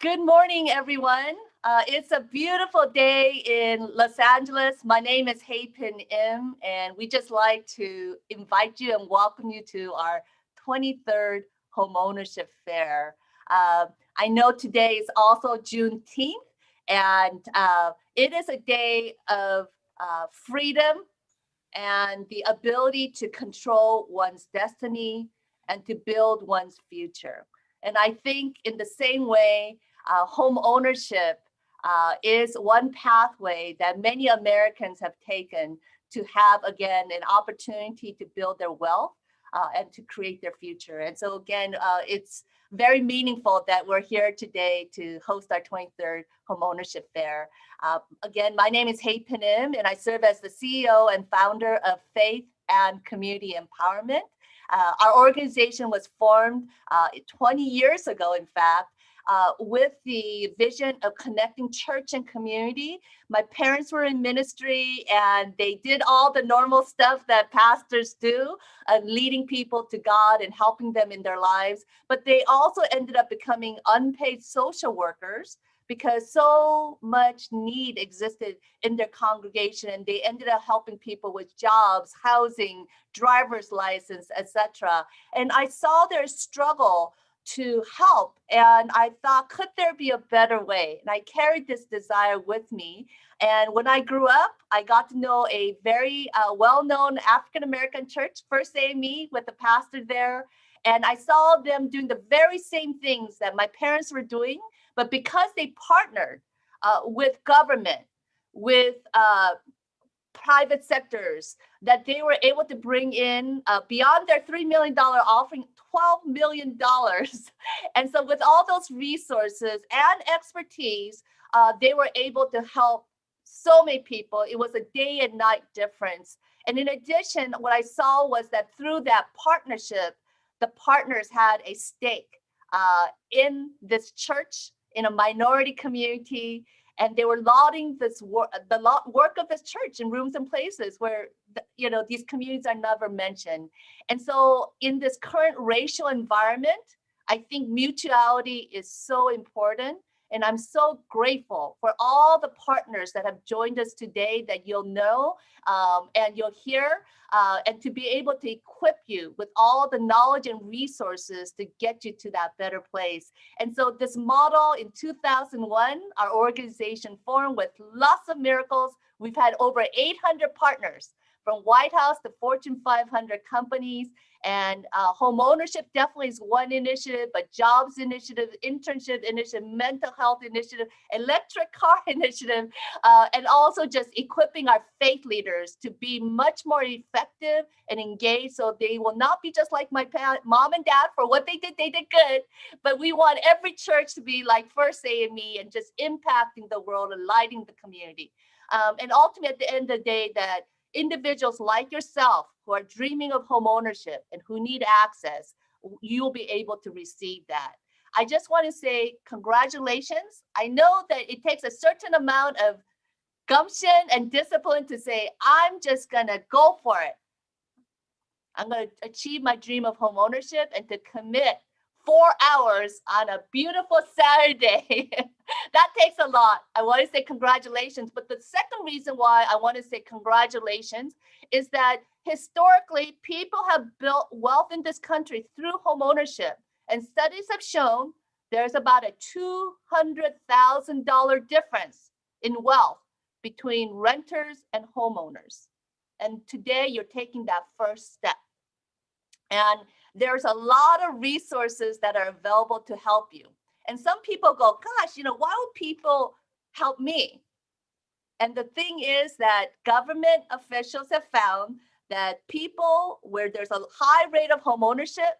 Good morning, everyone. It's a beautiful day in Los Angeles. My name is Hey Pin Im, and we just like to invite you and welcome you to our 23rd Homeownership Fair. Uh, I know today is also Juneteenth, and it is a day of freedom and the ability to control one's destiny and to build one's future. And I think, in the same way, home ownership is one pathway that many Americans have taken to have, again, an opportunity to build their wealth and to create their future. And so, again, it's very meaningful that we're here today to host our 23rd Home Ownership Fair. Again, my name is Hey Panim, and I serve as the CEO and founder of Faith and Community Empowerment. Our organization was formed 20 years ago, in fact, with the vision of connecting church and community. My parents were in ministry and they did all the normal stuff that pastors do, leading people to God and helping them in their lives. But they also ended up becoming unpaid social workers because so much need existed in their congregation, and they ended up helping people with jobs, housing, driver's license, etc. And I saw their struggle to help, and I thought, could there be a better way? And I carried this desire with me. And when I grew up, I got to know a very well-known African American church, First AME, with the pastor there. And I saw them doing the very same things that my parents were doing, but because they partnered with government, with private sectors, that they were able to bring in beyond their $3 million offering, $12 million. And so, with all those resources and expertise, they were able to help so many people. It was a day and night difference. And in addition, what I saw was that through that partnership, the partners had a stake in this church, in a minority community, and they were lauding this work, work of this church in rooms and places where these communities are never mentioned. And so, in this current racial environment, I think mutuality is so important. And I'm so grateful for all the partners that have joined us today that you'll know and you'll hear, and to be able to equip you with all the knowledge and resources to get you to that better place. And so this model in 2001, our organization formed with lots of miracles. We've had over 800 partners, from White House to Fortune 500 companies. And home ownership definitely is one initiative, but jobs initiative, internship initiative, mental health initiative, electric car initiative, and also just equipping our faith leaders to be much more effective and engaged, so they will not be just like my mom and dad. For what they did good. But we want every church to be like First AME and just impacting the world and lighting the community. And ultimately, at the end of the day, that individuals like yourself who are dreaming of home ownership and who need access, you'll be able to receive that. I just want to say congratulations. I know that it takes a certain amount of gumption and discipline to say, I'm just going to go for it. I'm going to achieve my dream of home ownership and to commit 4 hours on a beautiful Saturday. That takes a lot. I want to say congratulations. But the second reason why I want to say congratulations is that historically, people have built wealth in this country through home ownership. And studies have shown there's about a $200,000 difference in wealth between renters and homeowners. And today, you're taking that first step. And there's a lot of resources that are available to help you. And some people go, gosh, why would people help me? And the thing is that government officials have found that people where there's a high rate of home ownership,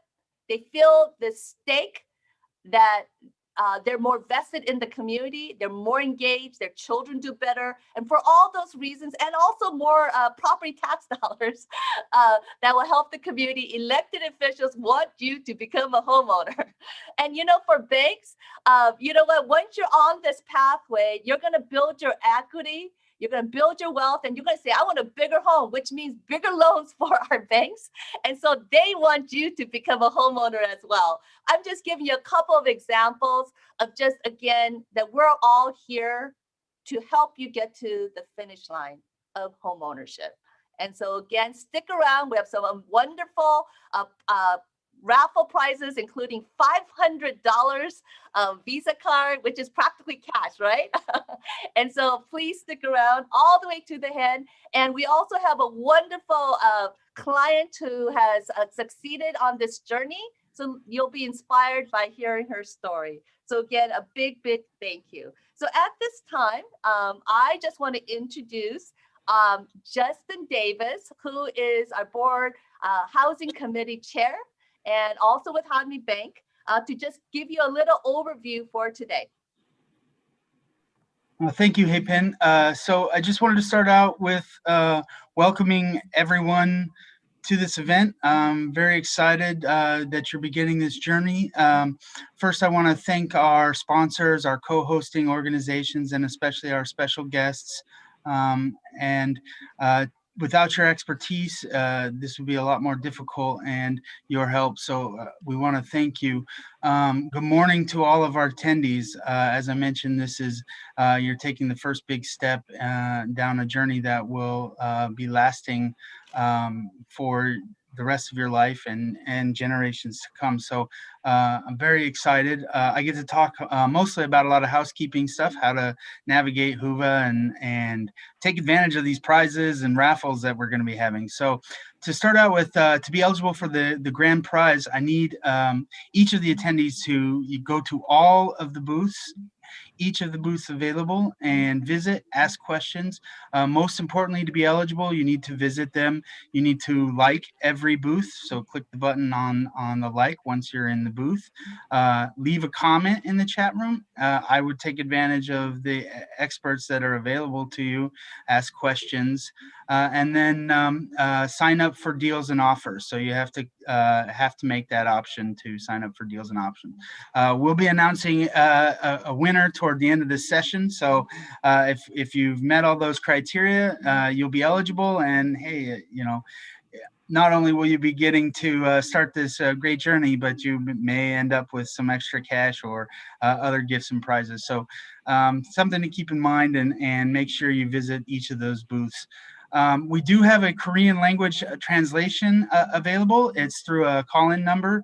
they feel this stake that they're more vested in the community, they're more engaged, their children do better. And for all those reasons, and also more property tax dollars that will help the community, elected officials want you to become a homeowner. And for banks, you know what, once you're on this pathway, you're going to build your equity, You're going to build your wealth, and you're going to say, I want a bigger home, which means bigger loans for our banks. And so they want you to become a homeowner as well. I'm just giving you a couple of examples of just, again, that we're all here to help you get to the finish line of homeownership. And so again, stick around. We have some wonderful raffle prizes, including $500 Visa card, which is practically cash, right? And so please stick around all the way to the end. And we also have a wonderful client who has succeeded on this journey. So you'll be inspired by hearing her story. So again, a big, big thank you. So at this time, I just want to introduce Justin Davis, who is our board housing committee chair, and also with Hanmi Bank, to just give you a little overview for today. Well, thank you, Hey Pen. So I just wanted to start out with welcoming everyone to this event. I'm very excited that you're beginning this journey. First, I want to thank our sponsors, our co-hosting organizations, and especially our special guests. And without your expertise, this would be a lot more difficult, and your help. So we want to thank you. Good morning to all of our attendees. As I mentioned, this is you're taking the first big step down a journey that will be lasting for the rest of your life and generations to come. So I'm very excited. I get to talk mostly about a lot of housekeeping stuff, how to navigate Hoover and take advantage of these prizes and raffles that we're going to be having. So to start out with, to be eligible for the grand prize, I need each of the attendees to go to all of the booths, each of the booths available, and visit, ask questions. Most importantly, to be eligible, you need to visit them. You need to like every booth. So click the button on the like once you're in the booth. Leave a comment in the chat room. I would take advantage of the experts that are available to you, ask questions, and then sign up for deals and offers. So you have to make that option to sign up for deals and options. We'll be announcing a winner toward the end of this session. So if you've met all those criteria, you'll be eligible. And hey, not only will you be getting to start this great journey, but you may end up with some extra cash or other gifts and prizes. So something to keep in mind, and make sure you visit each of those booths. We do have a Korean language translation available. It's through a call-in number.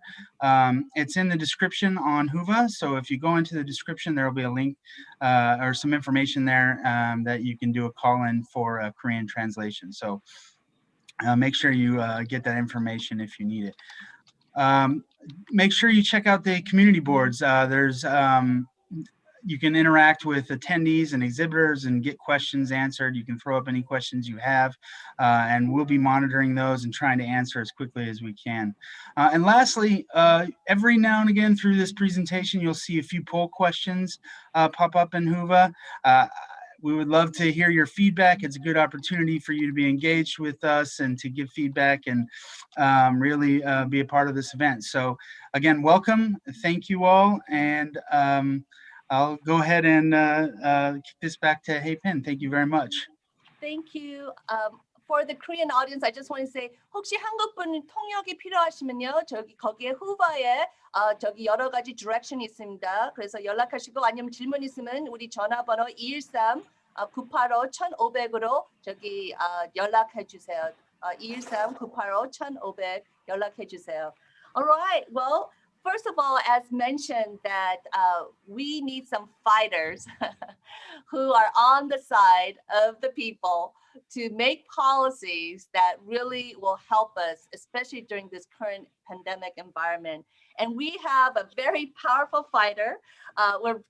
It's in the description on Hoover. So if you go into the description, there will be a link or some information there that you can do a call-in for a Korean translation. So make sure you get that information if you need it. Make sure you check out the community boards. You can interact with attendees and exhibitors and get questions answered. You can throw up any questions you have, and we'll be monitoring those and trying to answer as quickly as we can. And lastly, every now and again through this presentation, you'll see a few poll questions pop up in Hoover. We would love to hear your feedback. It's a good opportunity for you to be engaged with us and to give feedback and really be a part of this event. So again, welcome. Thank you all. And I'll go ahead and kick this back to Hey Pen. Thank you very much. Thank you. For the Korean audience, I just want to say, 혹시 한국분 통역이 필요하시면요, 거기에 후바에 저기 여러 가지 디렉션이 있습니다. 그래서 연락하시고, 아니면 질문 있으면 우리 전화번호 213-985-1500으로 저기 연락해 주세요. 213-985-1500 연락해 주세요. All right. Well, first of all, as mentioned, that we need some fighters who are on the side of the people to make policies that really will help us, especially during this current pandemic environment. And we have a very powerful fighter.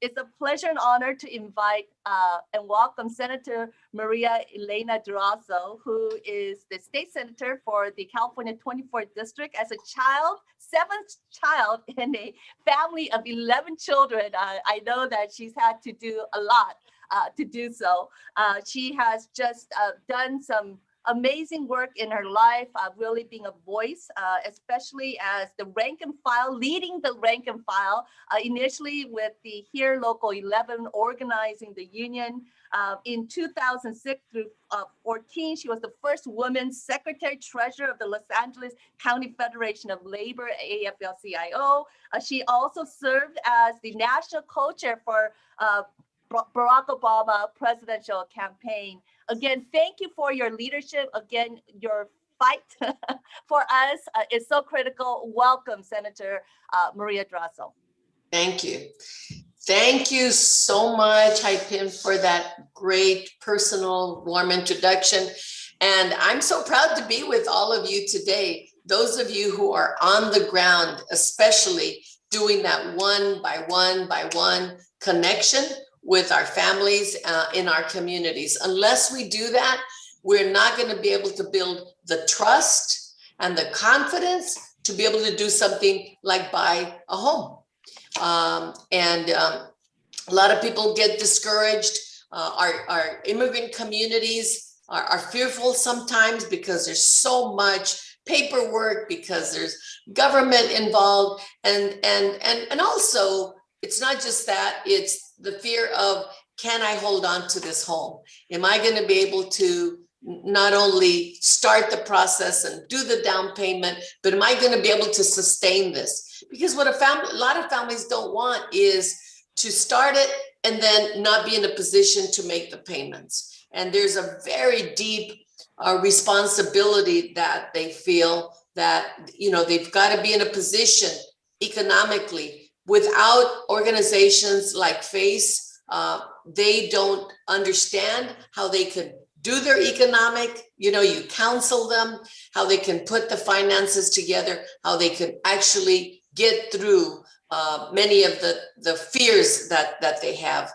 It's a pleasure and honor to invite and welcome Senator Maria Elena Durazo, who is the state senator for the California 24th District. As a child, seventh child in a family of 11 children, I know that she's had to do a lot to do so. She has just done some amazing work in her life, really being a voice, especially as the rank and file, leading the rank and file, initially with the here local 11 organizing the union. In 2006 through 14, she was the first woman secretary treasurer of the Los Angeles County Federation of Labor, AFL-CIO. She also served as the national co-chair for Barack Obama presidential campaign. Again, thank you for your leadership. Again, your fight for us is so critical. Welcome, Senator Maria Drazo. Thank you. Thank you so much, Haipin, for that great personal, warm introduction. And I'm so proud to be with all of you today. Those of you who are on the ground, especially doing that one by one connection with our families in our communities. Unless we do that, we're not going to be able to build the trust and the confidence to be able to do something like buy a home. A lot of people get discouraged. Our immigrant communities are fearful sometimes because there's so much paperwork, because there's government involved, and also it's not just that, it's the fear of, can I hold on to this home? Am I going to be able to not only start the process and do the down payment, but am I going to be able to sustain this? Because what a lot of families don't want is to start it and then not be in a position to make the payments. And there's a very deep responsibility that they feel that, they've got to be in a position economically. Without organizations like FACE, they don't understand how they could do their economic, you counsel them, how they can put the finances together, how they can actually get through many of the fears that they have.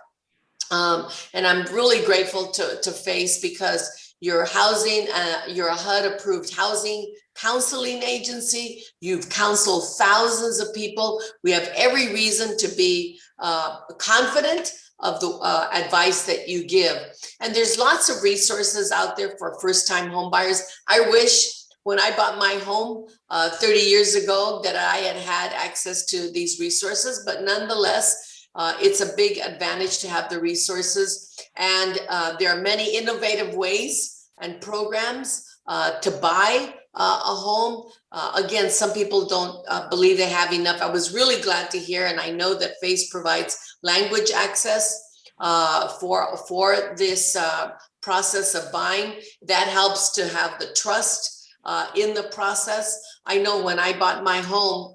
And I'm really grateful to FACE, because you're housing, you're a HUD approved housing counseling agency. You've counseled thousands of people. We have every reason to be confident of the advice that you give. And there's lots of resources out there for first-time home buyers. I wish when I bought my home 30 years ago that I had access to these resources, but nonetheless, it's a big advantage to have the resources. And there are many innovative ways and programs to buy a home. Again, some people don't believe they have enough. I was really glad to hear, and I know that FACE provides language access for this process of buying. That helps to have the trust in the process. I know when I bought my home,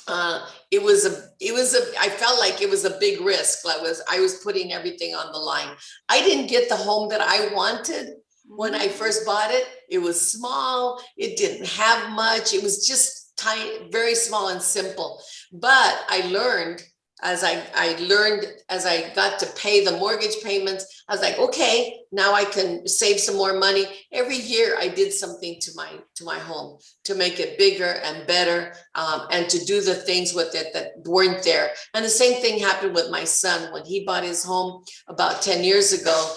I felt like it was a big risk. I was putting everything on the line. I didn't get the home that I wanted when I first bought it. It was small. It didn't have much. It was just tiny, very small and simple. But I learned as I got to pay the mortgage payments, I was like, okay, now I can save some more money. Every year I did something to my home to make it bigger and better, and to do the things with it that weren't there. And the same thing happened with my son when he bought his home about 10 years ago.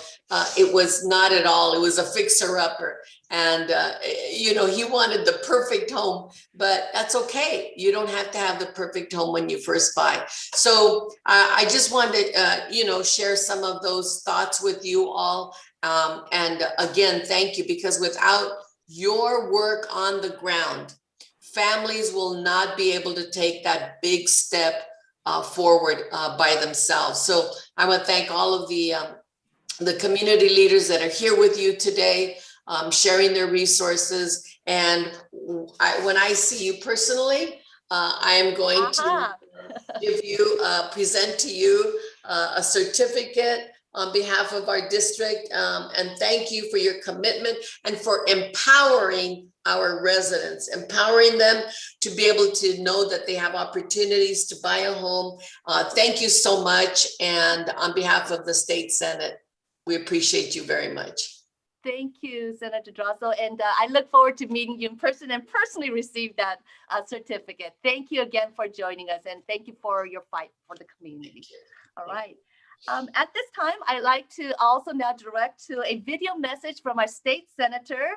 It was not at all. It was a fixer-upper. And, he wanted the perfect home, but that's okay. You don't have to have the perfect home when you first buy. So I just wanted to, share some of those thoughts with you all. And again, thank you, because without your work on the ground, families will not be able to take that big step forward by themselves. So I want to thank all of the community leaders that are here with you today, sharing their resources. And when I see you personally, I am going to give you, present to you a certificate on behalf of our district. And thank you for your commitment and for empowering our residents, empowering them to be able to know that they have opportunities to buy a home. Thank you so much. And on behalf of the State Senate, we appreciate you very much. Thank you, Senator Drazo. And I look forward to meeting you in person and personally receive that certificate. Thank you again for joining us. And thank you for your fight for the community. All right. At this time, I'd like to also now direct to a video message from our state senator,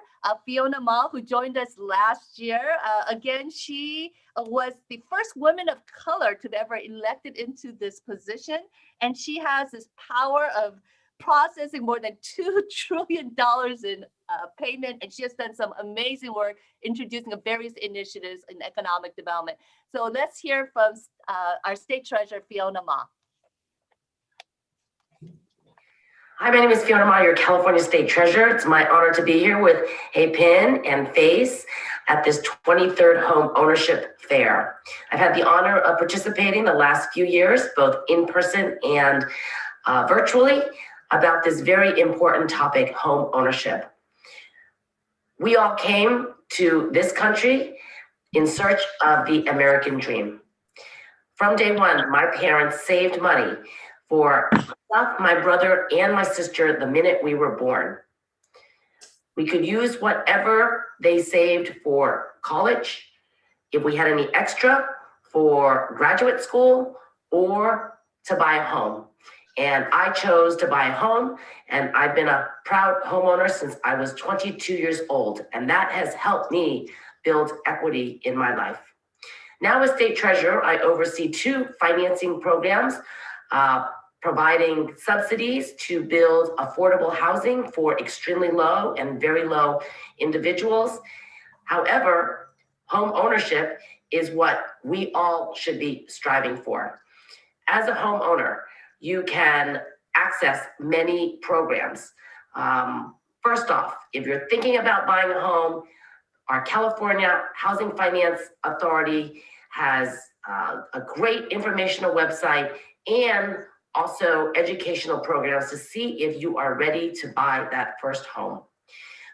Fiona Ma, who joined us last year. Again, she was the first woman of color to be ever elected into this position. And she has this power of processing more than $2 trillion in payment. And she has done some amazing work introducing various initiatives in economic development. So let's hear from our state treasurer, Fiona Ma. Hi, my name is Fiona Ma, your California State Treasurer. It's my honor to be here with Hey Pin and Face at this 23rd Home Ownership Fair. I've had the honor of participating the last few years, both in person and virtually, about this very important topic, home ownership. We all came to this country in search of the American dream. From day one, my parents saved money for my brother and my sister the minute we were born. We could use whatever they saved for college, if we had any extra for graduate school, or to buy a home. And I chose to buy a home, and I've been a proud homeowner since I was 22 years old, and that has helped me build equity in my life. Now as state treasurer, I oversee 2 financing programs, providing subsidies to build affordable housing for extremely low and very low individuals. However, home ownership is what we all should be striving for. As a homeowner, you can access many programs. First off, if you're thinking about buying a home, our California Housing Finance Authority has a great informational website and also educational programs to see if you are ready to buy that first home.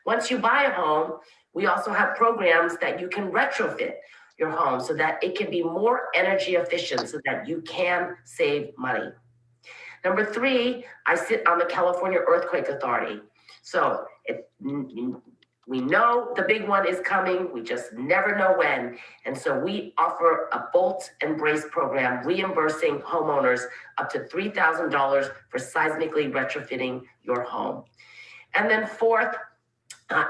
Once you buy a home, we also have programs that you can retrofit your home so that it can be more energy efficient so that you can save money. Number 3, I sit on the California Earthquake Authority. So we know the big one is coming, we just never know when. And so we offer a bolt and brace program reimbursing homeowners up to $3,000 for seismically retrofitting your home. And then 4th,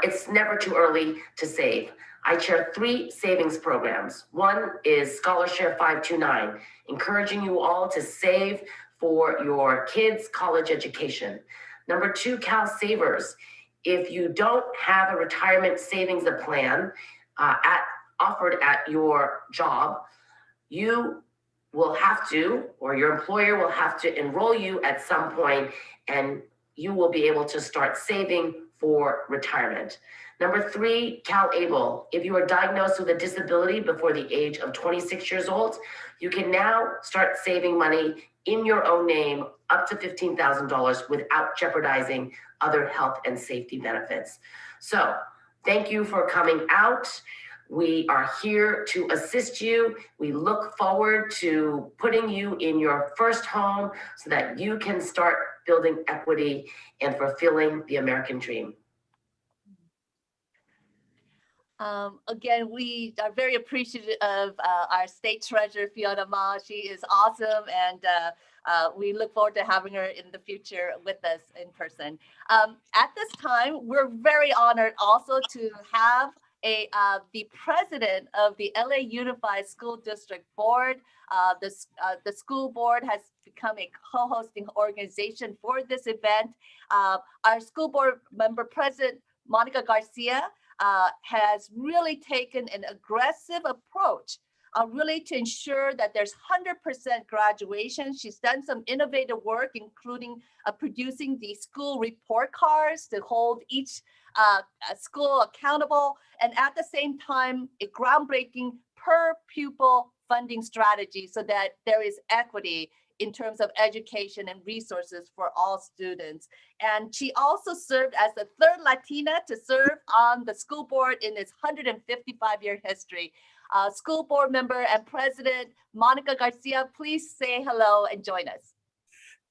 it's never too early to save. I chair 3 savings programs. One is Scholarship 529, encouraging you all to save for your kids' college education. Number 2, Cal Savers. If you don't have a retirement savings plan offered at your job, you will have to, or your employer will have to enroll you at some point, and you will be able to start saving for retirement. Number 3, Cal Able. If you are diagnosed with a disability before the age of 26 years old, you can now start saving money in your own name up to $15,000 without jeopardizing other health and safety benefits. So thank you for coming out. We are here to assist you. We look forward to putting you in your first home so that you can start building equity and fulfilling the American dream. Again, we are very appreciative of our state treasurer, Fiona Ma. She is awesome, and we look forward to having her in the future with us in person. At this time, we're very honored also to have the president of the LA Unified School District Board. The school board has become a co-hosting organization for this event. Our school board member president, Monica Garcia, has really taken an aggressive approach really to ensure that there's 100% graduation. She's done some innovative work, including producing the school report cards to hold each school accountable, and at the same time, a groundbreaking per pupil funding strategy so that there is equity in terms of education and resources for all students. And she also served as the 3rd Latina to serve on the school board in its 155-year history. School board member and president Monica Garcia, please say hello and join us.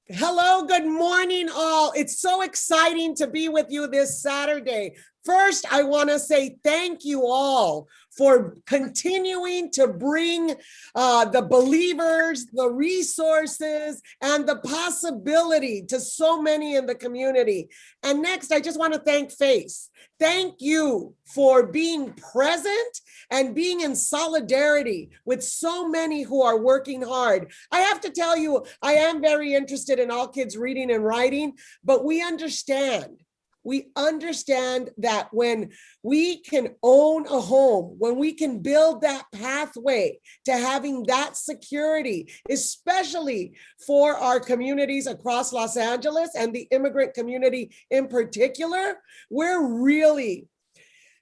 Hello, good morning all. It's so exciting to be with you this Saturday. First, I want to say thank you all for continuing to bring the believers, the resources, and the possibility to so many in the community. And next, I just want to thank Face. Thank you for being present and being in solidarity with so many who are working hard. I have to tell you, I am very interested in all kids reading and writing, but we understand that when we can own a home, when we can build that pathway to having that security, especially for our communities across Los Angeles and the immigrant community in particular, we're really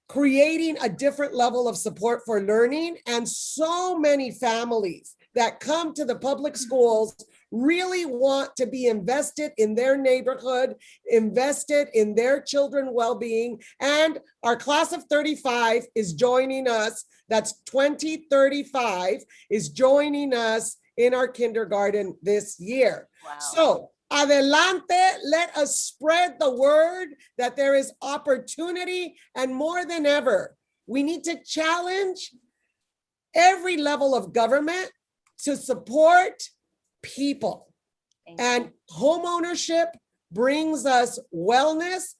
creating a different level of support for learning. And so many families that come to the public schools really want to be invested in their neighborhood, invested in their children's well-being. And our class of 35 is joining us. That's 2035 is joining us in our kindergarten this year. Wow. So adelante, let us spread the word that there is opportunity, and more than ever, we need to challenge every level of government to support people. And homeownership brings us wellness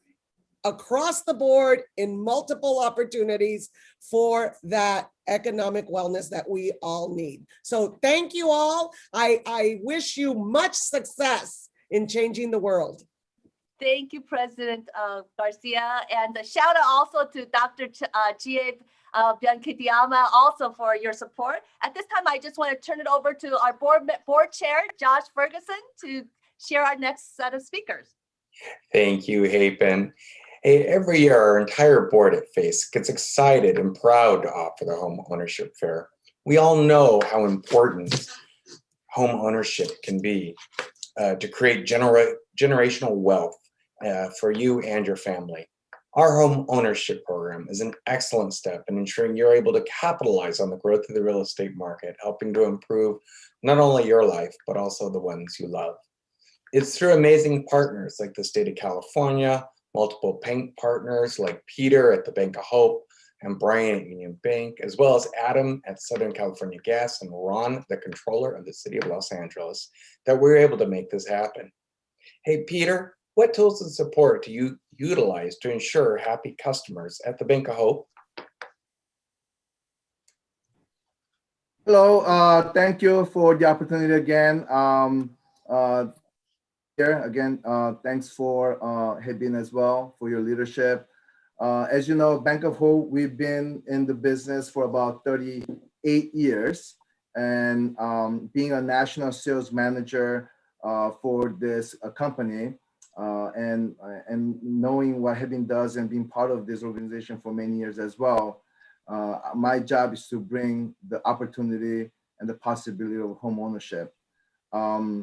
across the board in multiple opportunities for that economic wellness that we all need. So thank you all. I wish you much success in changing the world. Thank you, President Garcia. And a shout out also to Dr. Chie Biankitiama also for your support. At this time, I just want to turn it over to our board chair, Josh Ferguson, to share our next set of speakers. Thank you, Hapen. Hey, every year, our entire board at FACE gets excited and proud to offer the Home Ownership Fair. We all know how important home ownership can be to create generational wealth for you and your family. Our home ownership program is an excellent step in ensuring you're able to capitalize on the growth of the real estate market, helping to improve not only your life, but also the ones you love. It's through amazing partners like the state of California, multiple bank partners like Peter at the Bank of Hope and Brian at Union Bank, as well as Adam at Southern California Gas and Ron, the controller of the city of Los Angeles, that we're able to make this happen. Hey, Peter, what tools and support do you utilize to ensure happy customers at the Bank of Hope? Hello, thank you for the opportunity again. Thanks for Hebin as well for your leadership. As you know, Bank of Hope, we've been in the business for about 38 years, and being a national sales manager for this company, and knowing what Hebin does and being part of this organization for many years as well, my job is to bring the opportunity and the possibility of home ownership. Why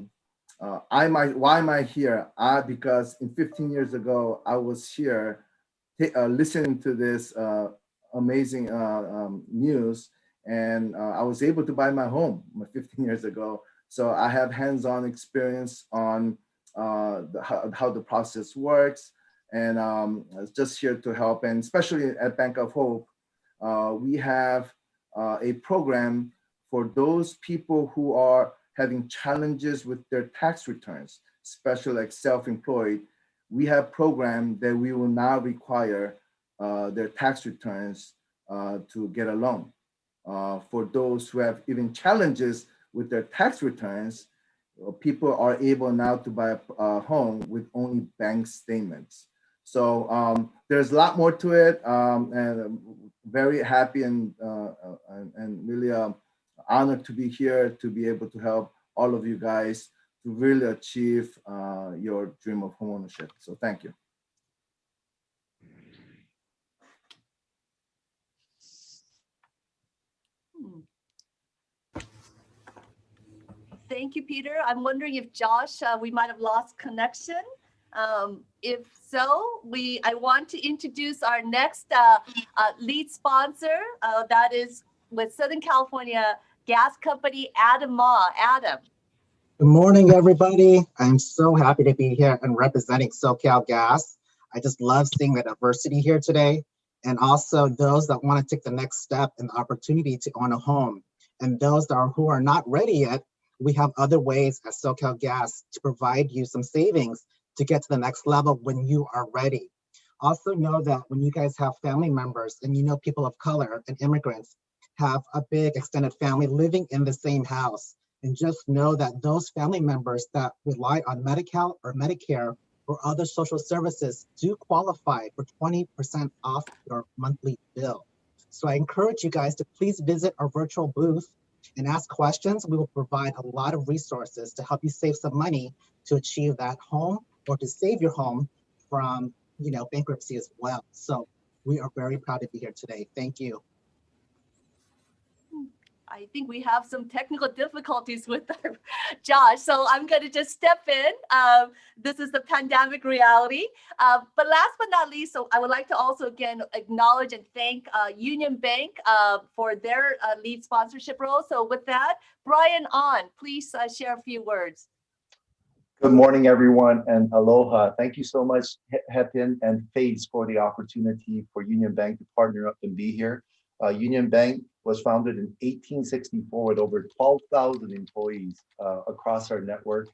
am I here? Because 15 years ago, I was here listening to this amazing news, and I was able to buy my home 15 years ago. So I have hands-on experience on how the process works, and I was just here to help. And especially at Bank of Hope, we have a program for those people who are having challenges with their tax returns, especially like self-employed. We have programs that we will now require their tax returns to get a loan. For those who have even challenges with their tax returns, people are able now to buy a home with only bank statements. So there's a lot more to it, and I'm very happy and really honored to be here to be able to help all of you guys to really achieve your dream of homeownership. So thank you. Thank you, Peter. I'm wondering if Josh, we might have lost connection. If so, I want to introduce our next lead sponsor. That is with Southern California Gas Company, Adam Ma. Adam. Good morning, everybody. I'm so happy to be here and representing SoCal Gas. I just love seeing the diversity here today. And also those that want to take the next step and the opportunity to own a home. And those that who are not ready yet, we have other ways at SoCal Gas to provide you some savings to get to the next level when you are ready. Also know that when you guys have family members and you know people of color and immigrants have a big extended family living in the same house, and just know that those family members that rely on Medi-Cal or Medicare or other social services do qualify for 20% off your monthly bill. So I encourage you guys to please visit our virtual booth and ask questions. We will provide a lot of resources to help you save some money to achieve that home or to save your home from bankruptcy as well. So we are very proud to be here today. Thank you. I think we have some technical difficulties with our Josh, so I'm going to just step in. This is the pandemic reality. But last but not least, so I would like to also again acknowledge and thank Union Bank for their lead sponsorship role. So with that, Brian please share a few words. Good morning, everyone, and aloha. Thank you so much, Hepin and FACE, for the opportunity for Union Bank to partner up and be here. Union Bank was founded in 1864 with over 12,000 employees across our network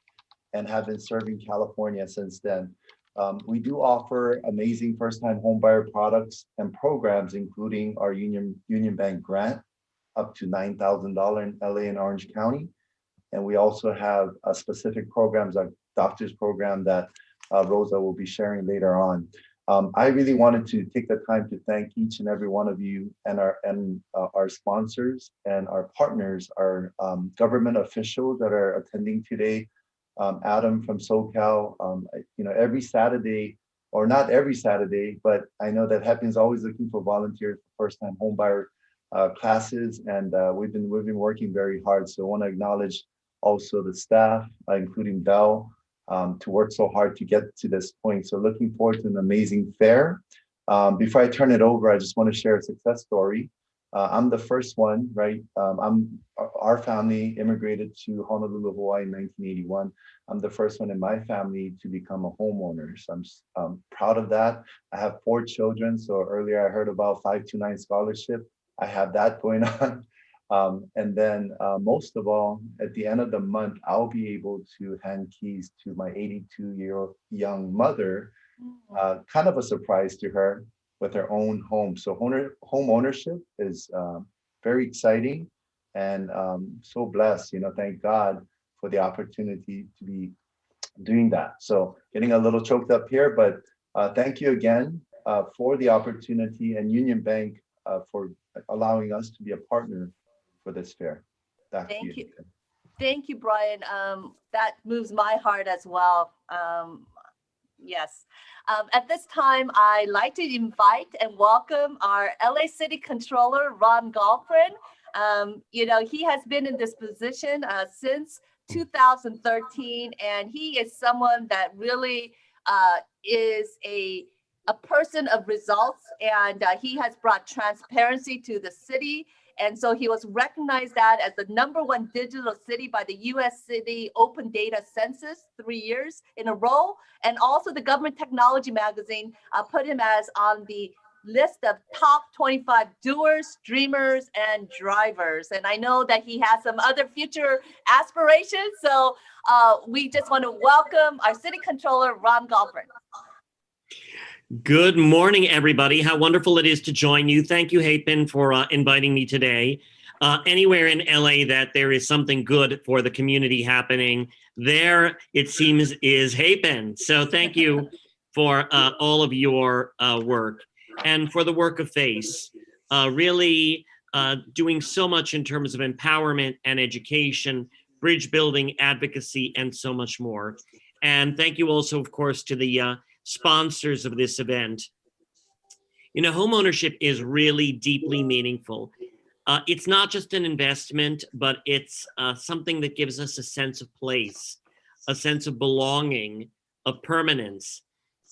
and have been serving California since then. We do offer amazing first-time homebuyer products and programs, including our Union Bank grant up to $9,000 in LA and Orange County. And we also have specific programs like doctor's program that Rosa will be sharing later on. I really wanted to take the time to thank each and every one of you and our sponsors and our partners, our government officials that are attending today. Adam from SoCal, every Saturday, or not every Saturday, but I know that Hepin's always looking for volunteers for first-time homebuyer classes, and we've been working very hard. So I want to acknowledge also the staff, including Bell, to work so hard to get to this point. So looking forward to an amazing fair. Before I turn it over, I just want to share a success story. I'm the first one, right? Our family immigrated to Honolulu, Hawaii in 1981. I'm the first one in my family to become a homeowner. So I'm proud of that. I have 4 children. So earlier I heard about 529 scholarship. I have that going on. And then most of all, at the end of the month, I'll be able to hand keys to my 82-year-old young mother, kind of a surprise to her, with her own home. So home ownership is very exciting, and so blessed, thank God for the opportunity to be doing that. So getting a little choked up here, but thank you again for the opportunity, and Union Bank for allowing us to be a partner for this fair. Back to you. Thank you, Brian. That moves my heart as well. Yes. At this time, I'd like to invite and welcome our LA City Controller, Ron Galprin. He has been in this position since 2013, and he is someone that really is a person of results, and he has brought transparency to the city. And so he was recognized that as the #1 digital city by the US City Open Data Census 3 years in a row. And also the Government Technology magazine put him as on the list of top 25 doers, dreamers, and drivers. And I know that he has some other future aspirations. So we just want to welcome our City Controller, Ron Galprin. Good morning, everybody. How wonderful it is to join you. Thank you, Hepin, for inviting me today. Anywhere in LA that there is something good for the community happening, there, it seems, is Hepin. So thank you for all of your work and for the work of FACE. Really doing so much in terms of empowerment and education, bridge building, advocacy, and so much more. And thank you also, of course, to the sponsors of this event. Home ownership is really deeply meaningful. It's not just an investment, but it's something that gives us a sense of place, a sense of belonging, of permanence.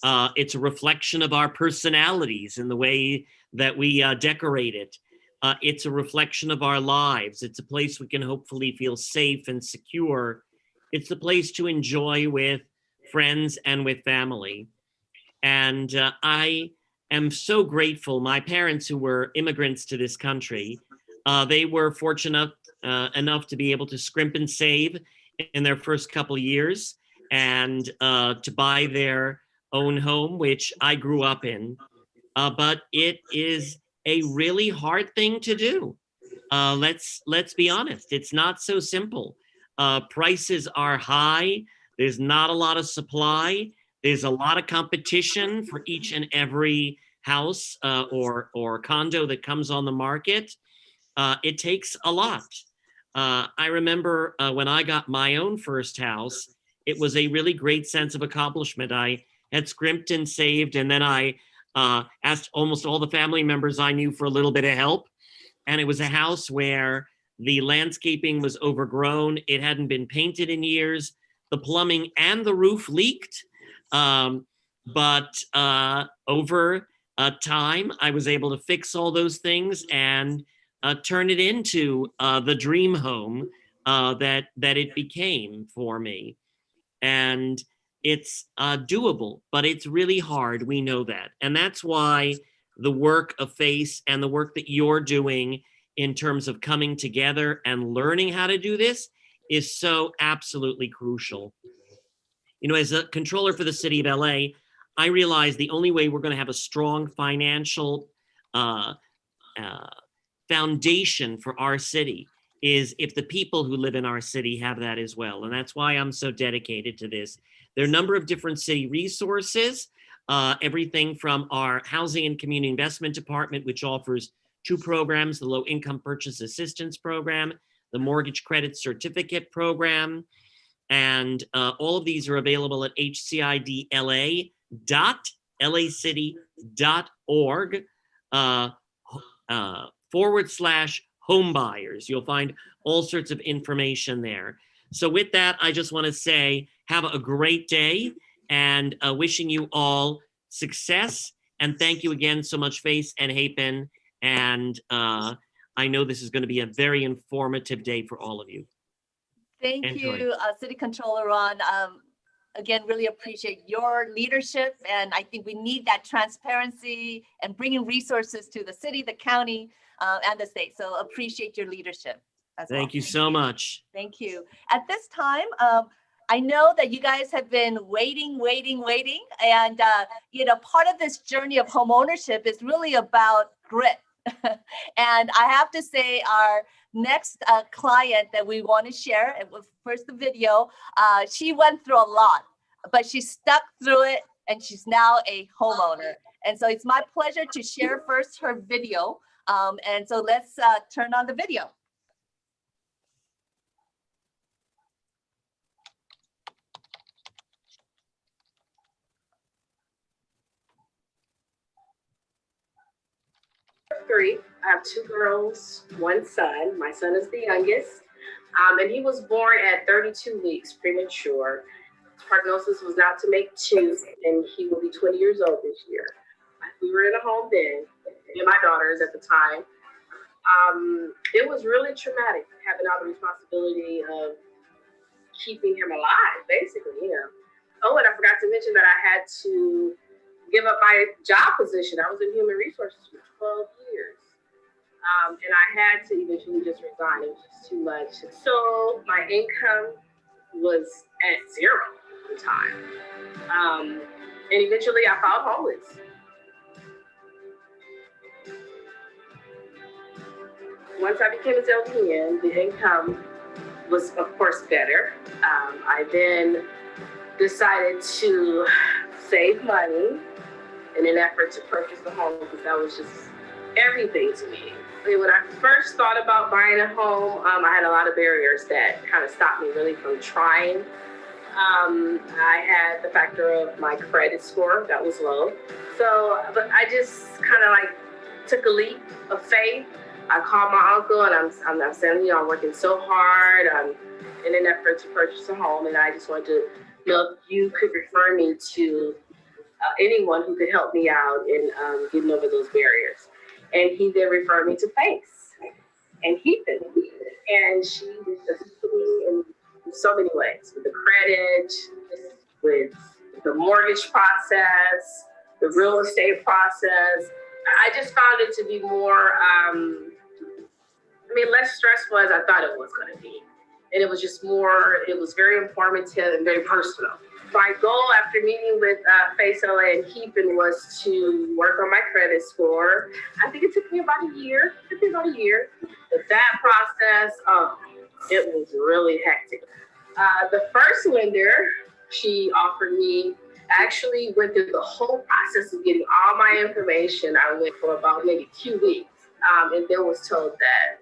It's a reflection of our personalities in the way that we decorate it. It's a reflection of our lives. It's a place we can hopefully feel safe and secure. It's a place to enjoy with friends and with family. And I am so grateful. My parents, who were immigrants to this country, they were fortunate enough to be able to scrimp and save in their first couple years and to buy their own home, which I grew up in. But it is a really hard thing to do. Let's be honest. It's not so simple. Prices are high. There's not a lot of supply. There's a lot of competition for each and every house or condo that comes on the market. It takes a lot. I remember when I got my own first house, it was a really great sense of accomplishment. I had scrimped and saved, and then I asked almost all the family members I knew for a little bit of help. And it was a house where the landscaping was overgrown. It hadn't been painted in years. The plumbing and the roof leaked. But over time, I was able to fix all those things and turn it into the dream home that it became for me. And it's doable, but it's really hard. We know that. And that's why the work of FACE and the work that you're doing in terms of coming together and learning how to do this is so absolutely crucial. You know, as a controller for the city of LA, I realize the only way we're going to have a strong financial foundation for our city is if the people who live in our city have that as well. And that's why I'm so dedicated to this. There are a number of different city resources, everything from our Housing and Community Investment Department, which offers 2 programs, the Low Income Purchase Assistance Program, the Mortgage Credit Certificate Program, and all of these are available at hcidla.lacity.org /homebuyers. You'll find all sorts of information there. So with that, I just want to say, have a great day and wishing you all success. And thank you again so much, FACE and Hapen. And I know this is going to be a very informative day for all of you. Thank Enjoy. you, City Controller Ron. Again, really appreciate your leadership. And I think we need that transparency and bringing resources to the city, the county, and the state. So appreciate your leadership as well. Thank you so much. Thank you. At this time, I know that you guys have been waiting. And, you know, part of this journey of home ownership is really about grit. And I have to say our next client that we want to share, it was first the video, she went through a lot, but she stuck through it and she's now a homeowner. And so it's my pleasure to share first her video. And so let's turn on the video. Three. I have 2 girls, 1 son. My son is the youngest, and he was born at 32 weeks premature. His prognosis was not to make 2, and he will be 20 years old this year. We were in a home then, and my daughters at the time. It was really traumatic having all the responsibility of keeping him alive, basically, you know. Oh, and I forgot to mention that I had to give up my job position. I was in human resources for 12 years. And I had to eventually just resign. It was just too much. So my income was at 0 at the time. And eventually I filed homeless. Once I became a LPN, the income was, of course, better. I then decided to save money in an effort to purchase a home because that was just everything to me. When I first thought about buying a home, I had a lot of barriers that kind of stopped me really from trying. I had the factor of my credit score that was low. So, but I just kind of like took a leap of faith. I called my uncle and I'm saying, you know, I'm working so hard in an effort to purchase a home, and I just wanted to know if you could refer me to anyone who could help me out in getting over those barriers. And he then referred me to FACE and Hapen. And she assisted me in so many ways, with the credit, with the mortgage process, the real estate process. I just found it to be more, less stressful as I thought it was going to be. And it was just more, it was very informative and very personal. My goal after meeting with Face LA and Keepin was to work on my credit score. I think it took me about a year. But that process, it was really hectic. The first lender, she offered me, actually went through the whole process of getting all my information. I went for about maybe 2 weeks, and then was told that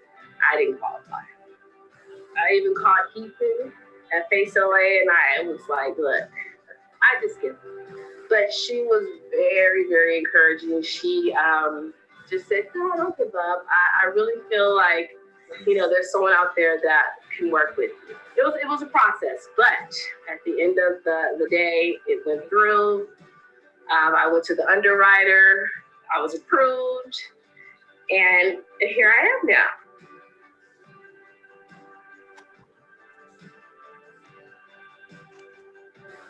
I didn't qualify. I even called Keepin at Face LA, and I was like, look, I just give up. But she was very, very encouraging. She just said, no, don't give up. I really feel like, there's someone out there that can work with you. It was a process, but at the end of the day, it went through. I went to the underwriter. I was approved. And here I am now.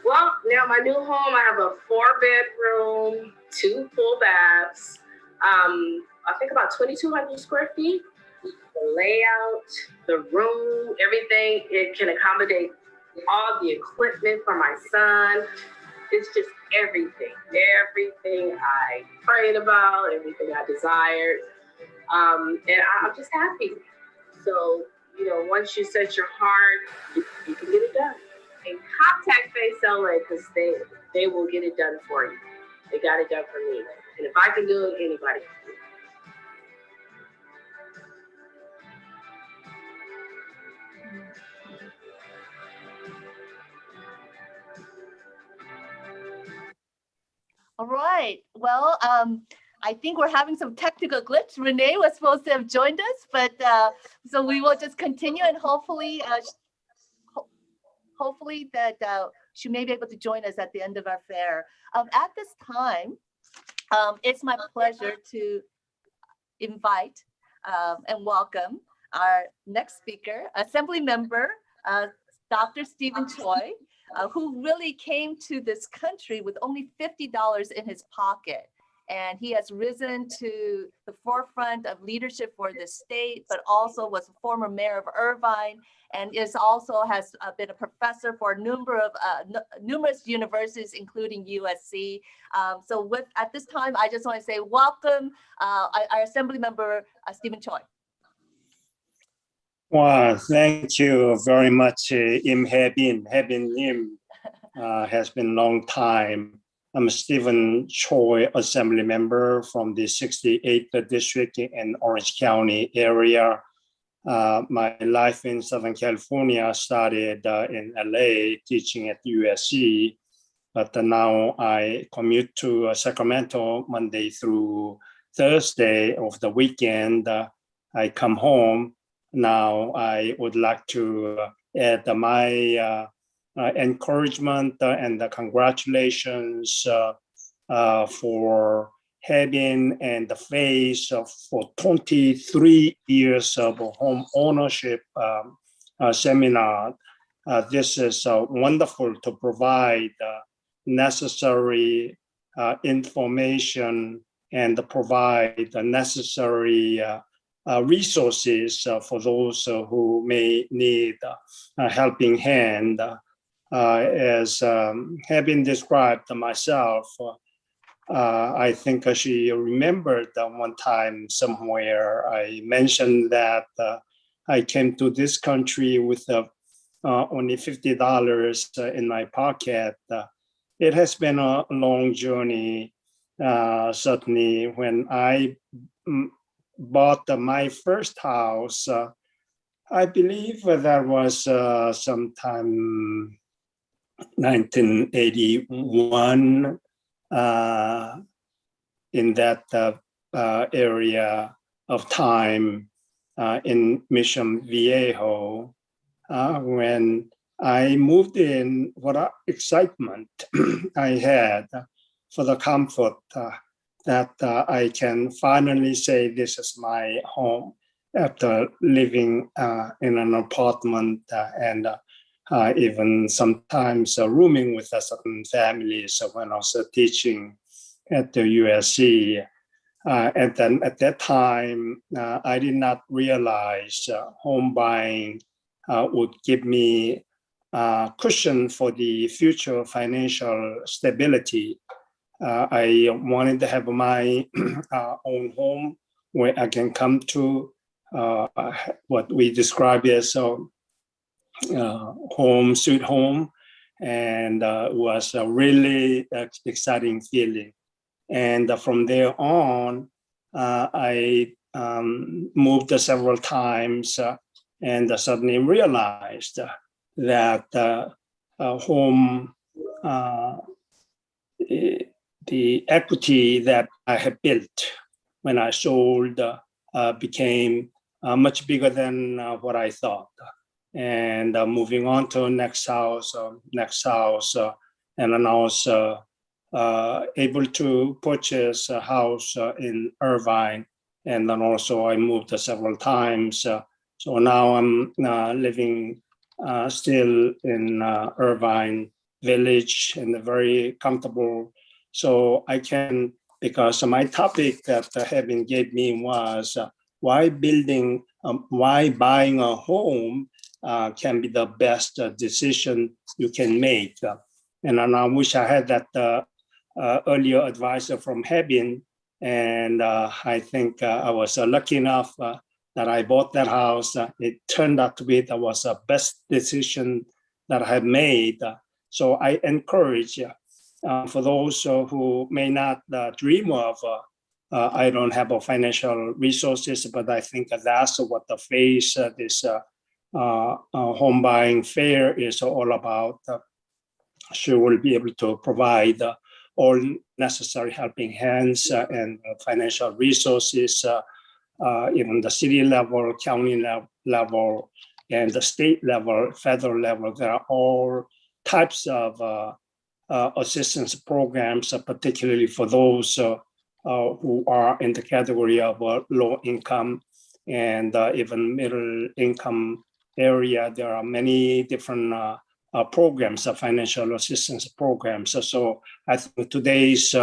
Well, now my new home, I have a 4-bedroom, 2 full baths. I think about 2,200 square feet. The layout, the room, everything, it can accommodate all the equipment for my son. It's just everything I prayed about, everything I desired. And I'm just happy. So, once you set your heart, you can get it done. And contact Face LA because they will get it done for you. They got it done for me. And if I can do it, anybody can do it. All right. Well, I think we're having some technical glitch. Renee was supposed to have joined us, but so we will just continue and hopefully that she may be able to join us at the end of our fair. At this time, it's my pleasure to invite and welcome our next speaker, Assembly Member Dr. Stephen Choi, who really came to this country with only $50 in his pocket. And he has risen to the forefront of leadership for the state, but also was a former mayor of Irvine, and has been a professor for a number of numerous universities, including USC. At this time, I just want to say welcome our Assembly Member Stephen Choi. Well, thank you very much, Im Habin. Habin Im has been a long time. I'm Stephen Choi, Assembly Member from the 68th District in Orange County area. My life in Southern California started in LA, teaching at USC, but now I commute to Sacramento Monday through Thursday of the weekend. I come home. Now I would like to add my encouragement and the congratulations for having and the face for 23 years of home ownership seminar. This is wonderful to provide necessary information and provide the necessary resources for those who may need a helping hand. As having described myself, I think she remembered one time somewhere I mentioned that I came to this country with only $50 in my pocket. It has been a long journey. Certainly when I bought my first house, I believe that was sometime 1981 in that area of time in Mission Viejo. When I moved in, what excitement I had for the comfort that I can finally say this is my home after living in an apartment and even sometimes rooming with certain families when I was teaching at the USC. And then at that time, I did not realize home buying would give me cushion for the future financial stability. I wanted to have my own home where I can come to what we describe as home, sweet home. And it was a really exciting feeling. And from there on, I moved several times and suddenly realized that home, the equity that I had built when I sold became much bigger than what I thought. And moving on to next house, and then I was able to purchase a house in Irvine, and then also I moved several times. So now I'm living still in Irvine Village and very comfortable. So I can, because my topic that Heaven gave me was why buying a home can be the best decision you can make. And I wish I had that earlier advisor from Heaven. And I think I was lucky enough that I bought that house. It turned out to be that was the best decision that I have made. So I encourage for those who may not dream of, I don't have a financial resources, but I think that's what the phase this home buying fair is all about. She will be able to provide all necessary helping hands and financial resources, even the city level, county level, and the state level, federal level. There are all types of assistance programs, particularly for those who are in the category of low income and even middle income area. There are many different programs, financial assistance programs. So I think today's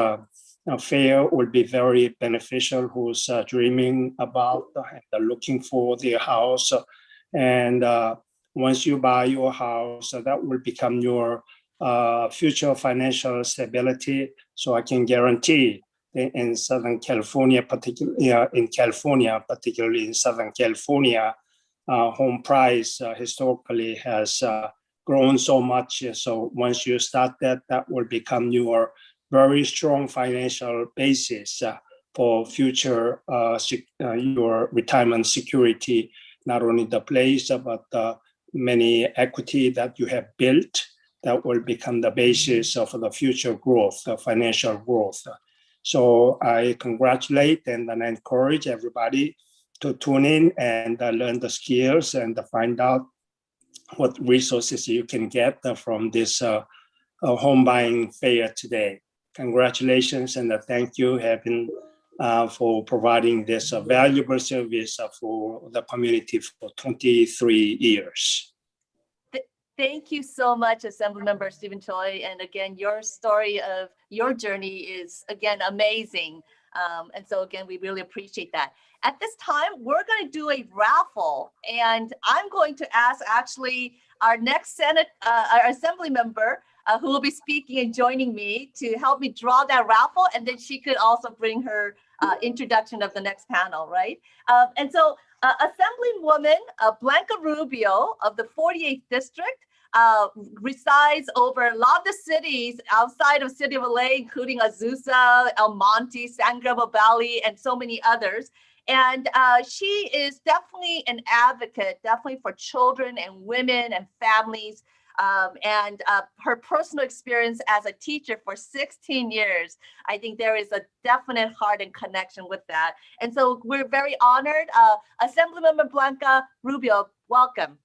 fair will be very beneficial who's dreaming about and looking for their house. And once you buy your house, that will become your future financial stability. So I can guarantee in Southern California, particularly in Southern California, home price historically has grown so much. So once you start that, that will become your very strong financial basis for future your retirement security, not only the place, but many equity that you have built that will become the basis of the future growth, financial growth. So I congratulate and encourage everybody to tune in and learn the skills and find out what resources you can get from this home buying fair today. Congratulations and thank you, Heaven, for providing this valuable service for the community for 23 years. Thank you so much, Assemblymember Stephen Choi. And again, your story of your journey is, again, amazing. And so again, we really appreciate that. At this time, we're going to do a raffle, and I'm going to ask actually our next our Assembly member who will be speaking and joining me to help me draw that raffle, and then she could also bring her introduction of the next panel, right? And so Assemblywoman Blanca Rubio of the 48th District resides over a lot of the cities outside of City of LA, including Azusa, El Monte, San Gabriel Valley, and so many others. And she is definitely an advocate, definitely for children and women and families. And her personal experience as a teacher for 16 years, I think there is a definite heart and connection with that. And so we're very honored. Assemblymember Blanca Rubio, welcome.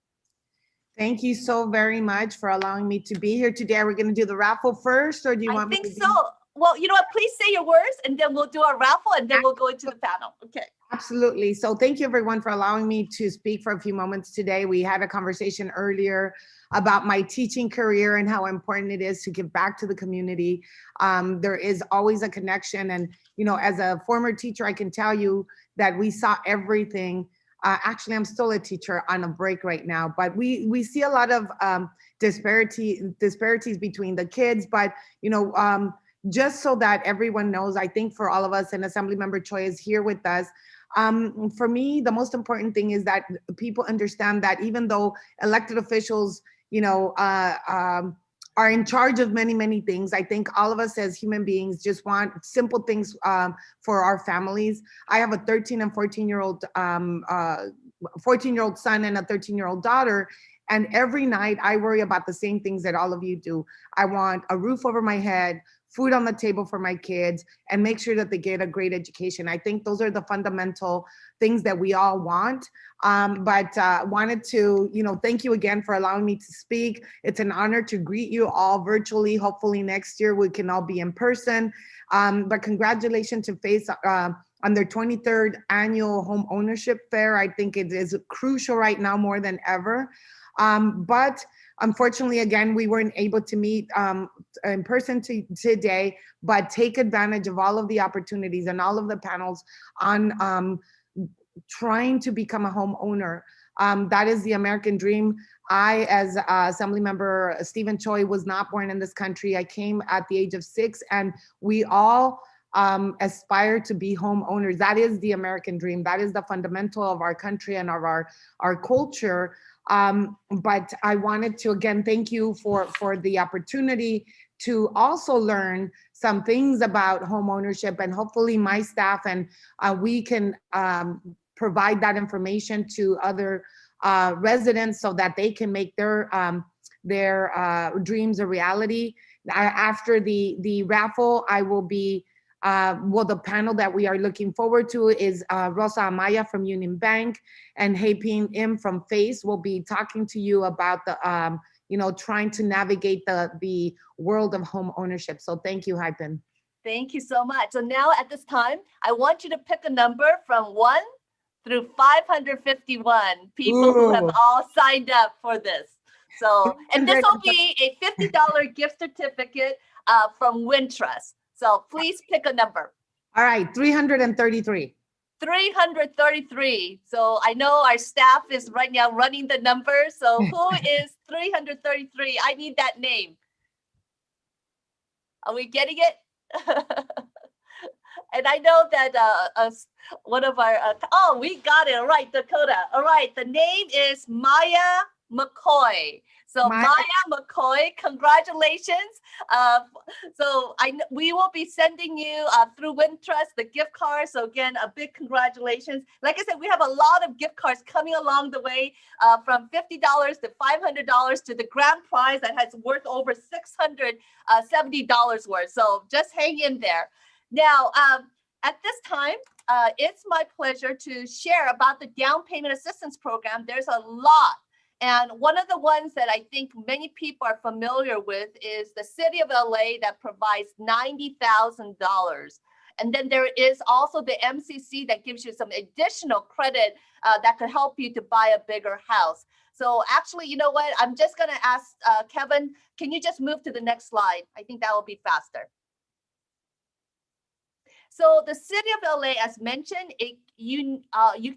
Thank you so very much for allowing me to be here today. Are we going to do the raffle first, or do you want me to? I think so. well, you know what, please say your words and then we'll do our raffle and then we'll go into the panel. Okay. Absolutely. So thank you everyone for allowing me to speak for a few moments today. We had a conversation earlier about my teaching career and how important it is to give back to the community. There is always a connection. And, you know, as a former teacher, I can tell you that we saw everything. Actually, I'm still a teacher on a break right now, but we see a lot of disparities between the kids. But, you know, just so that everyone knows, I think for all of us, and Assemblymember Choi is here with us. For me, the most important thing is that people understand that even though elected officials, you know, are in charge of many, many things, I think all of us as human beings just want simple things for our families. I have a 13 and 14-year-old 14-year-old son and a 13-year-old daughter. And every night I worry about the same things that all of you do. I want a roof over my head, food on the table for my kids, and make sure that they get a great education. I think those are the fundamental things that we all want. Wanted to, you know, thank you again for allowing me to speak. It's an honor to greet you all virtually. Hopefully next year we can all be in person. But congratulations to FACE on their 23rd annual home ownership fair. I think it is crucial right now more than ever. But unfortunately, again, we weren't able to meet in person today, but take advantage of all of the opportunities and all of the panels on trying to become a homeowner. That is the American dream. I, as Assemblymember Stephen Choi, was not born in this country. I came at the age of 6, and we all aspire to be homeowners. That is the American dream. That is the fundamental of our country and of our culture. But I wanted to again thank you for the opportunity to also learn some things about home ownership, and hopefully my staff and we can provide that information to other residents so that they can make their dreams a reality. After the raffle, I will be the panel that we are looking forward to is Rosa Amaya from Union Bank and Haipin Im from FACE. Will be talking to you about the, you know, trying to navigate the world of home ownership. So thank you, Haipin. Thank you so much. So now at this time, I want you to pick a number from 1 through 551 people who have all signed up for this. So, and this will be a $50 gift certificate from Wintrust. So please pick a number. All right, 333. 333. So I know our staff is right now running the numbers. So who is 333? I need that name. Are we getting it? And I know that one of our, oh, we got it. All right, Dakota. All right, the name is Maya McCoy. So Maya McCoy, congratulations. So we will be sending you through Wintrust the gift card. So again, a big congratulations. Like I said, we have a lot of gift cards coming along the way, from $50 to $500 to the grand prize that has worth over $670 worth. So just hang in there. Now, at this time, it's my pleasure to share about the down payment assistance program. There's a lot. And one of the ones that I think many people are familiar with is the city of LA that provides $90,000. And then there is also the MCC that gives you some additional credit that could help you to buy a bigger house. So actually, you know what? I'm just going to ask Kevin, can you just move to the next slide? I think that will be faster. So the city of LA, as mentioned, you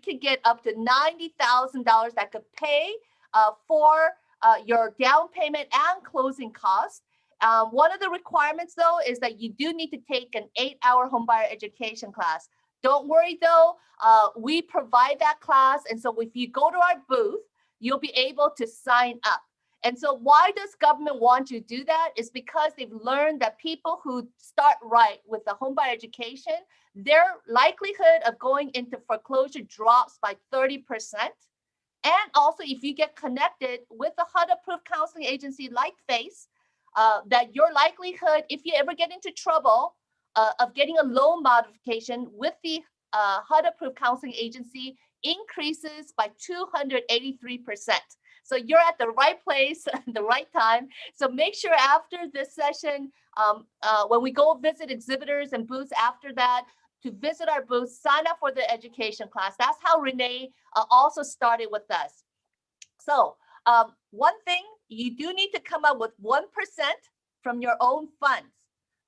could get up to $90,000 that could pay for your down payment and closing costs. One of the requirements, though, is that you do need to take an 8-hour homebuyer education class. Don't worry, though, we provide that class. And so if you go to our booth, you'll be able to sign up. And so why does government want you to do that? Is because they've learned that people who start right with the homebuyer education, their likelihood of going into foreclosure drops by 30%. And also, if you get connected with a HUD-approved counseling agency like FACE, that your likelihood, if you ever get into trouble, of getting a loan modification with the HUD-approved counseling agency increases by 283%. So you're at the right place at the right time. So make sure after this session, when we go visit exhibitors and booths after that, to visit our booth, sign up for the education class. That's how Renee also started with us. So one thing, you do need to come up with 1% from your own funds.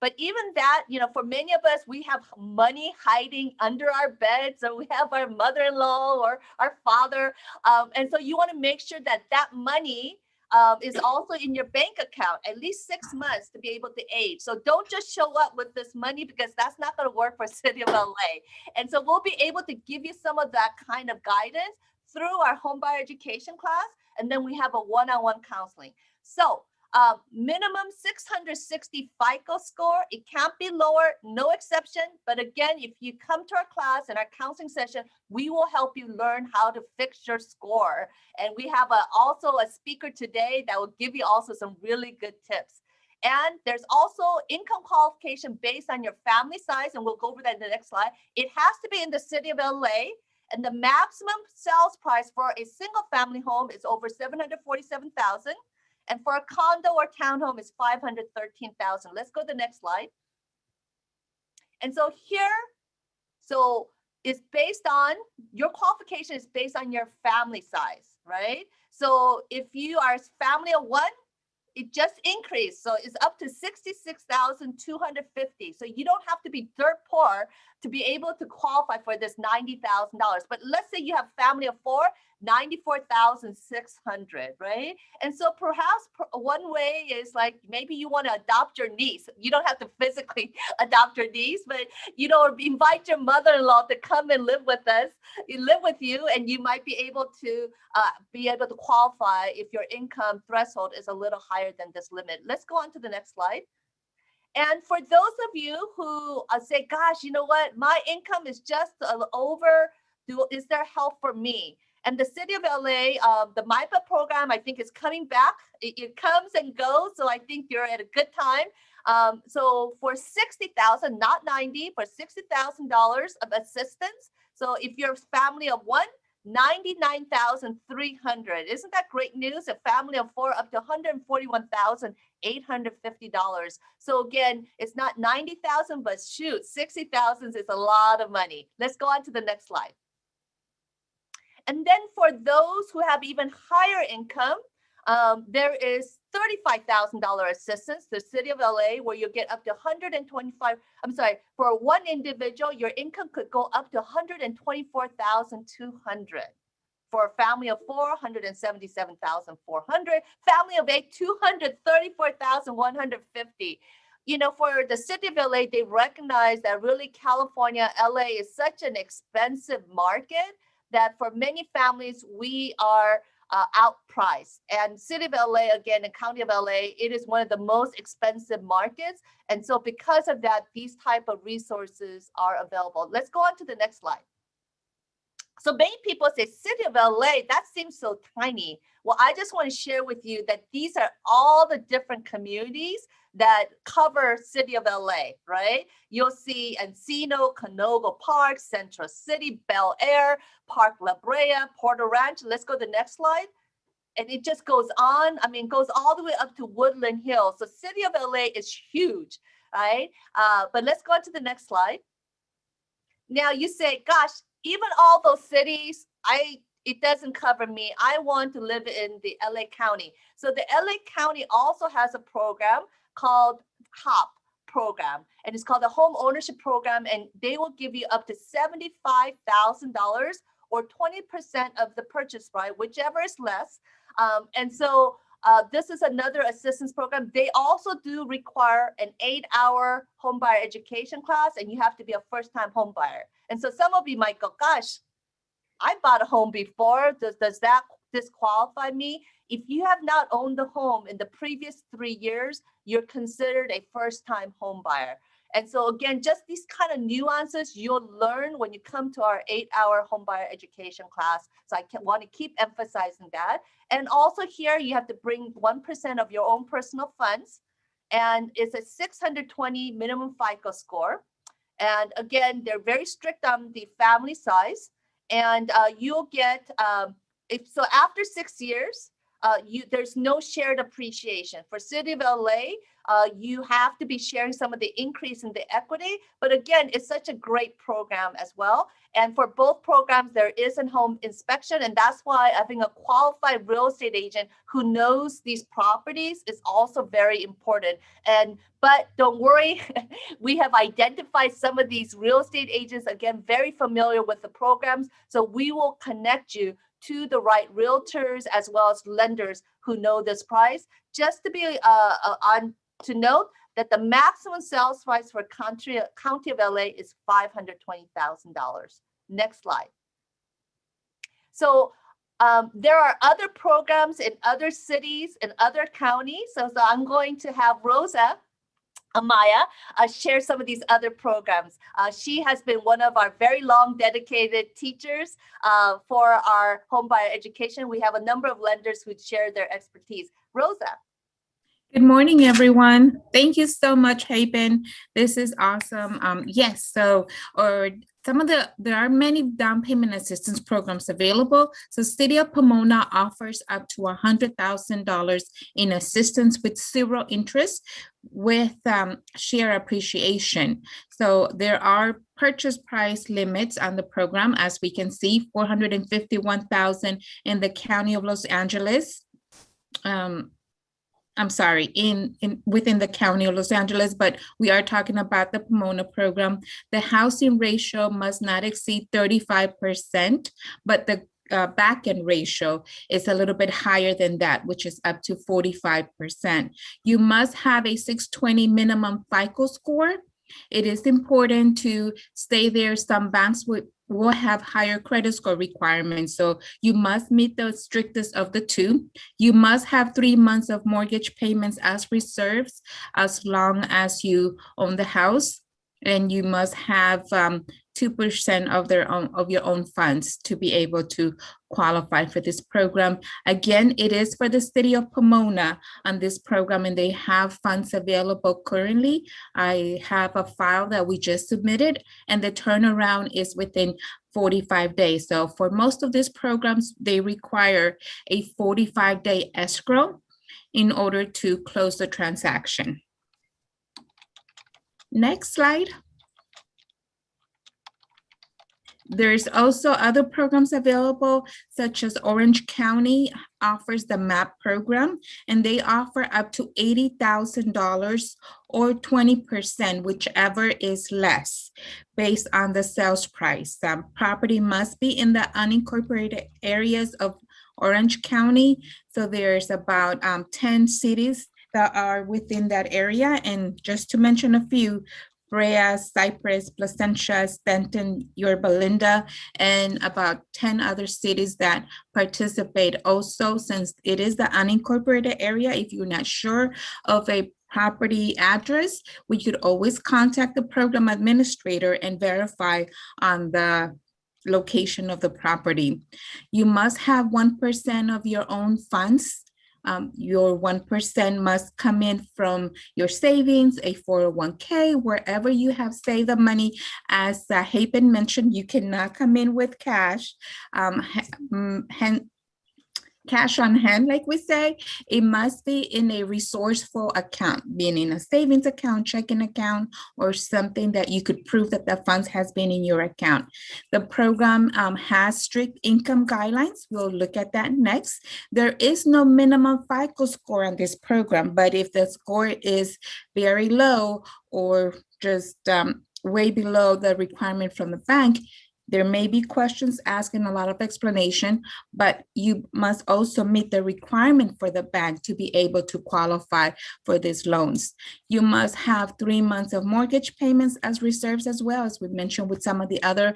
But even that, for many of us, we have money hiding under our beds, or we have our mother-in-law or our father. And so you want to make sure that that money is also in your bank account at least 6 months to be able to age. So don't just show up with this money, because that's not going to work for City of LA. And so we'll be able to give you some of that kind of guidance through our homebuyer education class. And then we have a one-on-one counseling. So minimum 660 FICO score. It can't be lower, no exception. But again, if you come to our class and our counseling session, we will help you learn how to fix your score. And we have also a speaker today that will give you also some really good tips. And there's also income qualification based on your family size, and we'll go over that in the next slide. It has to be in the City of LA, and the maximum sales price for a single family home is over $747,000. And for a condo or townhome is $513,000. Let's go to the next slide. And so here, so it's based on, your qualification is based on your family size, right? So if you are a family of one, it just increased. So it's up to $66,250. So you don't have to be dirt poor to be able to qualify for this $90,000. But let's say you have family of four, $94,600, right? And so perhaps one way is like, maybe you want to adopt your niece. You don't have to physically adopt your niece, but invite your mother-in-law to come and live with us, live with you, and you might be able to qualify if your income threshold is a little higher than this limit. Let's go on to the next slide. And for those of you who say, gosh, you know what, my income is just over, is there help for me? And the City of LA, the MIPA program, I think is coming back. It comes and goes, so I think you're at a good time. So for $60,000, not $90,000, for $60,000 of assistance. So if you're a family of one, $99,300. Isn't that great news? A family of four, up to $141,850. So again, it's not $90,000, but shoot, $60,000 is a lot of money. Let's go on to the next slide. And then for those who have even higher income, there is $35,000 assistance, the City of LA, where you get up to for one individual, your income could go up to $124,200. For a family of four, $177,400. Family of eight, $234,150. For the City of LA, they recognize that really California, LA is such an expensive market that for many families, we are outpriced. And City of LA, again, and County of LA, it is one of the most expensive markets. And so because of that, these type of resources are available. Let's go on to the next slide. So many people say, City of LA, that seems so tiny. Well, I just want to share with you that these are all the different communities that cover City of LA, right? You'll see Encino, Canoga Park, Central City, Bel Air, Park La Brea, Porter Ranch. Let's go to the next slide. And it just goes on. I mean, goes all the way up to Woodland Hills. So City of LA is huge, right? But let's go on to the next slide. Now you say, gosh, even all those cities, it doesn't cover me. I want to live in the LA County. So the LA County also has a program called HOP program, and it's called the Home Ownership Program, and they will give you up to $75,000 or 20% of the purchase price, whichever is less. And so this is another assistance program. They also do require an 8-hour homebuyer education class, and you have to be a first-time homebuyer. And so some of you might go, gosh, I bought a home before. Does that disqualify me? If you have not owned a home in the previous 3 years, you're considered a first-time homebuyer. And so again, just these kind of nuances you'll learn when you come to our 8-hour homebuyer education class. So I want to keep emphasizing that. And also here, you have to bring 1% of your own personal funds. And it's a 620 minimum FICO score. And again, they're very strict on the family size. And you'll get, so after 6 years, there's no shared appreciation. For City of LA, you have to be sharing some of the increase in the equity. But again, it's such a great program as well. And for both programs, there is a home inspection. And that's why having a qualified real estate agent who knows these properties is also very important. But don't worry, we have identified some of these real estate agents, again, very familiar with the programs. So we will connect you to the right realtors as well as lenders who know this price. Just to be to note that the maximum sales price for County of LA is $520,000. Next slide. So there are other programs in other cities and other counties. So I'm going to have Rosa Amaya share some of these other programs. She has been one of our very long dedicated teachers for our homebuyer education. We have a number of lenders who share their expertise. Rosa. Good morning, everyone. Thank you so much, Hapen. This is awesome. Yes, so there are many down payment assistance programs available. So City of Pomona offers up to $100,000 in assistance with 0 interest with share appreciation. So there are purchase price limits on the program, as we can see, $451,000 in the County of Los Angeles. I'm sorry, within the County of Los Angeles, but we are talking about the Pomona program. The housing ratio must not exceed 35%, but the back-end ratio is a little bit higher than that, which is up to 45%. You must have a 620 minimum FICO score. It is important to stay there. Some banks will have higher credit score requirements. So you must meet the strictest of the two. You must have 3 months of mortgage payments as reserves as long as you own the house. And you must have 2% of your own funds to be able to qualify for this program. Again, it is for the City of Pomona on this program, and they have funds available currently. I have a file that we just submitted, and the turnaround is within 45 days. So for most of these programs, they require a 45-day escrow in order to close the transaction. Next slide. There's also other programs available, such as Orange County offers the MAP program, and they offer up to $80,000 or 20%, whichever is less, based on the sales price. Property must be in the unincorporated areas of Orange County. So there's about 10 cities that are within that area. And just to mention a few: Brea, Cypress, Placentia, Stanton, Yorba Linda, and about 10 other cities that participate also. Since it is the unincorporated area, if you're not sure of a property address, we could always contact the program administrator and verify on the location of the property. You must have 1% of your own funds. Your 1% must come in from your savings, a 401k, wherever you have saved the money. As Hapen mentioned, you cannot come in with cash. Cash on hand, like we say. It must be in a resourceful account, meaning a savings account, checking account, or something that you could prove that the funds has been in your account. The program has strict income guidelines. We'll look at that next. There is no minimum FICO score on this program, but if the score is very low or just way below the requirement from the bank, there may be questions asking a lot of explanation, but you must also meet the requirement for the bank to be able to qualify for these loans. You must have 3 months of mortgage payments as reserves, as well as we mentioned with some of the other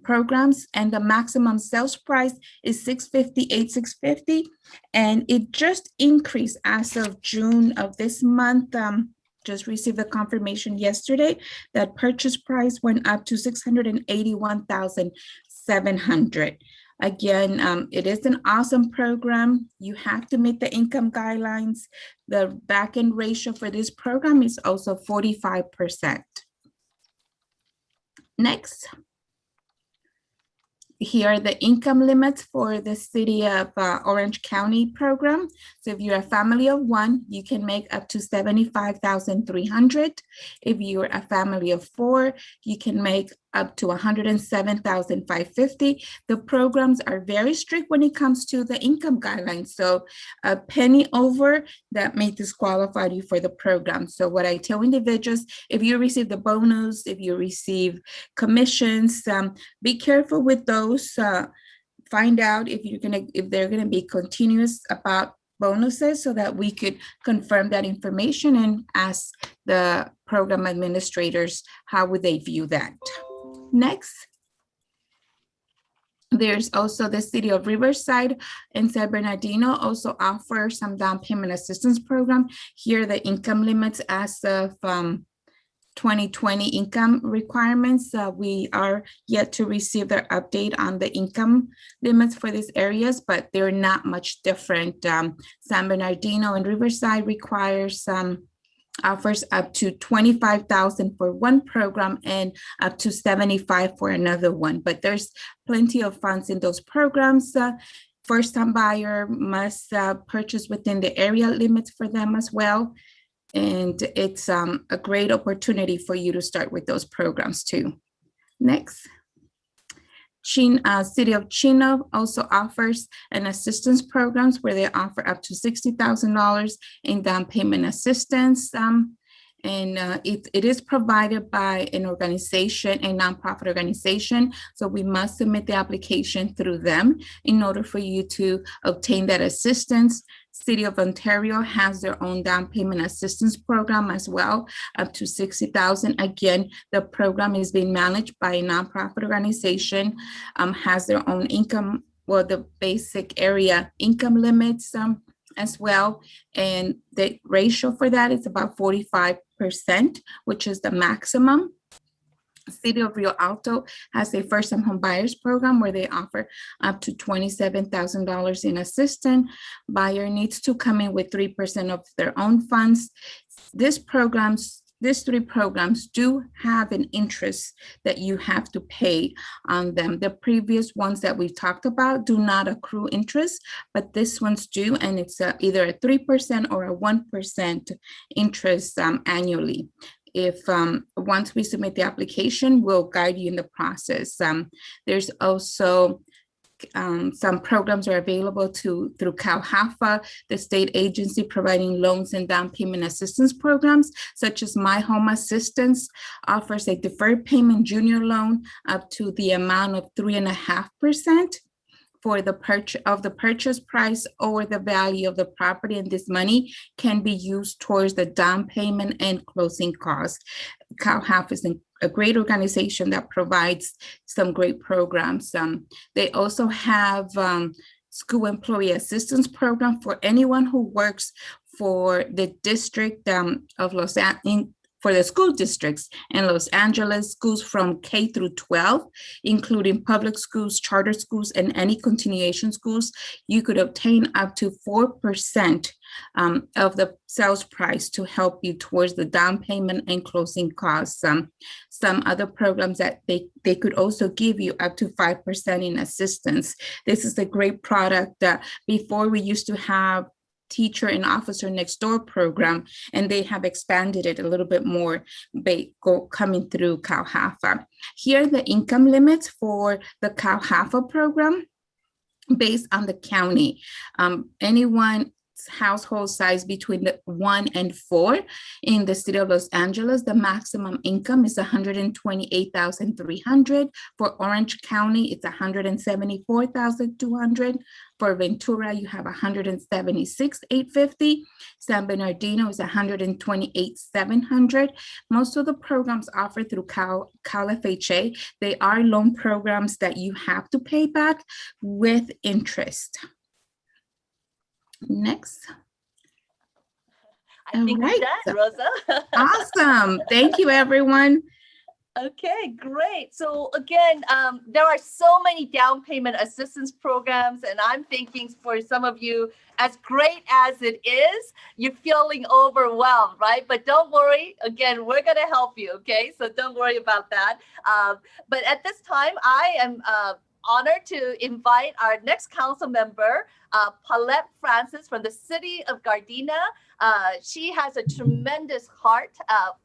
programs. And the maximum sales price is $650,850, and it just increased as of June of this month. Just received the confirmation yesterday that purchase price went up to $681,700. Again, it is an awesome program. You have to meet the income guidelines. The back-end ratio for this program is also 45%. Next. here are the income limits for the city of Orange County program. So if you're a family of one, you can make up to $75,300. If you're a family of four, you can make up to $107,550. The programs are very strict when it comes to the income guidelines. So a penny over, that may disqualify you for the program. So what I tell individuals, if you receive the bonus, if you receive commissions, be careful with those. Find out if they're gonna be continuous about bonuses, so that we could confirm that information and ask the program administrators how would they view that. Next, there's also the city of Riverside and San Bernardino also offer some down payment assistance program. Here, the income limits as of 2020 income requirements. We are yet to receive their update on the income limits for these areas, but they're not much different. San Bernardino and Riverside requires offers up to $25,000 for one program and up to $75,000 for another one. But there's plenty of funds in those programs. First-time buyer must purchase within the area limits for them as well. And it's a great opportunity for you to start with those programs too. Next. City of Chino also offers an assistance programs where they offer up to $60,000 in down payment assistance. It is provided by an organization, a nonprofit organization. So we must submit the application through them in order for you to obtain that assistance. City of Ontario has their own down payment assistance program as well, up to $60,000. Again, the program is being managed by a nonprofit organization, has their own income, well, the basic area income limits as well. And the ratio for that is about 45%, which is the maximum. City of Rio Alto has a first-time home buyers program where they offer up to $27,000 in assistance. Buyer needs to come in with 3% of their own funds. These three programs do have an interest that you have to pay on them. The previous ones that we've talked about do not accrue interest, but this ones do, and it's either a 3% or a 1% interest annually. If once we submit the application, we'll guide you in the process. There's also some programs are available through CalHAFA, the state agency providing loans and down payment assistance programs, such as My Home Assistance offers a deferred payment junior loan up to the amount of 3.5% for the purchase price or the value of the property, and this money can be used towards the down payment and closing costs. CalHAF is a great organization that provides some great programs. They also have school employee assistance program for anyone who works for the district of Los Angeles, for the school districts in Los Angeles, schools from K through 12, including public schools, charter schools, and any continuation schools. You could obtain up to 4% of the sales price to help you towards the down payment and closing costs. Some other programs that they could also give you up to 5% in assistance. This is a great product. Before we used to have teacher and officer next door program, and they have expanded it a little bit more coming through CalHAFA. Here are the income limits for the CalHAFA program based on the county. Anyone's household size between 1 and 4 in the city of Los Angeles, the maximum income is $128,300. For Orange County, it's $174,200. For Ventura, you have $176,850. San Bernardino is $128,700. Most of the programs offered through Cal FHA, they are loan programs that you have to pay back with interest. Next. I think we're done, Rosa. Awesome. Thank you, everyone. Okay, great. So again, there are so many down payment assistance programs, and I'm thinking for some of you, as great as it is, you're feeling overwhelmed, right? But don't worry. Again, we're going to help you, okay? So don't worry about that. But at this time, I am honored to invite our next council member, Paulette Francis from the city of Gardena. She has a tremendous heart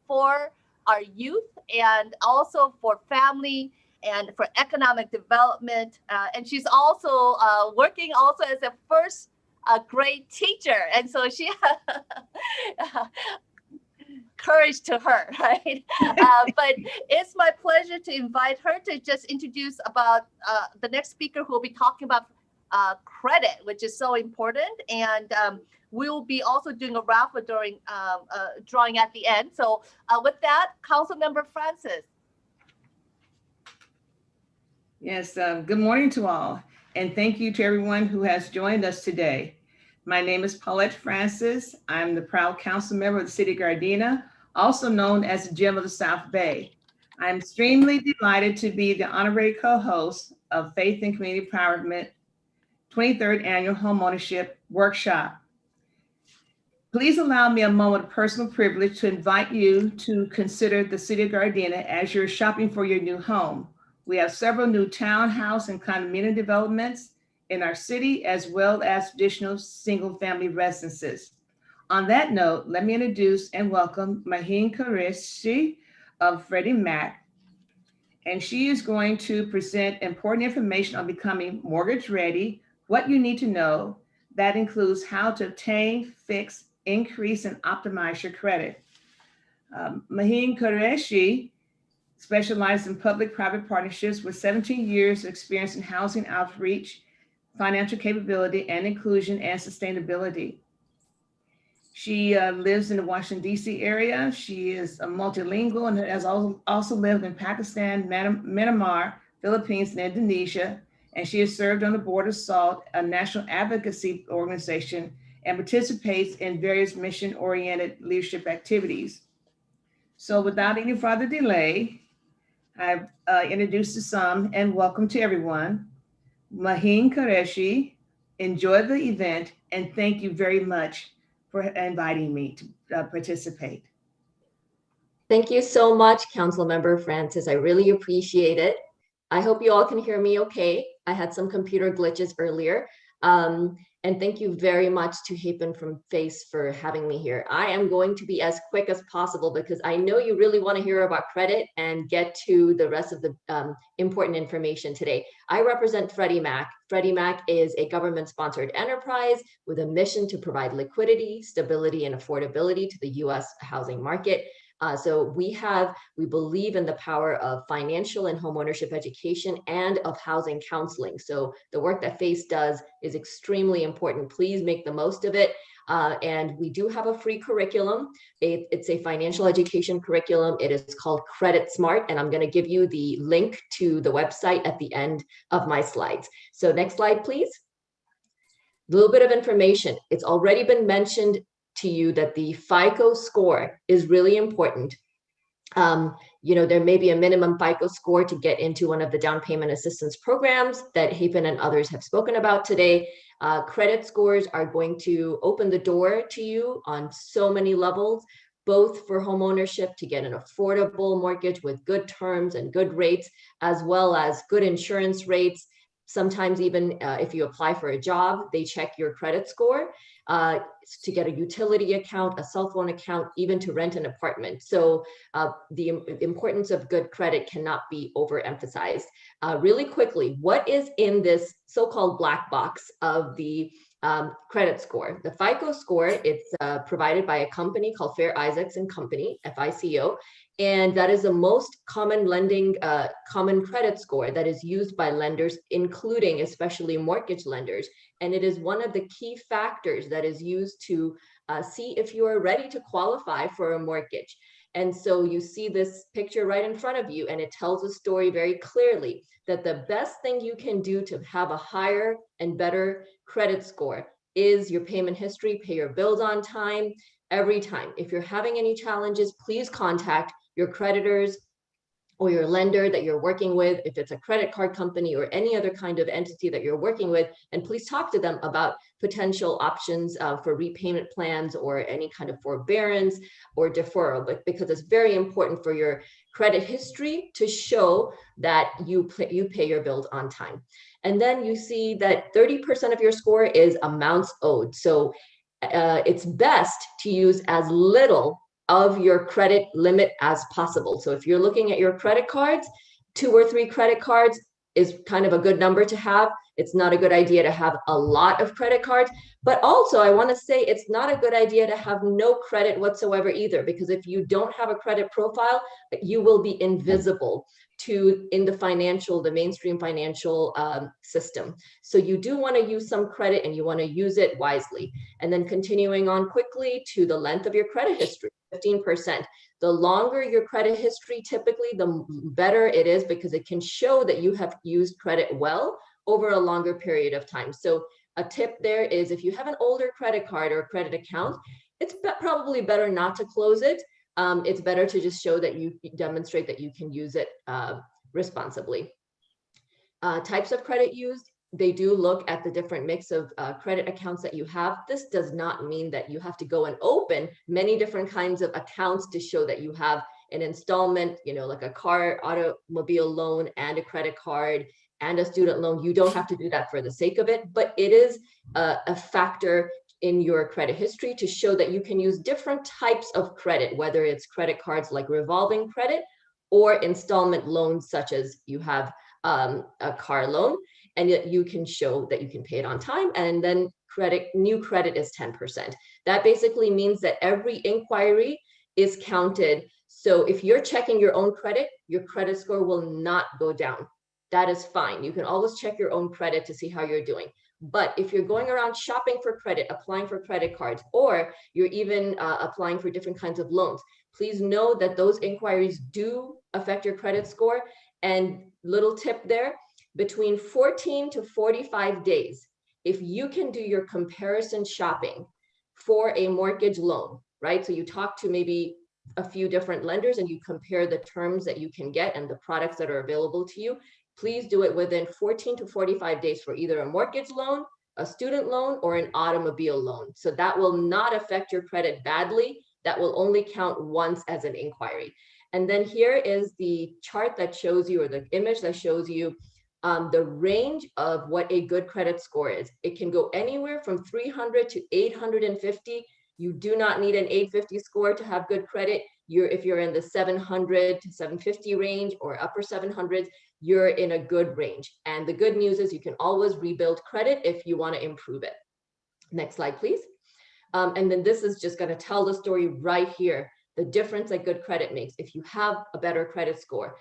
for our youth and also for family and for economic development. And she's also working also as a first grade teacher. And so she courage to her, right? But it's my pleasure to invite her to just introduce about the next speaker who will be talking about credit, which is so important. And we'll be also doing a raffle during drawing at the end. So with that, Councilmember Francis. Yes, good morning to all. And thank you to everyone who has joined us today. My name is Paulette Francis. I'm the proud council member of the city of Gardena, also known as the Gem of the South Bay. I'm extremely delighted to be the honorary co-host of Faith and Community Empowerment 23rd Annual Homeownership Workshop. Please allow me a moment of personal privilege to invite you to consider the city of Gardena as you're shopping for your new home. We have several new townhouse and condominium developments in our city, as well as traditional single-family residences. On that note, let me introduce and welcome Maheen Qureshi of Freddie Mac. And she is going to present important information on becoming mortgage ready, what you need to know. That includes how to obtain, fix, increase, and optimize your credit. Maheen Qureshi specialized in public-private partnerships with 17 years of experience in housing outreach, financial capability, and inclusion and sustainability. She lives in the Washington, D.C. area. She is a multilingual and has also lived in Pakistan, Myanmar, Philippines, and Indonesia. And she has served on the board of SALT, a national advocacy organization, and participates in various mission-oriented leadership activities. So without any further delay, I've introduced to some and welcome to everyone. Maheen Qureshi, enjoy the event and thank you very much for inviting me to participate. Thank you so much, Councilmember Francis. I really appreciate it. I hope you all can hear me okay. I had some computer glitches earlier. And thank you very much to Hapen from FACE for having me here. I am going to be as quick as possible because I know you really want to hear about credit and get to the rest of the important information today. I represent Freddie Mac. Freddie Mac is a government-sponsored enterprise with a mission to provide liquidity, stability, and affordability to the U.S. housing market. So we believe in the power of financial and homeownership education and of housing counseling. So the work that FACE does is extremely important. Please make the most of it. And we do have a free curriculum. It's a financial education curriculum. It is called Credit Smart, and I'm going to give you the link to the website at the end of my slides. So next slide, please. A little bit of information. It's already been mentioned to you that the FICO score is really important. There may be a minimum FICO score to get into one of the down payment assistance programs that Hapen and others have spoken about today. Credit scores are going to open the door to you on so many levels, both for homeownership to get an affordable mortgage with good terms and good rates, as well as good insurance rates. Sometimes even if you apply for a job, they check your credit score to get a utility account, a cell phone account, even to rent an apartment. So the importance of good credit cannot be overemphasized. Really quickly, what is in this so-called black box of the credit score? The FICO score, it's provided by a company called Fair Isaacs and Company, FICO. And that is the most common common credit score that is used by lenders, including especially mortgage lenders. And it is one of the key factors that is used to see if you are ready to qualify for a mortgage. And so you see this picture right in front of you, and it tells a story very clearly that the best thing you can do to have a higher and better credit score is your payment history, pay your bills on time, every time. If you're having any challenges, please contact your creditors or your lender that you're working with, if it's a credit card company or any other kind of entity that you're working with, and please talk to them about potential options for repayment plans or any kind of forbearance or deferral, because it's very important for your credit history to show that you pay your bills on time. And then you see that 30% of your score is amounts owed. So it's best to use as little of your credit limit as possible. So if you're looking at your credit cards, 2 or 3 credit cards is kind of a good number to have. It's not a good idea to have a lot of credit cards, but also I want to say it's not a good idea to have no credit whatsoever either, because if you don't have a credit profile, you will be invisible in the mainstream financial system. So you do want to use some credit, and you want to use it wisely. And then continuing on quickly to the length of your credit history, 15%. The longer your credit history, typically, the better it is, because it can show that you have used credit well over a longer period of time. So a tip there is, if you have an older credit card or a credit account, it's probably better not to close it. It's better to just show that you demonstrate that you can use it responsibly. Types of credit used, they do look at the different mix of credit accounts that you have. This does not mean that you have to go and open many different kinds of accounts to show that you have an installment, like a car, automobile loan, and a credit card, and a student loan. You don't have to do that for the sake of it, but it is a factor in your credit history to show that you can use different types of credit, whether it's credit cards like revolving credit or installment loans, such as you have a car loan, and yet you can show that you can pay it on time. And then new credit is 10%. That basically means that every inquiry is counted. So if you're checking your own credit, your credit score will not go down. That is fine. You can always check your own credit to see how you're doing. But if you're going around shopping for credit, applying for credit cards, or you're even applying for different kinds of loans, please know that those inquiries do affect your credit score. And little tip there, between 14 to 45 days, if you can do your comparison shopping for a mortgage loan, right? So you talk to maybe a few different lenders and you compare the terms that you can get and the products that are available to you. Please do it within 14 to 45 days for either a mortgage loan, a student loan, or an automobile loan. So that will not affect your credit badly. That will only count once as an inquiry. And then here is the chart that shows you, or the image that shows you the range of what a good credit score is. It can go anywhere from 300 to 850. You do not need an 850 score to have good credit. If you're in the 700 to 750 range or upper 700s, you're in a good range. And the good news is you can always rebuild credit if you want to improve it. Next slide, please. And then this is just going to tell the story right here, the difference that good credit makes. If you have a better credit score,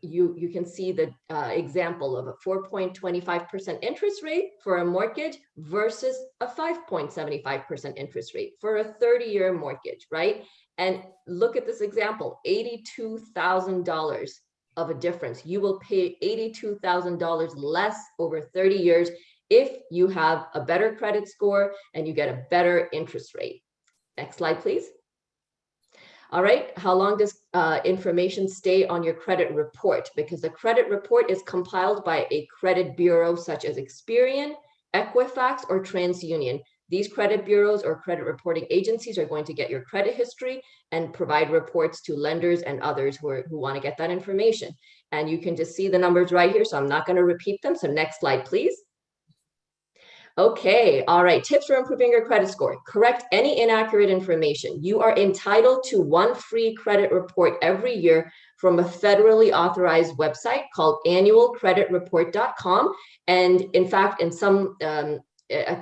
you can see the example of a 4.25% interest rate for a mortgage versus a 5.75% interest rate for a 30-year mortgage, right? And look at this example, $82,000 of a difference. You will pay $82,000 less over 30 years if you have a better credit score and you get a better interest rate. Next slide, please. All right, how long does information stay on your credit report? Because the credit report is compiled by a credit bureau such as Experian, Equifax, or TransUnion. These credit bureaus or credit reporting agencies are going to get your credit history and provide reports to lenders and others who want to get that information. And you can just see the numbers right here, so I'm not going to repeat them. So next slide, please. Okay, all right, tips for improving your credit score. Correct any inaccurate information. You are entitled to one free credit report every year from a federally authorized website called annualcreditreport.com. And in fact, in some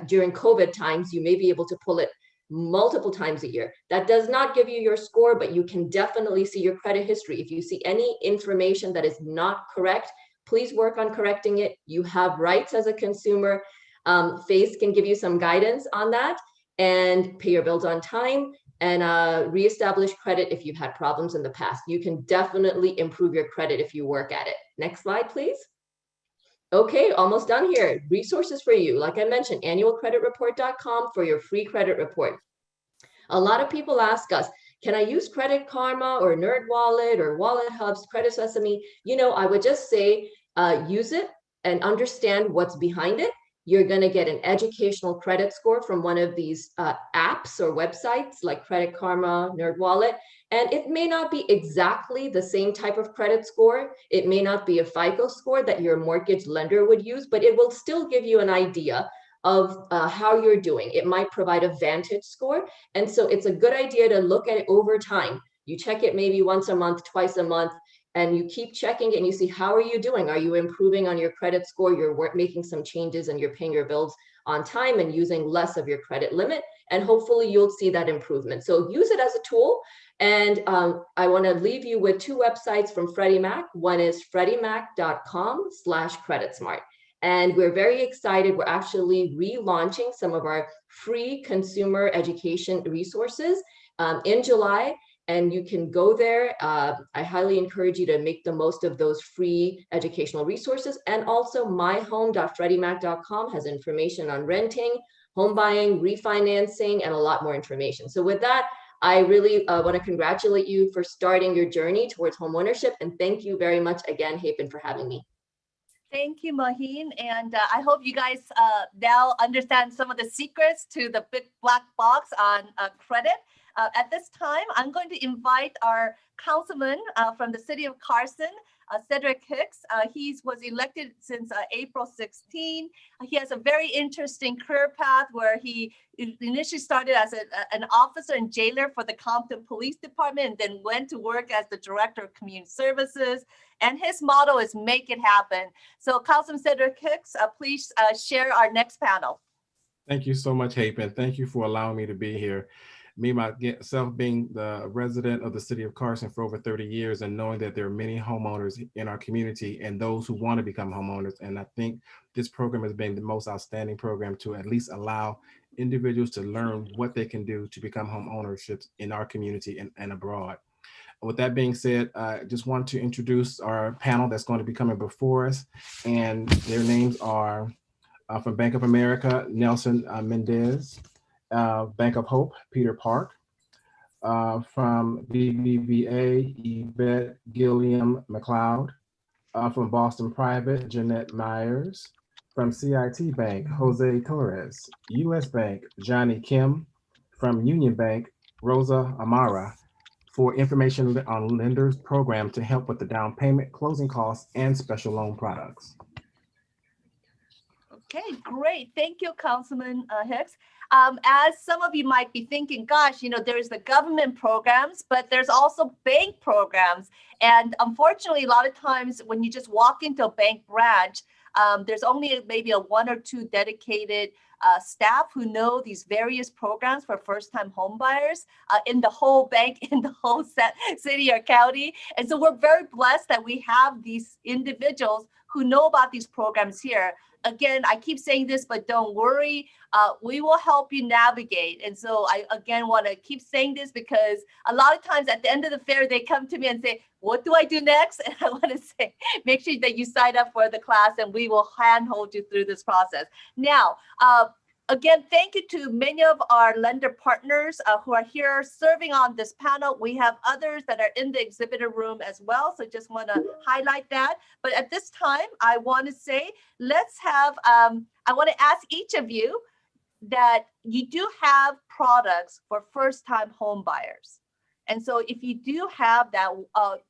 during COVID times, you may be able to pull it multiple times a year. That does not give you your score, but you can definitely see your credit history. If you see any information that is not correct, please work on correcting it. You have rights as a consumer. FACE can give you some guidance on that, and pay your bills on time, and reestablish credit if you've had problems in the past. You can definitely improve your credit if you work at it. Next slide, please. Okay, almost done here. Resources for you. Like I mentioned, annualcreditreport.com for your free credit report. A lot of people ask us, can I use Credit Karma or NerdWallet or Wallet Hub's Credit Sesame? I would just say use it and understand what's behind it. you're going to get an educational credit score from one of these apps or websites like Credit Karma, NerdWallet. And it may not be exactly the same type of credit score. It may not be a FICO score that your mortgage lender would use, but it will still give you an idea of how you're doing. It might provide a Vantage score. And so it's a good idea to look at it over time. You check it maybe once a month, twice a month, and you keep checking it and you see, how are you doing? Are you improving on your credit score? You're making some changes and you're paying your bills on time and using less of your credit limit. And hopefully you'll see that improvement. So use it as a tool. And I want to leave you with two websites from Freddie Mac. One is freddieMac.com/creditsmart. And we're very excited. We're actually relaunching some of our free consumer education resources in July. And you can go there. I highly encourage you to make the most of those free educational resources. And also myhome.freddiemac.com has information on renting, home buying, refinancing, and a lot more information. So with that, I really want to congratulate you for starting your journey towards homeownership. And thank you very much again, Hapen, for having me. Thank you, Maheen. And I hope you guys now understand some of the secrets to the big black box on credit. At this time, I'm going to invite our councilman from the city of Carson, Cedric Hicks. He was elected since April 16. He has a very interesting career path where he initially started as an officer and jailer for the Compton Police Department and then went to work as the director of community services. And his motto is make it happen. So Councilman Cedric Hicks, please share our next panel. Thank you so much, Hapen. Thank you for allowing me to be here. Me, myself being the resident of the city of Carson for over 30 years and knowing that there are many homeowners in our community and those who want to become homeowners. And I think this program has been the most outstanding program to at least allow individuals to learn what they can do to become homeownership in our community and abroad. With that being said, I just want to introduce our panel that's going to be coming before us. And their names are from Bank of America, Nelson Mendez. Bank of Hope, Peter Park. From BBVA, Yvette Gilliam McLeod. From Boston Private, Jeanette Myers. From CIT Bank, Jose Torres. US Bank, Johnny Kim. From Union Bank, Rosa Amara, for information on lenders program to help with the down payment, closing costs, and special loan products. Okay, great. Thank you, Councilman Hicks. As some of you might be thinking, gosh, you know, there's the government programs, but there's also bank programs. And unfortunately, a lot of times when you just walk into a bank branch, there's only maybe a one or two dedicated staff who know these various programs for first-time home buyers in the whole bank, in the whole city or county. And so we're very blessed that we have these individuals who know about these programs here. Again, I keep saying this, but don't worry. We will help you navigate. And so I, again, want to keep saying this because a lot of times at the end of the fair, they come to me and say, what do I do next? And I want to say, make sure that you sign up for the class and we will handhold you through this process. Now, again, thank you to many of our lender partners who are here serving on this panel. We have others that are in the exhibitor room as well. So just want to highlight that. But at this time, I want to say, let's have, I want to ask each of you that you do have products for first-time home buyers. And so if you do have that,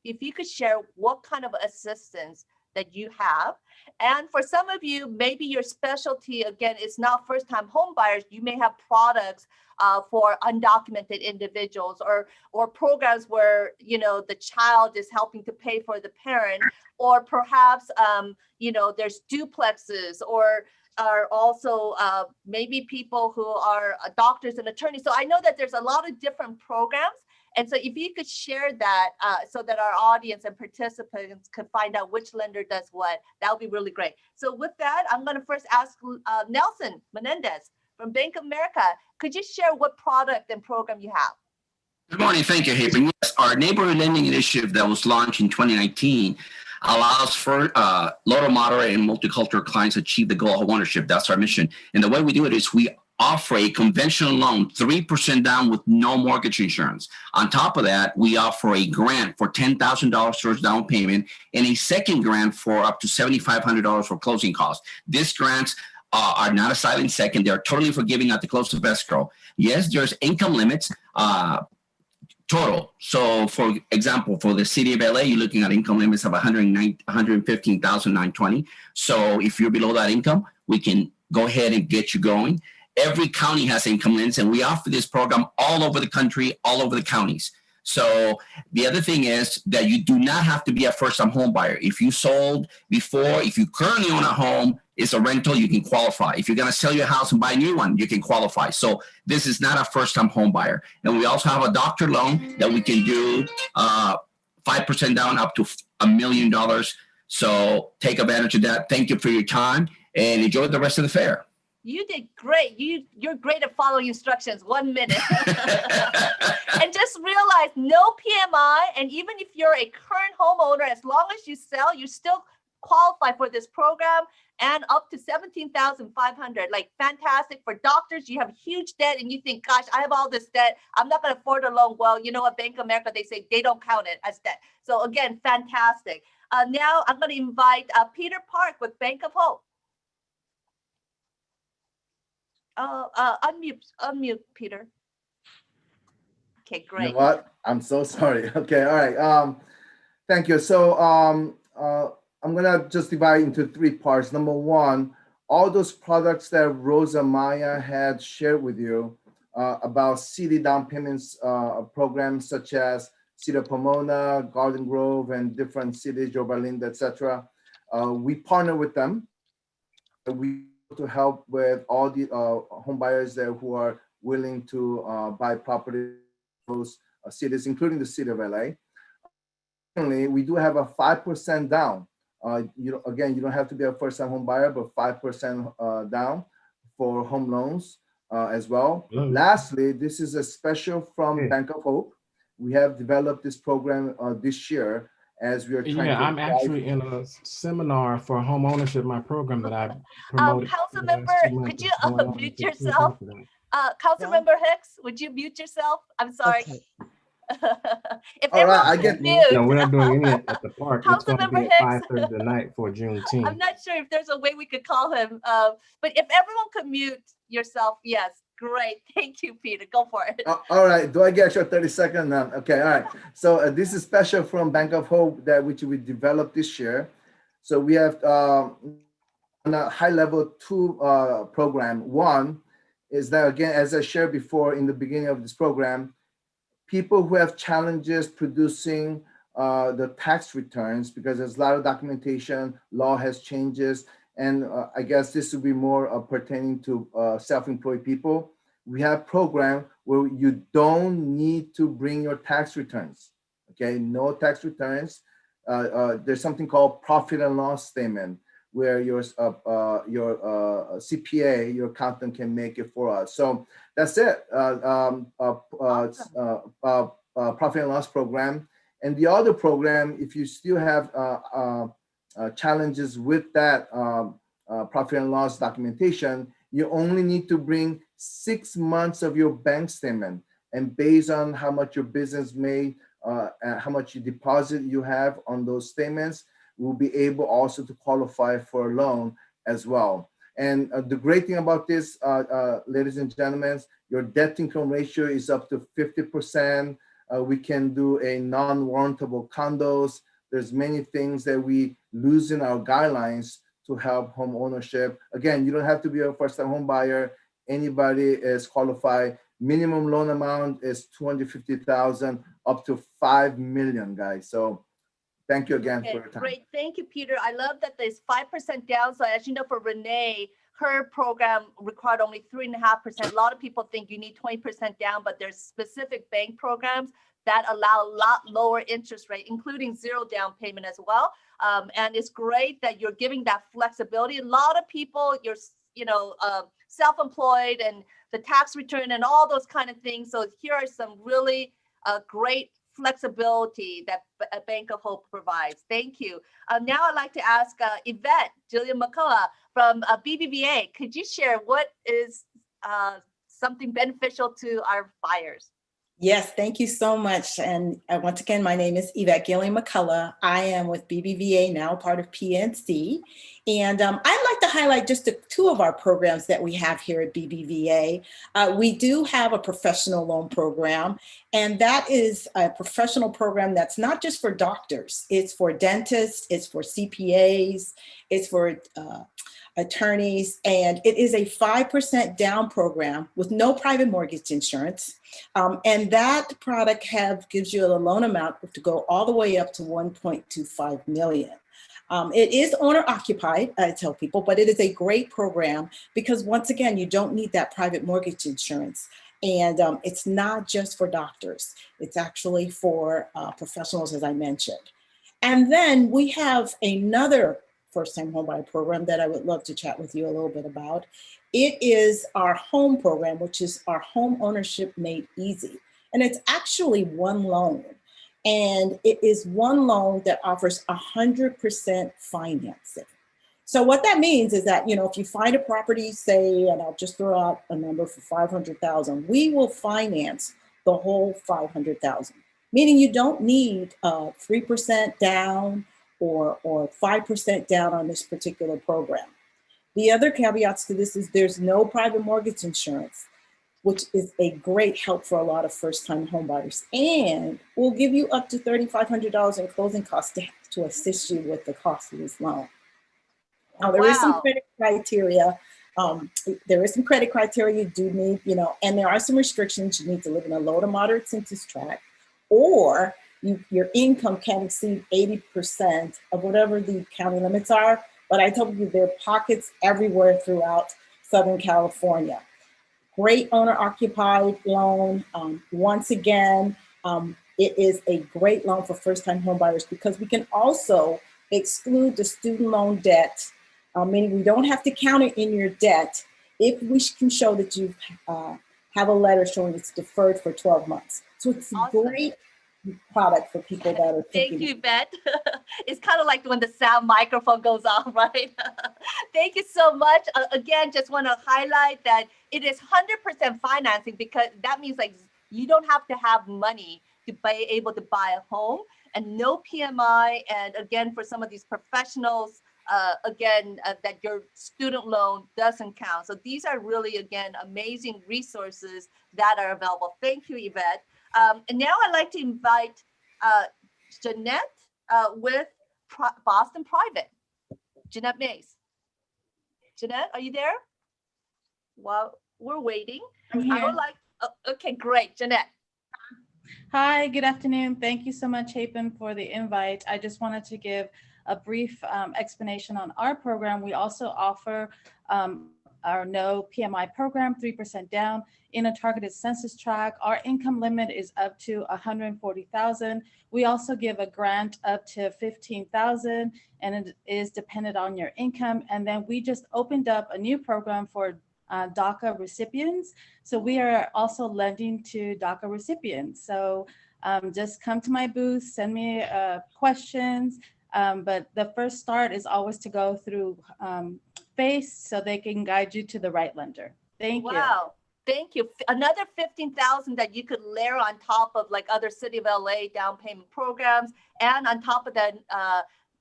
if you could share what kind of assistance that you have. And for some of you, maybe your specialty, again, is not first-time home buyers. You may have products for undocumented individuals or programs where, you know, the child is helping to pay for the parent, or perhaps, you know, there's duplexes or are also maybe people who are doctors and attorneys. So I know that there's a lot of different programs. And so if you could share that so that our audience and participants could find out which lender does what, that would be really great. So with that, I'm going to first ask Nelson Menendez from Bank of America. Could you share what product and program you have? Good morning. Thank you, Hapen. Yes, our neighborhood lending initiative that was launched in 2019 allows for low to moderate and multicultural clients to achieve the goal of homeownership. That's our mission. And the way we do it is we offer a conventional loan, 3% down with no mortgage insurance. On top of that, we offer a grant for $10,000 towards down payment and a second grant for up to $7,500 for closing costs. This grants are not a silent second. They're totally forgiving at the close of escrow. Yes, there's income limits total. So for example, for the city of LA, you're looking at income limits of 115,920. So if you're below that income, we can go ahead and get you going. Every county has income limits, and we offer this program all over the country, all over the counties. So the other thing is that you do not have to be a first-time home buyer. If you sold before, if you currently own a home, it's a rental, you can qualify. If you're going to sell your house and buy a new one, you can qualify. So this is not a first-time home buyer. And we also have a doctor loan that we can do 5% down up to $1 million. So take advantage of that. Thank you for your time and enjoy the rest of the fair. You did great. You're great at following instructions. 1 minute. And just realize no PMI. And even if you're a current homeowner, as long as you sell, you still qualify for this program and up to 17,500. Like fantastic. For doctors, you have huge debt and you think, gosh, I have all this debt. I'm not going to afford a loan. Well, you know what, Bank of America, they say they don't count it as debt. So again, fantastic. Now I'm going to invite Peter Park with Bank of Hope. Unmute, Peter. Okay, great. You know what? I'm so sorry. Okay, all right. Thank you. So I'm gonna just divide into 3 parts. Number 1, all those products that Rosa Maya had shared with you about city down payments programs such as City of Pomona, Garden Grove, and different cities, Yorba Linda, etc. We partner with them. We to help with all the home buyers there who are willing to buy property in those cities, including the city of LA. Currently, we do have a 5% down. You don't have to be a first-time home buyer, but 5% down for home loans as well. Lastly, this is a special from Bank of Hope. We have developed this program this year as we are trying to. Yeah, I'm actually in a seminar for home ownership, my program that I promoted. Councilmember, could you mute yourself? Councilmember Hicks, would you mute yourself? I'm sorry. Okay. If all right, I get mute. No, we're not doing any at the park. It's going to be at 5:30 tonight for Juneteenth. I'm not sure if there's a way we could call him, but if everyone could mute yourself, yes. Great. Thank you, Peter. Go for it. All right. Do I get your 30 seconds now? Okay. All right. So this is special from Bank of Hope which we developed this year. So we have on a high level 2 program. One is that, again, as I shared before in the beginning of this program, people who have challenges producing the tax returns because there's a lot of documentation, law has changes. And I guess this would be more pertaining to self-employed people. We have program where you don't need to bring your tax returns. Okay, no tax returns. There's something called profit and loss statement where your CPA, your accountant, can make it for us. So that's it. Profit and loss program. And the other program, if you still have challenges with that profit and loss documentation, you only need to bring 6 months of your bank statement. And based on how much your business made, and how much deposit you have on those statements, we'll be able also to qualify for a loan as well. And the great thing about this, ladies and gentlemen, your debt income ratio is up to 50%. We can do a non-warrantable condos. There's many things that we loosen our guidelines to help home ownership. Again, you don't have to be a first-time home buyer. Anybody is qualified. Minimum loan amount is $250,000 up to $5 million, guys. So thank you again for your time. Great, thank you, Peter. I love that there's 5% down. So as you know, for Renee, her program required only 3.5%. A lot of people think you need 20% down, but there's specific bank programs that allow a lot lower interest rate, including 0 down payment as well. And it's great that you're giving that flexibility. A lot of people, you're self-employed and the tax return and all those kind of things. So here are some really great flexibility that Bank of Hope provides. Thank you. Now I'd like to ask Yvette Jillian McCullough from BBVA. Could you share what is something beneficial to our buyers? Yes, thank you so much. And once again, my name is Yvette Gilliam McCullough. I am with BBVA, now part of PNC. And I'd like to highlight just two of our programs that we have here at BBVA. We do have a professional loan program, and that is a professional program that's not just for doctors. It's for dentists, it's for CPAs, it's for attorneys, and it is a 5% down program with no private mortgage insurance. And that product gives you a loan amount to go all the way up to 1.25 million. It is owner occupied, I tell people, but it is a great program because once again, you don't need that private mortgage insurance. And it's not just for doctors. It's actually for professionals, as I mentioned. And then we have another first-time homebuyer program that I would love to chat with you a little bit about. It is our home program, which is our home ownership made easy. And it's actually one loan. And it is one loan that offers 100% financing. So what that means is that, if you find a property, say, and I'll just throw out a number for 500,000, we will finance the whole 500,000, meaning you don't need 3% down or 5% down on this particular program. The other caveats to this is there's no private mortgage insurance, which is a great help for a lot of first-time homebuyers, and will give you up to $3,500 in closing costs to assist you with the cost of this loan. Now, there is some credit criteria. There is some credit criteria you do need, and there are some restrictions. You need to live in a low to moderate census tract, or your income can't exceed 80% of whatever the county limits are. But I told you there are pockets everywhere throughout Southern California. Great owner-occupied loan. Once again, it is a great loan for first-time homebuyers because we can also exclude the student loan debt, meaning we don't have to count it in your debt if we can show that you have a letter showing it's deferred for 12 months. So it's a great product for people that are thinking. Thank you, Beth. It's kind of like when the sound microphone goes off, right? Thank you so much. Again, just want to highlight that it is 100% financing because that means like you don't have to have money to be able to buy a home, and no PMI. And again, for some of these professionals, that your student loan doesn't count. So these are really, again, amazing resources that are available. Thank you, Yvette. And now I'd like to invite Jeanette with Boston Private. Jeanette Mays. Jeanette, are you there? While we're waiting, I'm here. I would like, okay, great, Jeanette. Hi, good afternoon. Thank you so much, Hapen, for the invite. I just wanted to give a brief explanation on our program. We also offer our no PMI program, 3% down in a targeted census tract. Our income limit is up to 140,000. We also give a grant up to 15,000, and it is dependent on your income. And then we just opened up a new program for DACA recipients. So we are also lending to DACA recipients. So just come to my booth, send me questions. But the first start is always to go through FACE so they can guide you to the right lender. Thank you. Wow, thank you. Another 15,000 that you could layer on top of like other City of LA down payment programs, and on top of that,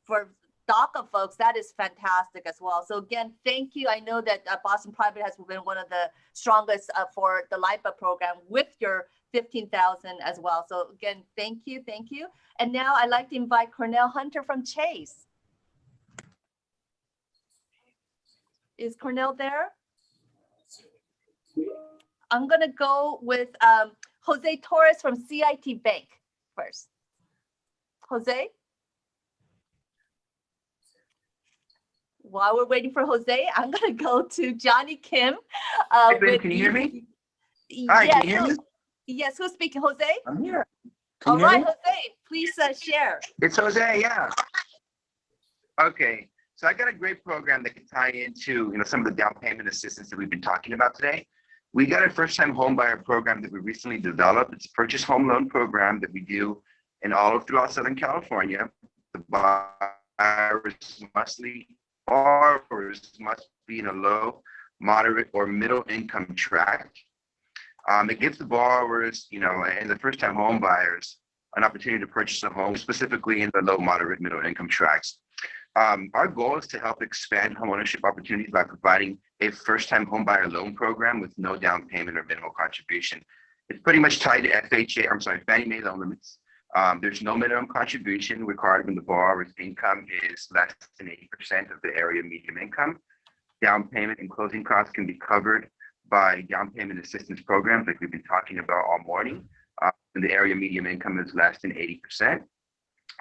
for DACA folks, that is fantastic as well. So again, thank you. I know that Boston Private has been one of the strongest for the LIPA program with your 15,000 as well. So again, thank you. And now I'd like to invite Cornell Hunter from Chase. Is Cornell there? I'm gonna go with Jose Torres from CIT Bank first. Jose? While we're waiting for Jose, I'm gonna go to Johnny Kim. Hey, Ben, can you hear me? Hi, yes, can you hear me? Yes, who's speaking? Jose? I'm here. All right, Jose, please share. It's Jose, yeah. Okay, so I got a great program that can tie into some of the down payment assistance that we've been talking about today. We got a first-time home buyer program that we recently developed. It's a purchase home loan program that we do all throughout Southern California. The borrowers must be in a low, moderate, or middle income tract. It gives the borrowers, and the first-time home buyers an opportunity to purchase a home, specifically in the low, moderate, middle income tracts. Our goal is to help expand homeownership opportunities by providing a first-time home buyer loan program with no down payment or minimal contribution. It's pretty much tied to Fannie Mae loan limits. There's no minimum contribution required when the borrower's income is less than 80% of the area median income. Down payment and closing costs can be covered by down payment assistance programs like we've been talking about all morning. When the area median income is less than 80%.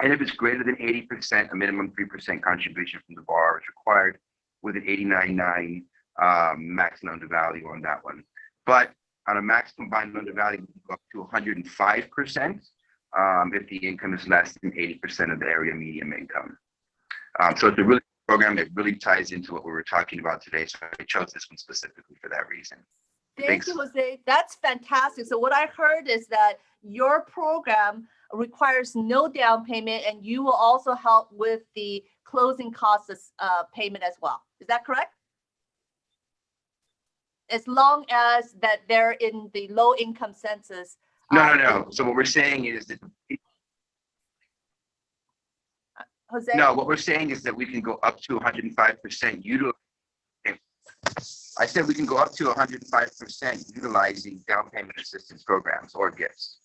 And if it's greater than 80%, a minimum 3% contribution from the borrower is required with an 89.9 max loan to value on that one. But on a max combined loan to value, we go up to 105% if the income is less than 80% of the area median income. So it's a really good program that really ties into what we were talking about today. So I chose this one specifically for that reason. Thank you, Jose. That's fantastic. So what I heard is that your program requires no down payment, and you will also help with the closing costs payment as well. Is that correct? As long as that they're in the low income census. No. So what we're saying is that Jose? No, what we're saying is that we can go up to 105% utilizing. I said we can go up to 105% utilizing down payment assistance programs or gifts.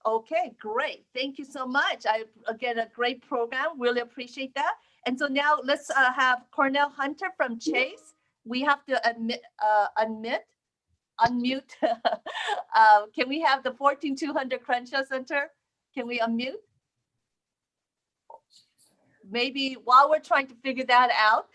Okay, great. Thank you so much. Again, a great program. Really appreciate that. And so now let's have Cornell Hunter from Chase. We have to unmute. Can we have the 14200 Crenshaw Center? Can we unmute? Maybe while we're trying to figure that out,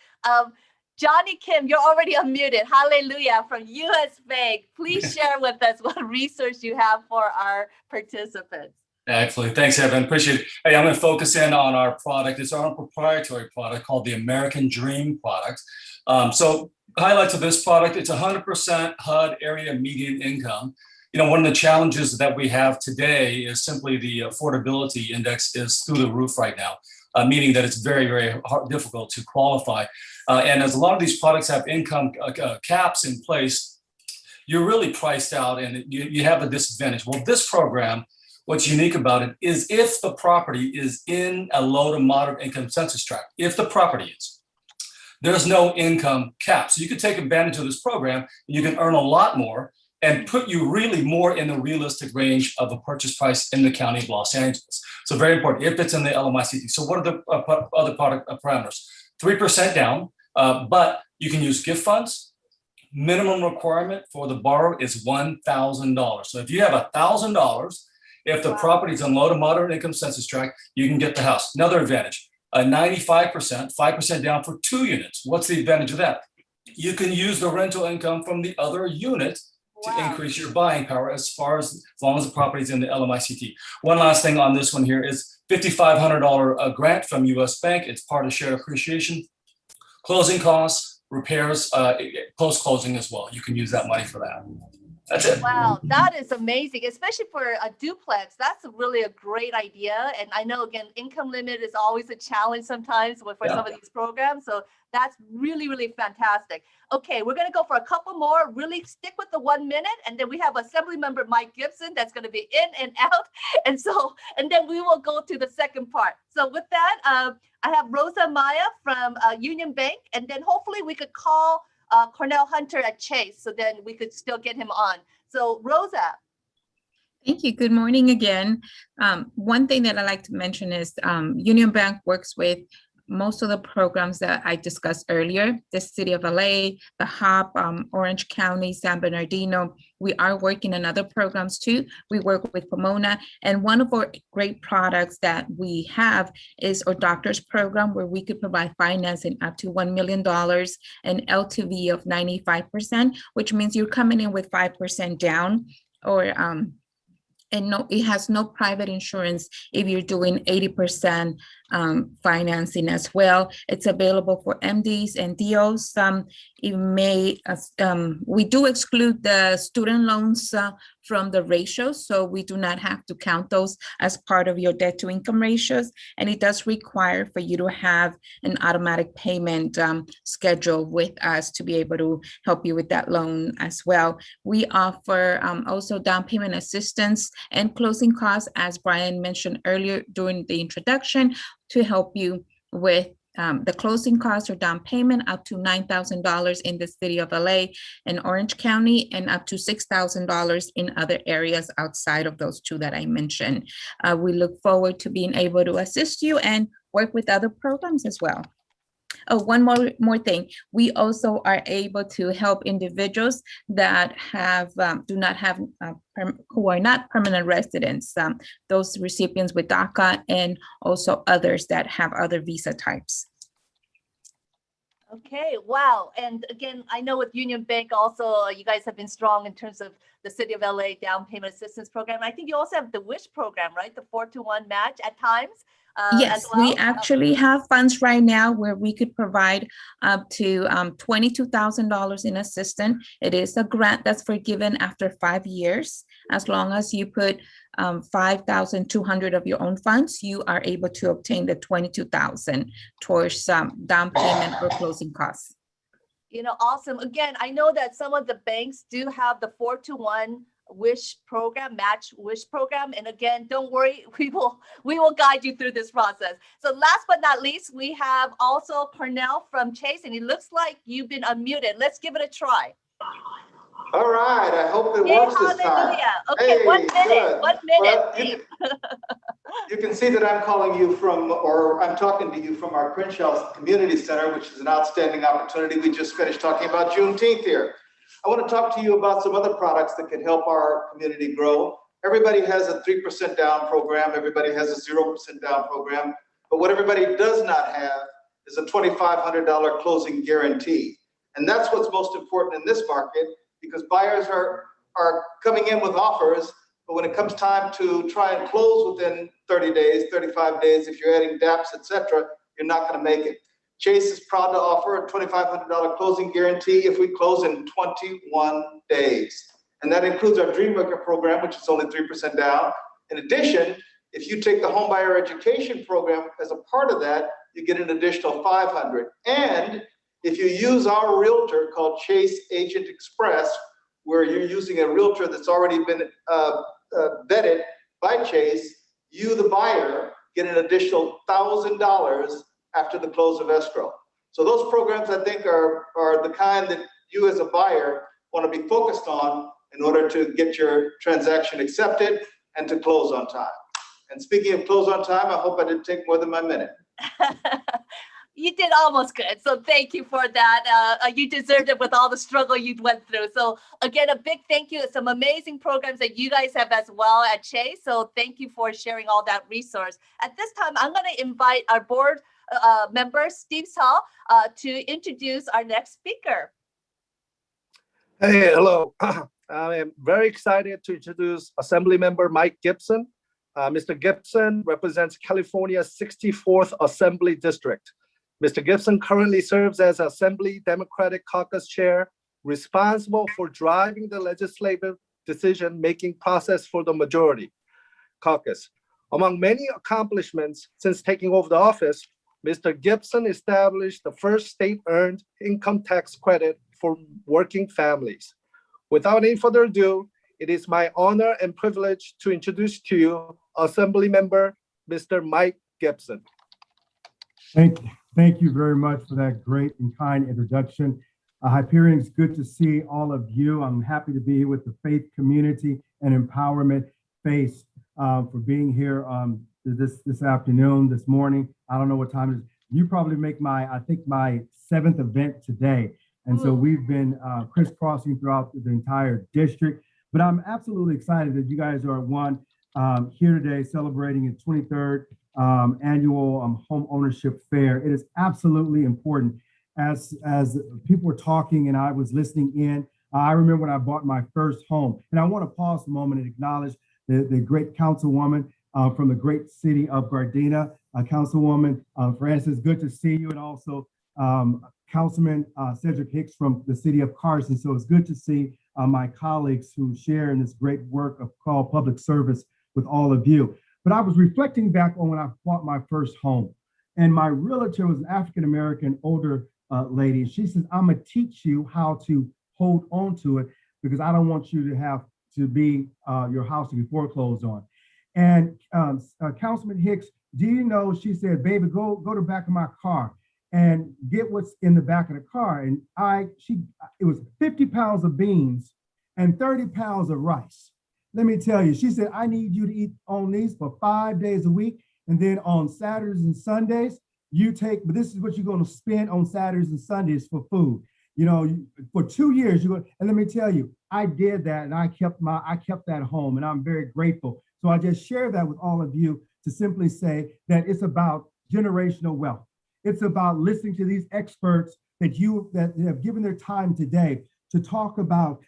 Johnny Kim, you're already unmuted. Hallelujah, from US Bank. Please share with us what research you have for our participants. Excellent. Thanks, Evan. Appreciate it. Hey, I'm going to focus in on our product. It's our proprietary product called the American Dream product. So highlights of this product, it's 100% HUD area median income. One of the challenges that we have today is simply the affordability index is through the roof right now, meaning that it's very, very difficult to qualify. And as a lot of these products have income caps in place, you're really priced out and you have a disadvantage. Well, this program, what's unique about it is if the property is in a low to moderate income census tract, if the property is, there's no income cap. So you can take advantage of this program and you can earn a lot more and put you really more in the realistic range of a purchase price in the county of Los Angeles. So very important if it's in the LMICT. So what are the other product parameters? 3% down, but you can use gift funds. Minimum requirement for the borrower is $1,000. So if you have $1,000, if the property is in low to moderate income census tract, you can get the house. Another advantage, 95%, 5% down for 2 units. What's the advantage of that? You can use the rental income from the other unit to increase your buying power as long as the property is in the LMICT. One last thing on this one here is $5,500 grant from US Bank. It's part of shared appreciation. Closing costs, repairs, post-closing as well. You can use that money for that. That's it. Wow, that is amazing, especially for a duplex. That's really a great idea. And I know, again, income limit is always a challenge sometimes for some of these programs. So that's really, really fantastic. Okay, we're going to go for a couple more. Really stick with the 1 minute. And then we have Assemblymember Mike Gibson that's going to be in and out. And then we will go to the second part. So with that, I have Rosa Maya from Union Bank. And then hopefully we could call Cornell Hunter at Chase, so then we could still get him on. So Rosa. Thank you. Good morning again. One thing that I like to mention is Union Bank works with most of the programs that I discussed earlier, the City of LA, the HOP, Orange County, San Bernardino. We are working on other programs too. We work with Pomona, and one of our great products that we have is our doctor's program, where we could provide financing up to $1 million and LTV of 95%, which means you're coming in with 5% down, or and no, it has no private insurance if you're doing 80% financing as well. It's available for MDs and DOs. We do exclude the student loans from the ratios, so we do not have to count those as part of your debt to income ratios. And it does require for you to have an automatic payment schedule with us to be able to help you with that loan as well. We offer also down payment assistance and closing costs, as Brian mentioned earlier during the introduction, to help you with the closing costs or down payment up to $9,000 in the city of LA and Orange County, and up to $6,000 in other areas outside of those two that I mentioned. We look forward to being able to assist you and work with other programs as well. Oh, one more thing. We also are able to help individuals that have who are not permanent residents, those recipients with DACA, and also others that have other visa types. Okay, wow. And again, I know with Union Bank also, you guys have been strong in terms of the City of LA down payment assistance program. I think you also have the WISH program, right? The 4-to-1 match at times. Yes, we actually have funds right now where we could provide up to $22,000 in assistance. It is a grant that's forgiven after 5 years. As long as you put $5,200 of your own funds, you are able to obtain the $22,000 towards down payment or closing costs. You know, awesome. Again, I know that some of the banks do have the 4-to-1 WISH program, match WISH program. And again, don't worry, we will guide you through this process. So last but not least, we have also Cornell from Chase, and it looks like you've been unmuted. Let's give it a try. All right, I hope it works this time. Okay, hey, 1 minute, good. 1 minute. Well, you can see that I'm calling you from, or I'm talking to you from our Crenshaw Community Center, which is an outstanding opportunity. We just finished talking about Juneteenth here. I want to talk to you about some other products that can help our community grow. Everybody has a 3% down program. Everybody has a 0% down program. But what everybody does not have is a $2,500 closing guarantee. And that's what's most important in this market, because buyers are coming in with offers, but when it comes time to try and close within 30 days, 35 days, if you're adding DAPs, etc., you're not going to make it. Chase is proud to offer a $2,500 closing guarantee if we close in 21 days. And that includes our Dreammaker program, which is only 3% down. In addition, if you take the homebuyer education program as a part of that, you get an additional $500. And if you use our realtor called Chase Agent Express, where you're using a realtor that's already been vetted by Chase, you, the buyer, get an additional $1,000 after the close of escrow. So those programs, I think, are the kind that you as a buyer want to be focused on in order to get your transaction accepted and to close on time. And speaking of close on time, I hope I didn't take more than my minute. You did almost good. So thank you for that. You deserved it with all the struggle you went through. So again, a big thank you. Some amazing programs that you guys have as well at Chase. So thank you for sharing all that resource. At this time, I'm going to invite our board member, Steve Saul, to introduce our next speaker. Hey, hello. I am very excited to introduce Assembly Member Mike Gibson. Mr. Gibson represents California's 64th Assembly District. Mr. Gibson currently serves as Assembly Democratic Caucus Chair, responsible for driving the legislative decision-making process for the majority caucus. Among many accomplishments since taking over the office, Mr. Gibson established the first state-earned income tax credit for working families. Without any further ado, it is my honor and privilege to introduce to you Assembly Member Mr. Mike Gibson. Thank you very much for that great and kind introduction. Hyperion, it's good to see all of you. I'm happy to be here with the faith community and empowerment face for being here this afternoon, this morning. I don't know what time it is. You probably make my 7th event today. And so we've been crisscrossing throughout the entire district. But I'm absolutely excited that you guys are here today celebrating its 23rd annual home ownership fair. It is absolutely important. As people were talking and I was listening in, I remember when I bought my first home. And I want to pause a moment and acknowledge the great councilwoman from the great city of Gardena. Councilwoman Francis, good to see you, and also Councilman Cedric Hicks from the city of Carson. So it's good to see my colleagues who share in this great work of called public service with all of you. But I was reflecting back on when I bought my first home, and my realtor was an African-American older lady. She says, I'm gonna teach you how to hold on to it because I don't want you to have to be your house to be foreclosed on. And Councilman Hicks, do you know, she said, baby, go to the back of my car and get what's in the back of the car. And it was 50 pounds of beans and 30 pounds of rice. Let me tell you, she said, I need you to eat on these for 5 days a week. And then on Saturdays and Sundays, but this is what you're going to spend on Saturdays and Sundays for food. You know, for 2 years, and let me tell you, I did that and I kept that home, and I'm very grateful. So I just share that with all of you to simply say that it's about generational wealth. It's about listening to these experts that have given their time today to talk about,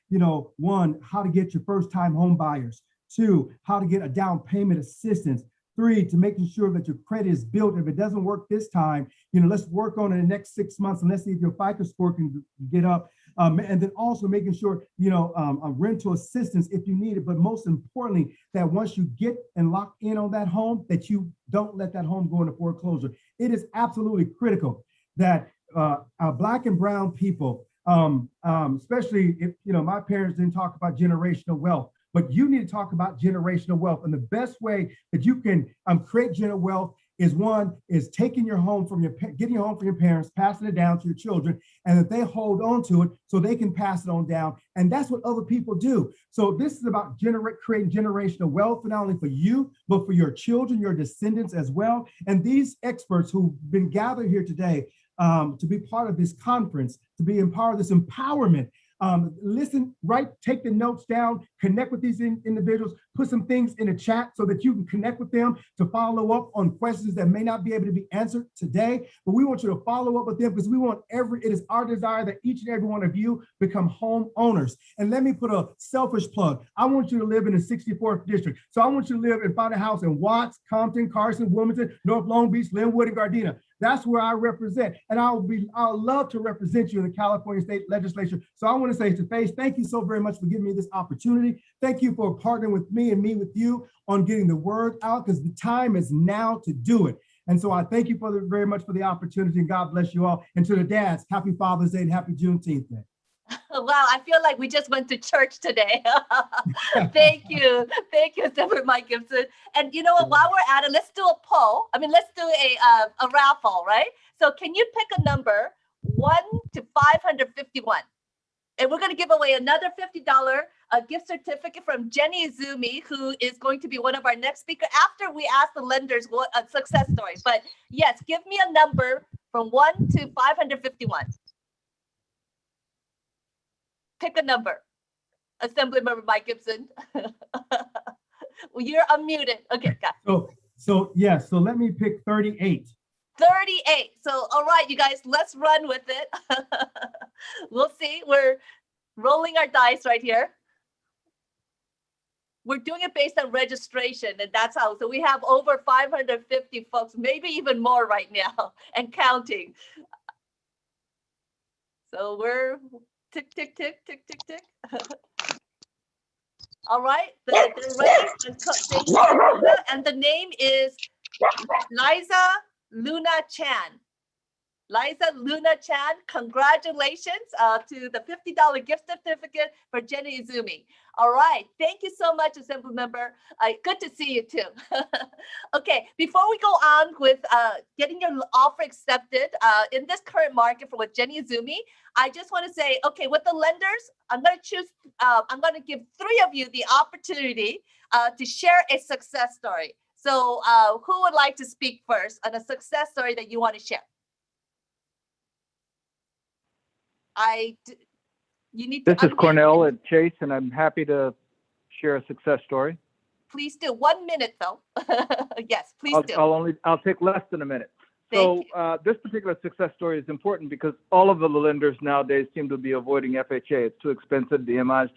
one, how to get your first time home buyers, two, how to get a down payment assistance, three, to making sure that your credit is built. If it doesn't work this time, let's work on it in the next 6 months and let's see if your FICO score can get up. And then also making sure, a rental assistance if you need it. But most importantly, that once you get and lock in on that home, that you don't let that home go into foreclosure. It is absolutely critical that Black and brown people, especially if, my parents didn't talk about generational wealth, but you need to talk about generational wealth. And the best way that you can create generational wealth is getting your home from your parents, passing it down to your children, and that they hold on to it so they can pass it on down. And that's what other people do. So this is about creating generational wealth, not only for you, but for your children, your descendants as well. And these experts who've been gathered here today to be part of this conference, to be part of this empowerment, listen, take the notes down, connect with these individuals, put some things in the chat so that you can connect with them to follow up on questions that may not be able to be answered today. But we want you to follow up with them because it is our desire that each and every one of you become home owners. And let me put a selfish plug. I want you to live in the 64th district. So I want you to live and find a house in Watts, Compton, Carson, Wilmington, North Long Beach, Linwood, and Gardena. That's where I represent. And I'll love to represent you in the California State Legislature. So I want to say to Face, thank you so very much for giving me this opportunity. Thank you for partnering with me and me with you on getting the word out, because the time is now to do it. And so I thank you very much for the opportunity, and God bless you all. And to the dads, happy Father's Day and happy Juneteenth Day. Wow, I feel like we just went to church today. Thank you. Thank you, Senator Mike Gibson. And you know what, while we're at it, let's do a poll. Let's do a raffle, right? So can you pick a number 1 to 551? And we're going to give away another $50 gift certificate from Jenny Izumi, who is going to be one of our next speakers after we ask the lenders what a success story. But yes, give me a number from 1 to 551. Pick a number. Assemblymember Mike Gibson. Well, you're unmuted. Okay, got it. So let me pick 38. 38. So, all right, you guys, let's run with it. We'll see. We're rolling our dice right here. We're doing it based on registration, and that's how. So we have over 550 folks, maybe even more right now, and counting. So we're tick, tick, tick, tick, tick, tick. All right, they're ready. And the name is Liza Luna Chan. Liza Luna Chan, congratulations to the $50 gift certificate for Jenny Izumi. All right, thank you so much, Assembly Member. Good to see you too. Okay, before we go on with getting your offer accepted in this current market with Jenny Izumi, I just want to say, okay, with the lenders, I'm going to give 3 of you the opportunity to share a success story. So who would like to speak first on a success story that you want to share? This is Cornell at Chase, and I'm happy to share a success story. Please do. 1 minute, though. Yes, please do. I'll take less than a minute. So this particular success story is important because all of the lenders nowadays seem to be avoiding FHA. It's too expensive. The MI is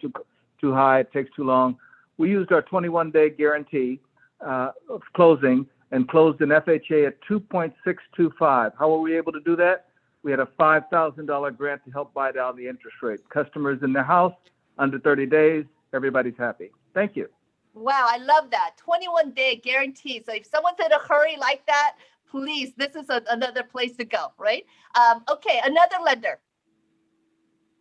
too high. It takes too long. We used our 21-day guarantee. closing and closed an FHA at 2.625. How were we able to do that? We had a $5,000 grant to help buy down the interest rate. Customers in their house under 30 days, everybody's happy. Thank you. Wow, I love that. 21-day guarantee. So if someone's in a hurry like that, please, this is another place to go, right? Okay, another lender.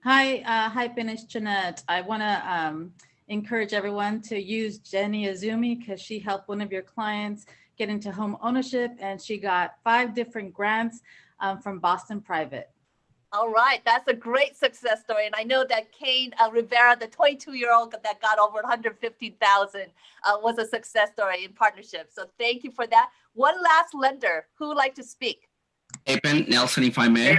Hi, Ben, it's Jeanette. I want to encourage everyone to use Jenny Azumi because she helped one of your clients get into home ownership, and she got 5 different grants from Boston Private. All right, that's a great success story. And I know that Kane Rivera, the 22-year-old that got over 115,000 was a success story in partnership. So thank you for that. One last lender who would like to speak. Apen, Nelson, if I may.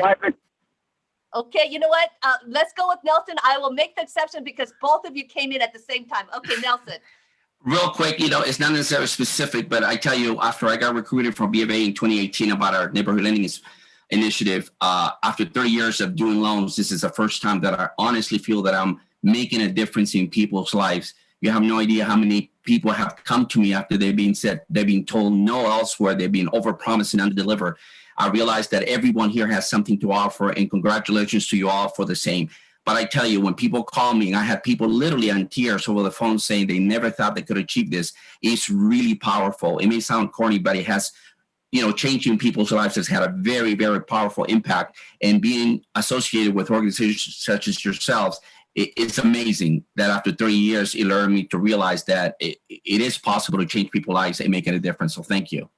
Okay, you know what? Let's go with Nelson. I will make the exception because both of you came in at the same time. Okay, Nelson. Real quick, it's not necessarily specific, but I tell you, after I got recruited from B of A in 2018 about our neighborhood lending initiative, after 30 years of doing loans, this is the first time that I honestly feel that I'm making a difference in people's lives. You have no idea how many people have come to me after they've been told no elsewhere, they've been overpromised and underdelivered. I realize that everyone here has something to offer, and congratulations to you all for the same. But I tell you, when people call me, and I had people literally on tears over the phone saying they never thought they could achieve this, it's really powerful. It may sound corny, but it has, changing people's lives has had a very, very powerful impact. And being associated with organizations such as yourselves, it's amazing that after 30 years, it learned me to realize that it is possible to change people's lives and make a difference. So thank you.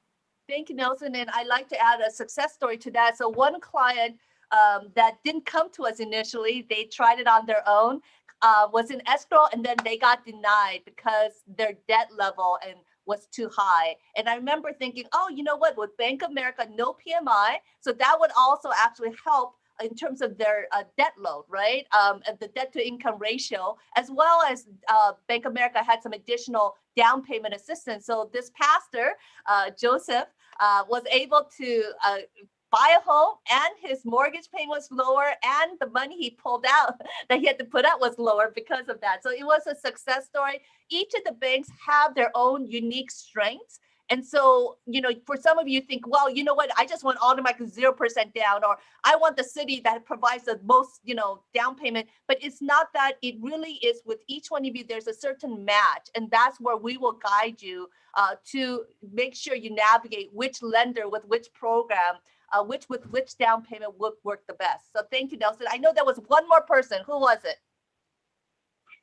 Thank you, Nelson. And I'd like to add a success story to that. So one client that didn't come to us initially, they tried it on their own, was in escrow, and then they got denied because their debt level was too high. And I remember thinking, oh, you know what, with Bank of America, no PMI, so that would also actually help in terms of their debt load, right? And the debt to income ratio, as well as Bank of America had some additional down payment assistance. So this pastor, Joseph, was able to buy a home, and his mortgage payment was lower, and the money he pulled out that he had to put out was lower because of that. So it was a success story. Each of the banks have their own unique strengths. And so, for some of you think, well, you know what, I just want automatic 0% down, or I want the city that provides the most, down payment. But it's not that. It really is with each one of you, there's a certain match. And that's where we will guide you to make sure you navigate which lender with which program, which down payment would work the best. So thank you, Nelson. I know there was one more person. Who was it?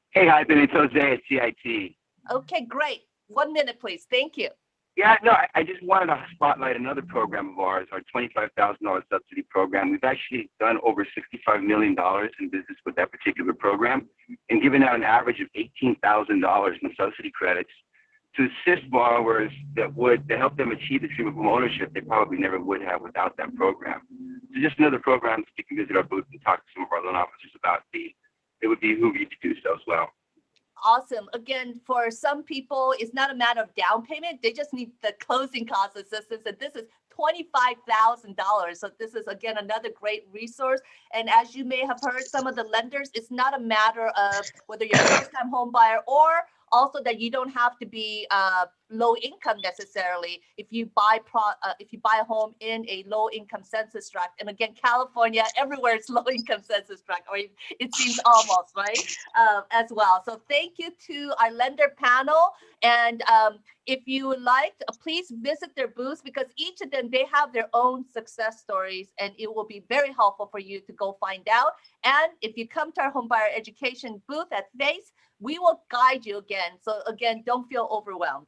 Hey, hi, Ben. It's Jose at CIT. Okay, great. 1 minute, please. Thank you. Yeah, no, I just wanted to spotlight another program of ours, our $25,000 subsidy program. We've actually done over $65 million in business with that particular program and given out an average of $18,000 in subsidy credits to assist borrowers to help them achieve the dream of home ownership they probably never would have without that program. So just another program that you can visit our booth and talk to some of our loan officers about. It would behoove you to do so as well. Awesome. Again, for some people, it's not a matter of down payment. They just need the closing cost assistance. And this is $25,000. So this is, again, another great resource. And as you may have heard, some of the lenders, it's not a matter of whether you're a first-time home buyer or also that you don't have to be low income necessarily if you buy a home in a low income census tract. And again, California, everywhere it's low income census tract, or it seems almost, right, as well. So thank you to our lender panel. And if you would like, please visit their booths because each of them, they have their own success stories, and it will be very helpful for you to go find out. And if you come to our home buyer education booth at FACE, we will guide you again. So again, don't feel overwhelmed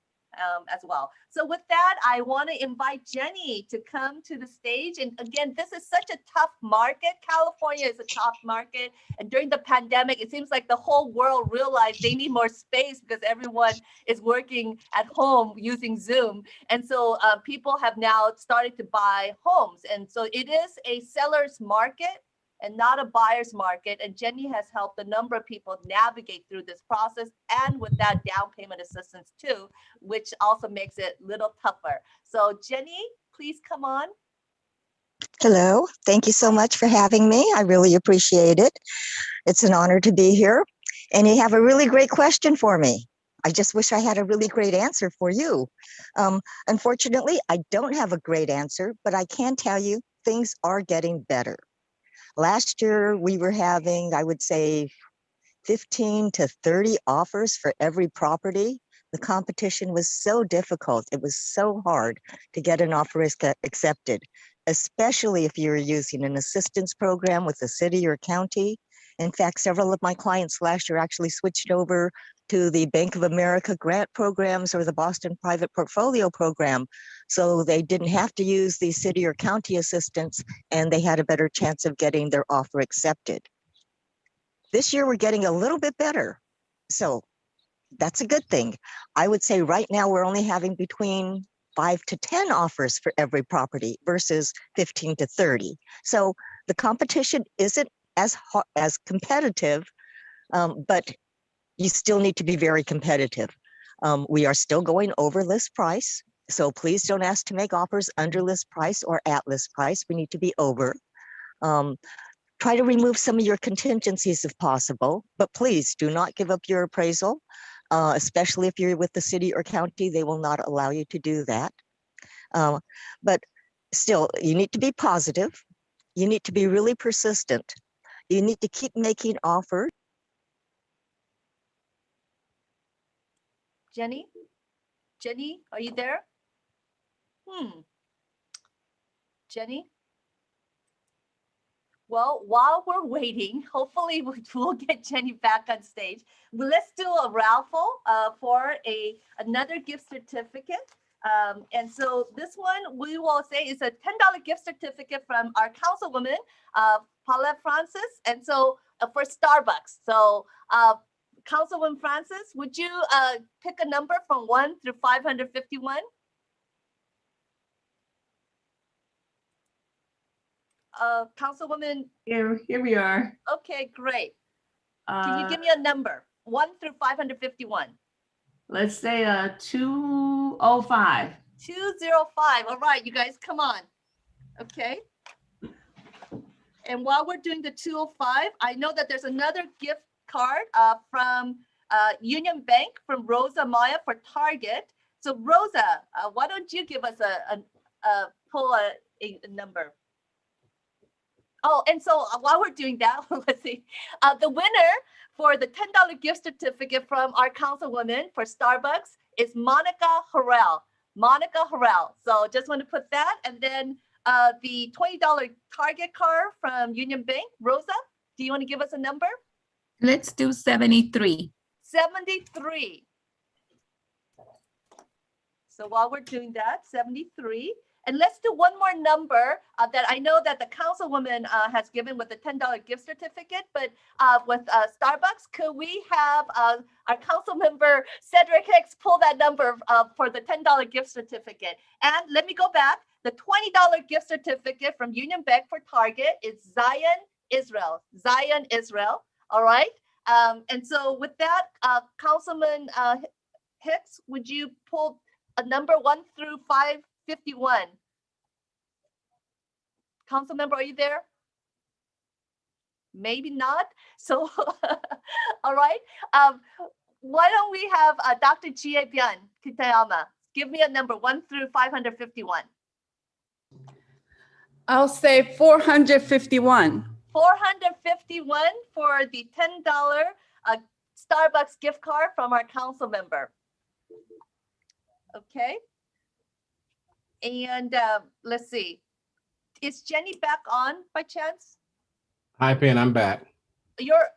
as well. So with that, I want to invite Jenny to come to the stage. And again, this is such a tough market. California is a tough market. And during the pandemic, it seems like the whole world realized they need more space because everyone is working at home using Zoom. And so people have now started to buy homes. And so it is a seller's market and not a buyer's market. And Jenny has helped a number of people navigate through this process, and with that down payment assistance too, which also makes it a little tougher. So Jenny, please come on. Hello, thank you so much for having me. I really appreciate it. It's an honor to be here. And you have a really great question for me. I just wish I had a really great answer for you. Unfortunately, I don't have a great answer, but I can tell you things are getting better. Last year, we were having, I would say, 15 to 30 offers for every property. The competition was so difficult. It was so hard to get an offer accepted, especially if you were using an assistance program with the city or county. In fact, several of my clients last year actually switched over to the Bank of America grant programs or the Boston Private Portfolio Program. So they didn't have to use the city or county assistance, and they had a better chance of getting their offer accepted. This year, we're getting a little bit better. So that's a good thing. I would say right now we're only having between 5 to 10 offers for every property versus 15 to 30. So the competition isn't as competitive, but you still need to be very competitive. We are still going over list price. So please don't ask to make offers under list price or at list price. We need to be over. Try to remove some of your contingencies if possible, but please do not give up your appraisal, especially if you're with the city or county. They will not allow you to do that. But still, you need to be positive. You need to be really persistent. You need to keep making offers. Jenny? Jenny, are you there? Jenny? Well, while we're waiting, hopefully we'll get Jenny back on stage. Well, let's do a raffle for another gift certificate. And so this one we will say is a $10 gift certificate from our councilwoman, Paulette Francis, and so for Starbucks. So Councilwoman Francis, would you pick a number from 1 through 551? Councilwoman. Here we are. Okay, great. Can you give me a number? 1 through 551. Let's say 205. 205. All right, you guys, come on. Okay. And while we're doing the 205, I know that there's another gift card from Union Bank from Rosa Maya for Target. So Rosa, why don't you give us pull a number? Oh, and so while we're doing that, let's see. The winner for the $10 gift certificate from our councilwoman for Starbucks is Monica Harrell. Monica Harrell. So just want to put that. And then the $20 Target card from Union Bank. Rosa, do you want to give us a number? Let's do 73. 73. So while we're doing that, 73. And let's do one more number that I know that the councilwoman has given with the $10 gift certificate, but with Starbucks, could we have our council member Cedric Hicks pull that number for the $10 gift certificate? And let me go back. The $20 gift certificate from Union Bank for Target is Zion Israel. Zion Israel. All right. And so with that, Councilman Hicks, would you pull a number 1 through 551? Council member, are you there? Maybe not. So, all right. Why don't we have Dr. Chie Bian Kitayama give me a number 1 through 551? I'll say 451. 451 for the $10 Starbucks gift card from our council member. Okay. And let's see. Is Jenny back on by chance? Hi, Pen, I'm back. You're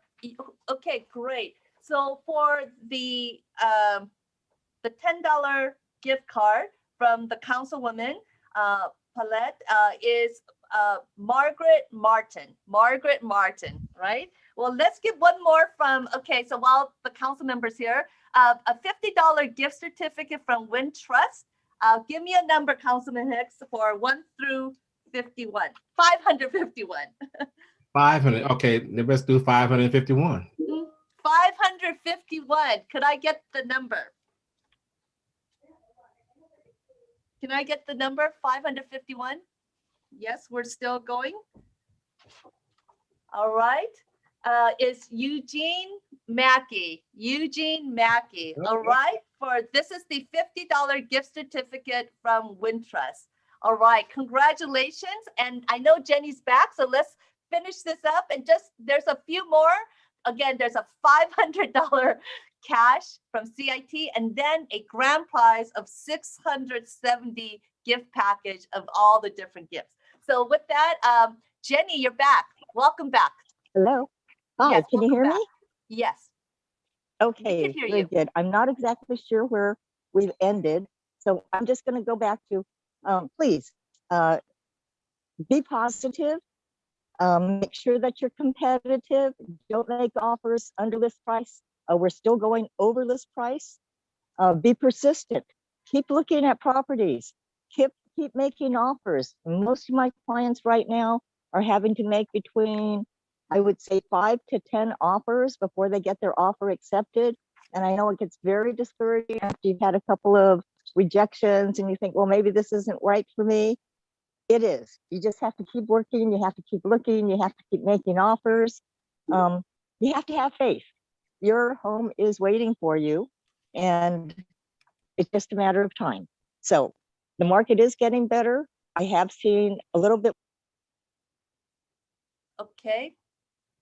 okay, great. So for the $10 gift card from the councilwoman, Paulette, is Margaret Martin. Margaret Martin, right? Well, let's give one more from, okay, so while the council members here, a $50 gift certificate from Wintrust. Give me a number, Councilman Hicks, for 1 through 51. 551. 500. Okay, let's do 551. 551. Could I get the number? Can I get the number 551? Yes, we're still going. All right. Is Eugene Mackey, Eugene Mackey. All right, this is the $50 gift certificate from Wintrust. All right, congratulations. And I know Jenny's back, so let's finish this up. And there's a few more. Again, there's a $500 cash from CIT, and then a grand prize of 670 gift package of all the different gifts. So with that, Jenny, you're back. Welcome back. Hello. Hi, Yes, can you hear welcome me? back. Yes. We Okay, can hear very you. good. I'm not exactly sure where we've ended, so I'm just going to go back to, please, be positive. Make sure that you're competitive. Don't make offers under list price. We're still going over list price. Be persistent. Keep looking at properties. Keep making offers. Most of my clients right now are having to make between, I would say, 5 to 10 offers before they get their offer accepted. And I know it gets very discouraging after you've had a couple of rejections and you think, well, maybe this isn't right for me. It is. You just have to keep working. You have to keep looking. You have to keep making offers. You have to have faith. Your home is waiting for you, and it's just a matter of time. So the market is getting better. I have seen a little bit. Okay.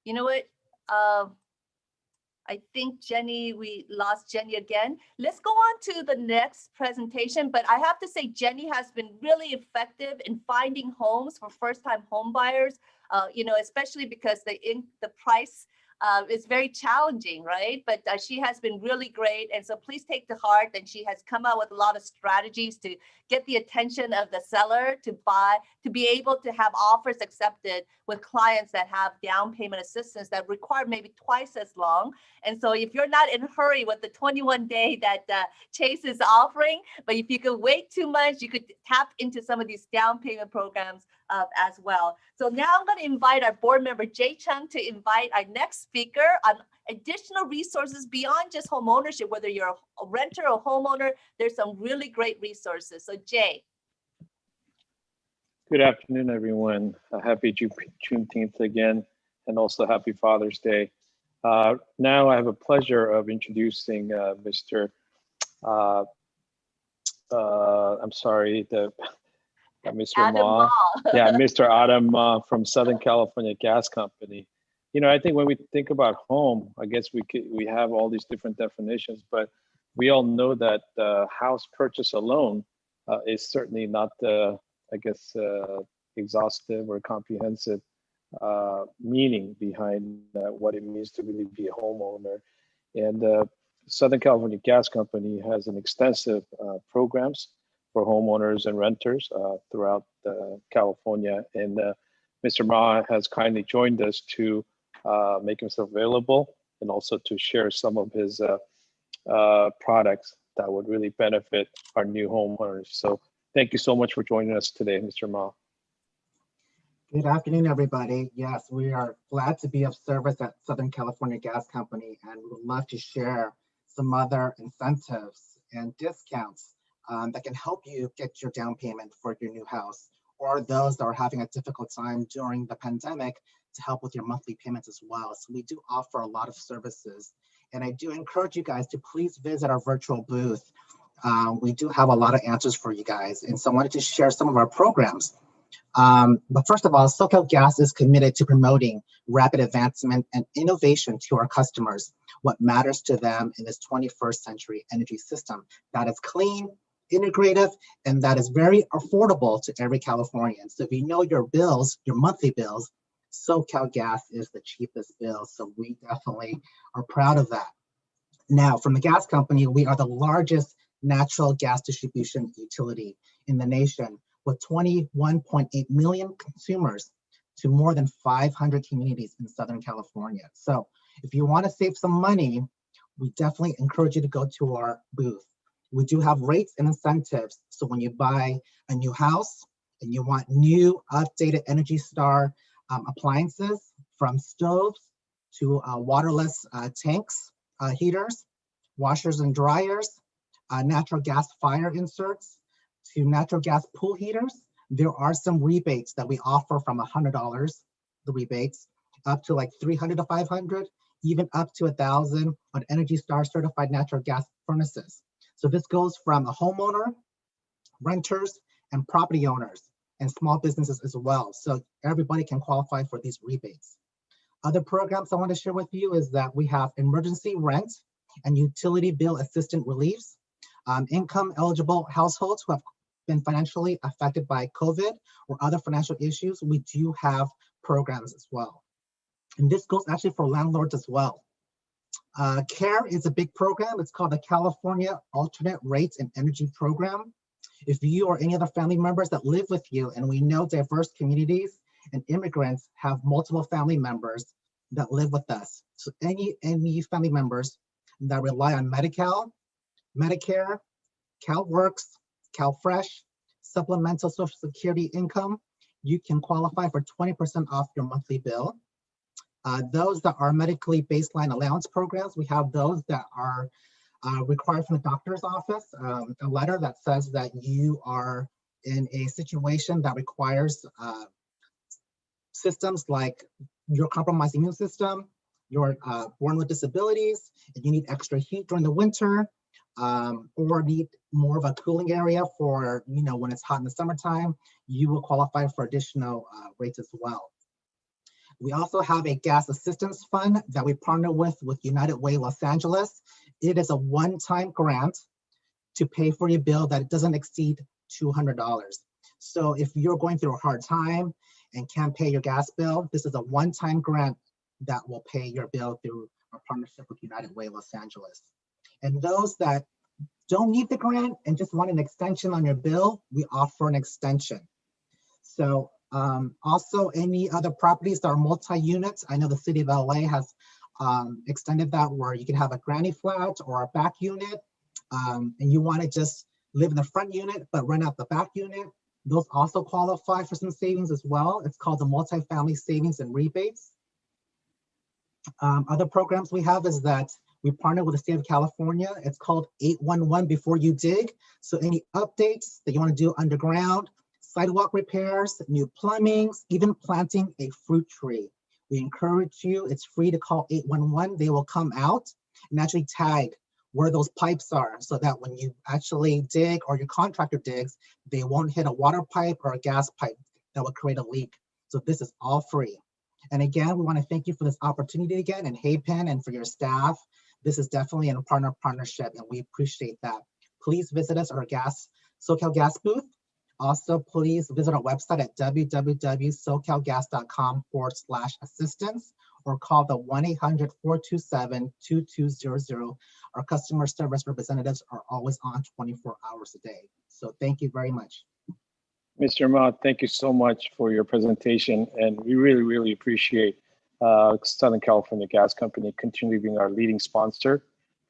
You know what? I think Jenny, we lost Jenny again. Let's go on to the next presentation, but I have to say Jenny has been really effective in finding homes for first-time home buyers, especially because the price is very challenging, right? But she has been really great. And so please take to heart that she has come out with a lot of strategies to get the attention of the seller to be able to have offers accepted with clients that have down payment assistance that require maybe twice as long. And so if you're not in a hurry with the 21-day that Chase is offering, but if you could wait 2 months, you could tap into some of these down payment programs as well. So now I'm going to invite our board member, Jay Chung, to invite our next speaker on additional resources beyond just home ownership. Whether you're a renter or homeowner, there's some really great resources. So Jay. Good afternoon, everyone. Happy Juneteenth again, and also happy Father's Day. Now I have a pleasure of introducing Mr. I'm sorry, Mr. Adam Ma. Ma. Yeah, Mr. Adam Ma from Southern California Gas Company. You know, I think when we think about home, I guess we have all these different definitions, but we all know that house purchase alone is certainly not the, exhaustive or comprehensive meaning behind what it means to really be a homeowner. And Southern California Gas Company has an extensive programs for homeowners and renters throughout California. And Mr. Ma has kindly joined us to make himself available and also to share some of his products that would really benefit our new homeowners. So thank you so much for joining us today, Mr. Ma. Good afternoon, everybody. Yes, we are glad to be of service at Southern California Gas Company, and we would love to share some other incentives and discounts that can help you get your down payment for your new house, or those that are having a difficult time during the pandemic to help with your monthly payments as well. So we do offer a lot of services, and I do encourage you guys to please visit our virtual booth. We do have a lot of answers for you guys, and so I wanted to share some of our programs. But first of all, SoCal Gas is committed to promoting rapid advancement and innovation to our customers, what matters to them in this 21st century energy system that is clean, integrative, and that is very affordable to every Californian. So if you know your bills, your monthly bills, SoCal Gas is the cheapest bill. So we definitely are proud of that. Now, from the gas company, we are the largest natural gas distribution utility in the nation, with 21.8 million consumers to more than 500 communities in Southern California. So if you want to save some money, we definitely encourage you to go to our booth. We do have rates and incentives. So when you buy a new house and you want new updated Energy Star appliances, from stoves to waterless tanks, heaters, washers and dryers, natural gas fire inserts, to natural gas pool heaters, there are some rebates that we offer from $100, the rebates, up to like $300 to $500. even up to 1,000 on Energy Star certified natural gas furnaces. So this goes from a homeowner, renters, and property owners, and small businesses as well. So everybody can qualify for these rebates. Other programs I want to share with you is that we have emergency rent and utility bill assistance reliefs. Income eligible households who have been financially affected by COVID or other financial issues, we do have programs as well. And this goes actually for landlords as well. CARE is a big program. It's called the California Alternate Rates and Energy Program. If you or any other family members that live with you, and we know diverse communities and immigrants have multiple family members that live with us. So any family members that rely on Medi-Cal, Medicare, CalWorks, CalFresh, supplemental Social Security income, you can qualify for 20% off your monthly bill. Those that are medically baseline allowance programs, we have those that are required from the doctor's office, a letter that says that you are in a situation that requires systems like your compromised immune system, you're born with disabilities, and you need extra heat during the winter, or need more of a cooling area for, when it's hot in the summertime, you will qualify for additional rates as well. We also have a gas assistance fund that we partner with United Way Los Angeles. It is a one-time grant to pay for your bill that doesn't exceed $200. So if you're going through a hard time and can't pay your gas bill, this is a one-time grant that will pay your bill through our partnership with United Way Los Angeles. And those that don't need the grant and just want an extension on your bill, we offer an extension. So also any other properties that are multi-units, I know the city of LA has extended that where you can have a granny flat or a back unit, and you want to just live in the front unit but rent out the back unit. Those also qualify for some savings as well. It's called the multifamily savings and rebates. Other programs we have is that we partner with the state of California. It's called 811 Before You Dig. So any updates that you want to do underground, sidewalk repairs, new plumbings, even planting a fruit tree. We encourage you, it's free to call 811. They will come out and actually tag where those pipes are so that when you actually dig or your contractor digs, they won't hit a water pipe or a gas pipe that will create a leak. So this is all free. And again, we want to thank you for this opportunity again, and HeyPen and for your staff. This is definitely a partnership, and we appreciate that. Please visit us at our SoCal Gas booth. Also, please visit our website at www.socalgas.com/assistance or call the 1-800-427-2200. Our customer service representatives are always on 24 hours a day. So thank you very much. Mr. Ahmad, thank you so much for your presentation, and we really, really appreciate Southern California Gas Company continuing being our leading sponsor,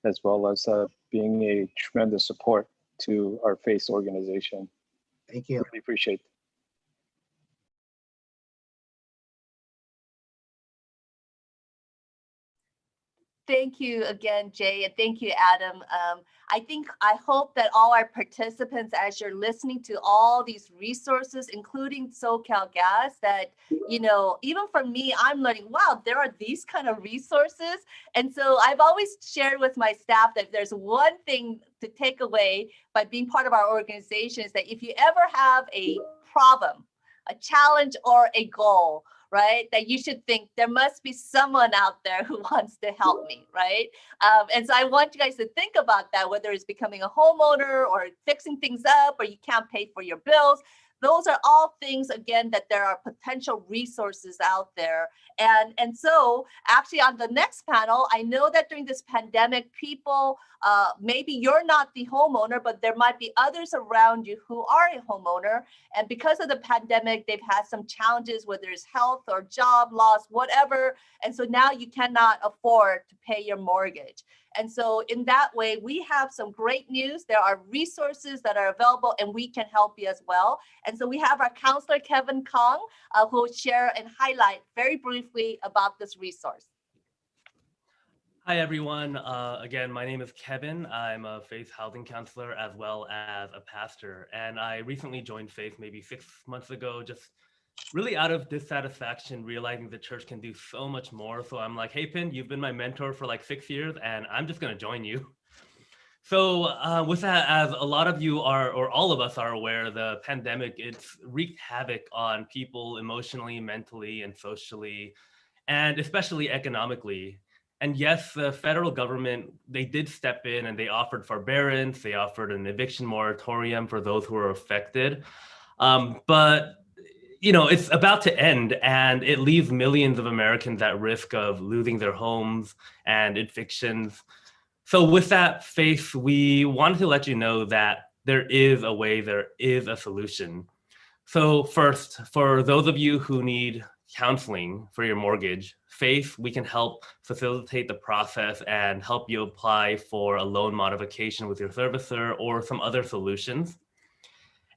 as well as being a tremendous support to our FACE organization. Thank you. Really appreciate it. Thank you again, Jay, and thank you, Adam. I hope that all our participants, as you're listening to all these resources, including SoCal Gas, that, even for me, I'm learning, wow, there are these kind of resources. And so I've always shared with my staff that there's one thing to take away by being part of our organization is that if you ever have a problem, a challenge, or a goal, right, that you should think there must be someone out there who wants to help me, right? And so I want you guys to think about that, whether it's becoming a homeowner or fixing things up or you can't pay for your bills. Those are all things, again, that there are potential resources out there. And so actually on the next panel, I know that during this pandemic, people, maybe you're not the homeowner, but there might be others around you who are a homeowner. And because of the pandemic, they've had some challenges, whether it's health or job loss, whatever. And so now you cannot afford to pay your mortgage. And so in that way, we have some great news. There are resources that are available and we can help you as well. And so we have our counselor, Kevin Kong, who will share and highlight very briefly about this resource. Hi, everyone. Again, my name is Kevin. I'm a Faith housing counselor as well as a pastor. And I recently joined Faith maybe 6 months ago, just really out of dissatisfaction, realizing the church can do so much more. So I'm like, hey, Pin, you've been my mentor for like 6 years, and I'm just going to join you. So with that, as a lot of you are, or all of us are aware, the pandemic, it's wreaked havoc on people emotionally, mentally, and socially, and especially economically. And yes, the federal government, they did step in and they offered forbearance, they offered an eviction moratorium for those who are affected. But you know, it's about to end, and it leaves millions of Americans at risk of losing their homes and evictions. So with that, Faith, we wanted to let you know that there is a way, there is a solution. So first, for those of you who need counseling for your mortgage, Faith, we can help facilitate the process and help you apply for a loan modification with your servicer or some other solutions.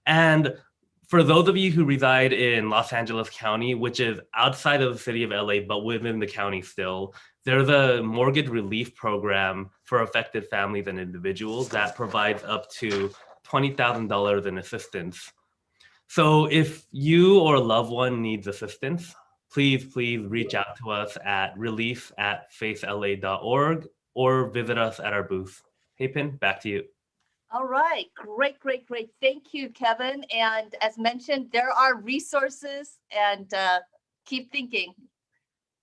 And for those of you who reside in Los Angeles County, which is outside of the city of LA, but within the county still, there's a mortgage relief program for affected families and individuals that provides up to $20,000 in assistance. So if you or a loved one needs assistance, please reach out to us at relief@faithla.org or visit us at our booth. Hey, Pin, back to you. All right, great. Thank you, Kevin. And as mentioned, there are resources, and keep thinking.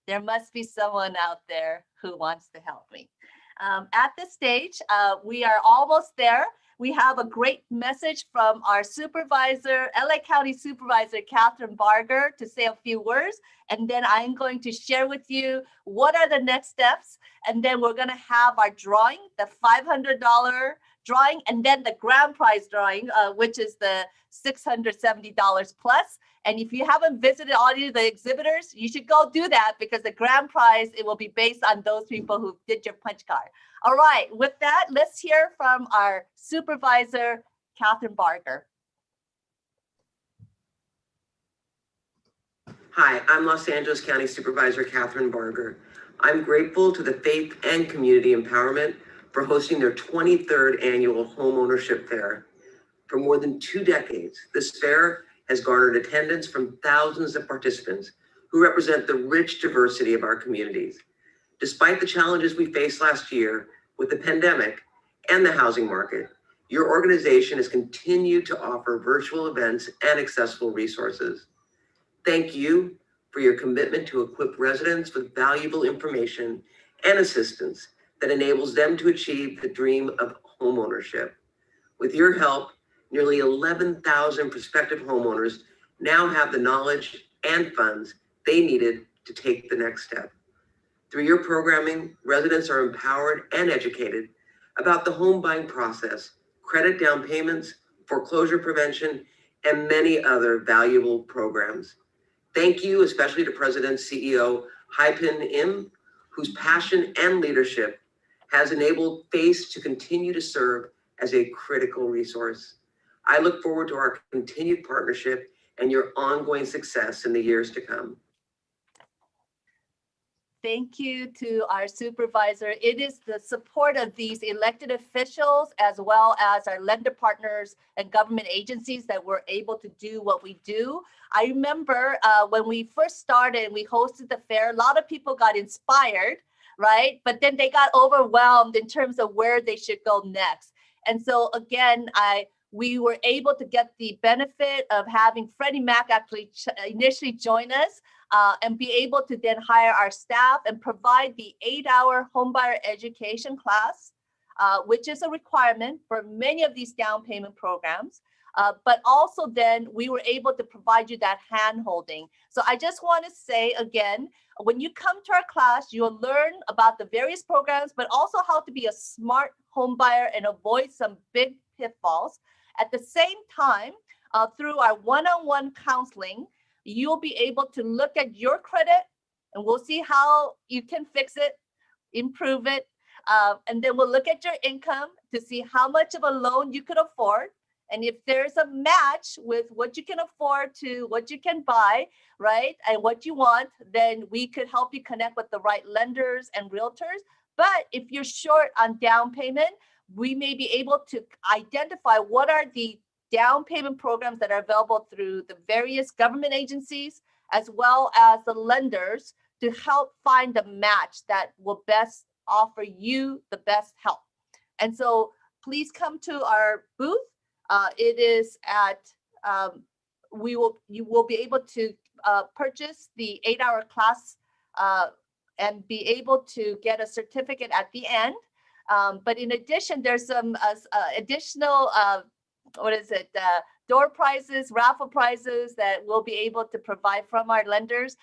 There must be someone out there who wants to help me. At this stage, we are almost there. We have a great message from our supervisor, LA County Supervisor, Catherine Barger, to say a few words. And then I'm going to share with you what are the next steps. And then we're going to have our drawing, the $500 drawing, and then the grand prize drawing, which is the $670 plus. And if you haven't visited all of the exhibitors, you should go do that, because the grand prize, it will be based on those people who did your punch card. All right, with that, let's hear from our supervisor, Catherine Barger. Hi, I'm Los Angeles County Supervisor Catherine Barger. I'm grateful to the Faith and Community Empowerment for hosting their 23rd annual Homeownership Fair. For more than 2 decades, this fair has garnered attendance from thousands of participants who represent the rich diversity of our communities. Despite the challenges we faced last year with the pandemic and the housing market, your organization has continued to offer virtual events and accessible resources. Thank you for your commitment to equip residents with valuable information and assistance that enables them to achieve the dream of homeownership. With your help, nearly 11,000 prospective homeowners now have the knowledge and funds they needed to take the next step. Through your programming, residents are empowered and educated about the home buying process, credit down payments, foreclosure prevention, and many other valuable programs. Thank you, especially to President CEO Hai-Pin Im, whose passion and leadership has enabled FACE to continue to serve as a critical resource. I look forward to our continued partnership and your ongoing success in the years to come. Thank you to our supervisor. It is the support of these elected officials, as well as our lender partners and government agencies, that we're able to do what we do. I remember when we first started, we hosted the fair, a lot of people got inspired, right? But then they got overwhelmed in terms of where they should go next. And so again, we were able to get the benefit of having Freddie Mac actually initially join us and be able to then hire our staff and provide the 8-hour homebuyer education class, which is a requirement for many of these down payment programs. But also then we were able to provide you that hand holding. So I just want to say again, when you come to our class, you'll learn about the various programs, but also how to be a smart home buyer and avoid some big pitfalls. At the same time, through our one-on-one counseling, you'll be able to look at your credit, and we'll see how you can fix it, improve it. And then we'll look at your income to see how much of a loan you could afford. And if there's a match with what you can afford to what you can buy, right, and what you want, then we could help you connect with the right lenders and realtors. But if you're short on down payment, we may be able to identify what are the down payment programs that are available through the various government agencies, as well as the lenders, to help find the match that will best offer you the best help. And so please come to our booth. It is at, you will be able to purchase the 8-hour class and be able to get a certificate at the end. But in addition, there's some additional, door prizes, raffle prizes that we'll be able to provide from our lenders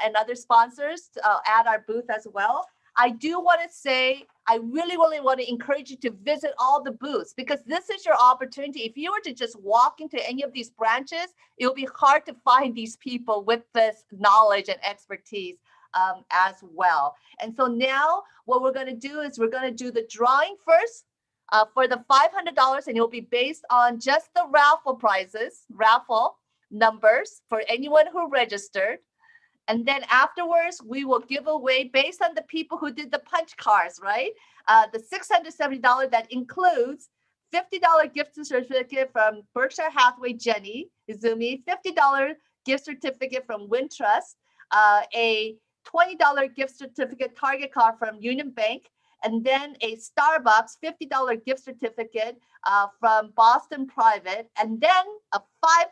and other sponsors at our booth as well. I do want to say, I really want to encourage you to visit all the booths, because this is your opportunity. If you were to just walk into any of these branches, it'll be hard to find these people with this knowledge and expertise as well. And so now what we're going to do is we're going to do the drawing first for the $500, and it'll be based on just the raffle numbers for anyone who registered. And then afterwards, we will give away, based on the people who did the punch cards, right? The $670 that includes $50 gift certificate from Berkshire Hathaway Jenny Izumi, $50 gift certificate from Wintrust, a $20 gift certificate Target card from Union Bank, and then a Starbucks $50 gift certificate from Boston Private, and then a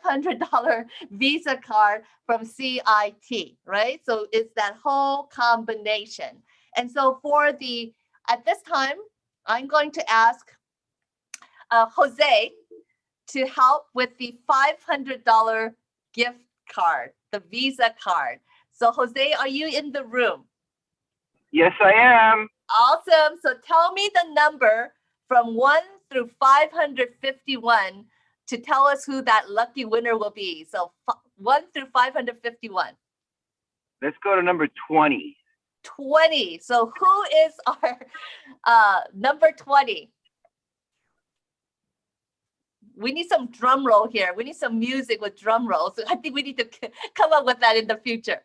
$500 Visa card from CIT, right? So it's that whole combination. And so at this time, I'm going to ask Jose to help with the $500 gift card, the Visa card. So Jose, are you in the room? Yes, I am. Awesome. So tell me the number from 1 through 551 to tell us who that lucky winner will be. So 1 through 551. Let's go to number 20. 20. So who is our number 20? We need some drum roll here. We need some music with drum rolls. I think we need to come up with that in the future.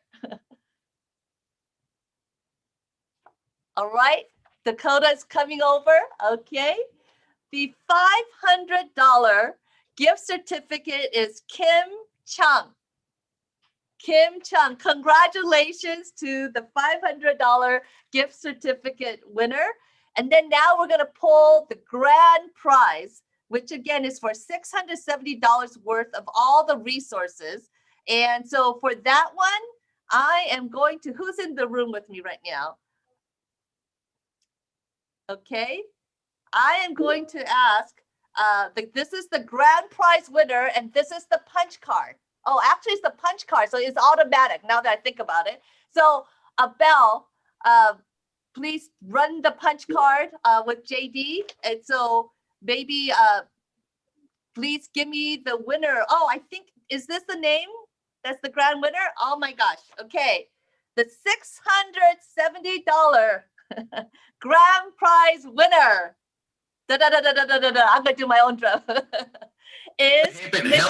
All right, Dakota's coming over. Okay. The $500 gift certificate is Kim Chung. Kim Chung, congratulations to the $500 gift certificate winner. And then now we're going to pull the grand prize, which again is for $670 worth of all the resources. And so for that one, I am going to, who's in the room with me right now? Okay, I am going to ask, this is the grand prize winner, and this is the punch card. Oh, actually it's the punch card, so it's automatic now that I think about it. So Belle, please run the punch card with JD. And so maybe, please give me the winner. Oh, I think, is this the name? That's the grand winner? Oh my gosh, okay. The $670 grand prize winner. I'm gonna do my own drum. Is Michelle.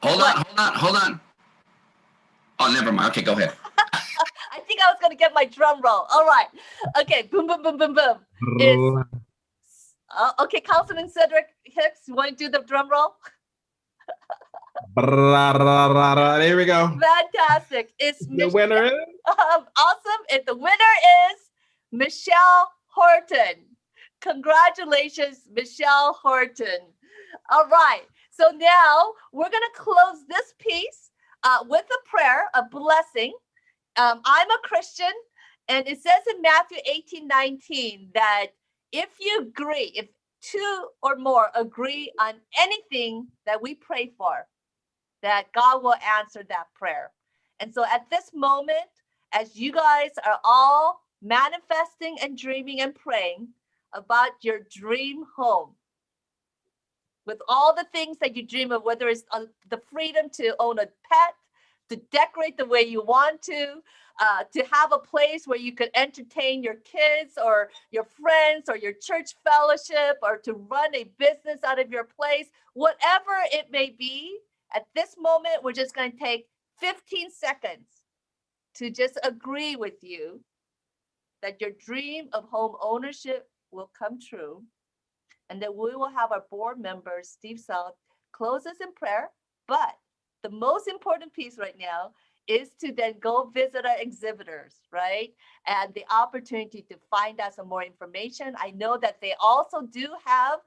Hold on. Oh, never mind. Okay, go ahead. I think I was gonna get my drum roll. All right. Okay. Boom, boom, boom, boom, boom. Okay, Councilman Cedric Hicks, you want to do the drum roll? There we go. Fantastic. It's the winner is awesome. And the winner is Michelle Horton. Congratulations, Michelle Horton. All right. So now we're going to close this piece with a prayer, a blessing. I'm a Christian, and it says in Matthew 18:19 that if you agree, if two or more agree on anything that we pray for, that God will answer that prayer. And so at this moment, as you guys are all manifesting and dreaming and praying about your dream home, with all the things that you dream of, whether it's the freedom to own a pet, to decorate the way you want to have a place where you could entertain your kids or your friends or your church fellowship, or to run a business out of your place, whatever it may be, at this moment, we're just going to take 15 seconds to just agree with you that your dream of home ownership will come true, and that we will have our board member, Steve South, close us in prayer, but the most important piece right now is to then go visit our exhibitors, right? And the opportunity to find out some more information. I know that they also do have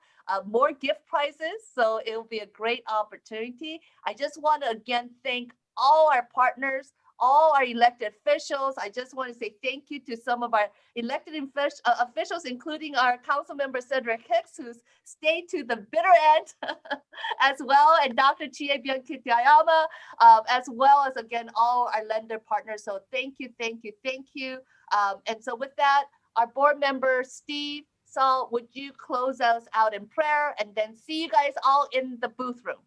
more gift prizes, so it will be a great opportunity. I just want to again thank all our partners, all our elected officials. I just want to say thank you to some of our elected officials, including our council member Cedric Hicks, who's stayed to the bitter end as well, and Dr. Chie Byung-Kitayama, as well as, again, all our lender partners. So thank you, thank you, thank you. And so with that, our board member, Steve Saul, would you close us out in prayer, and then see you guys all in the booth room.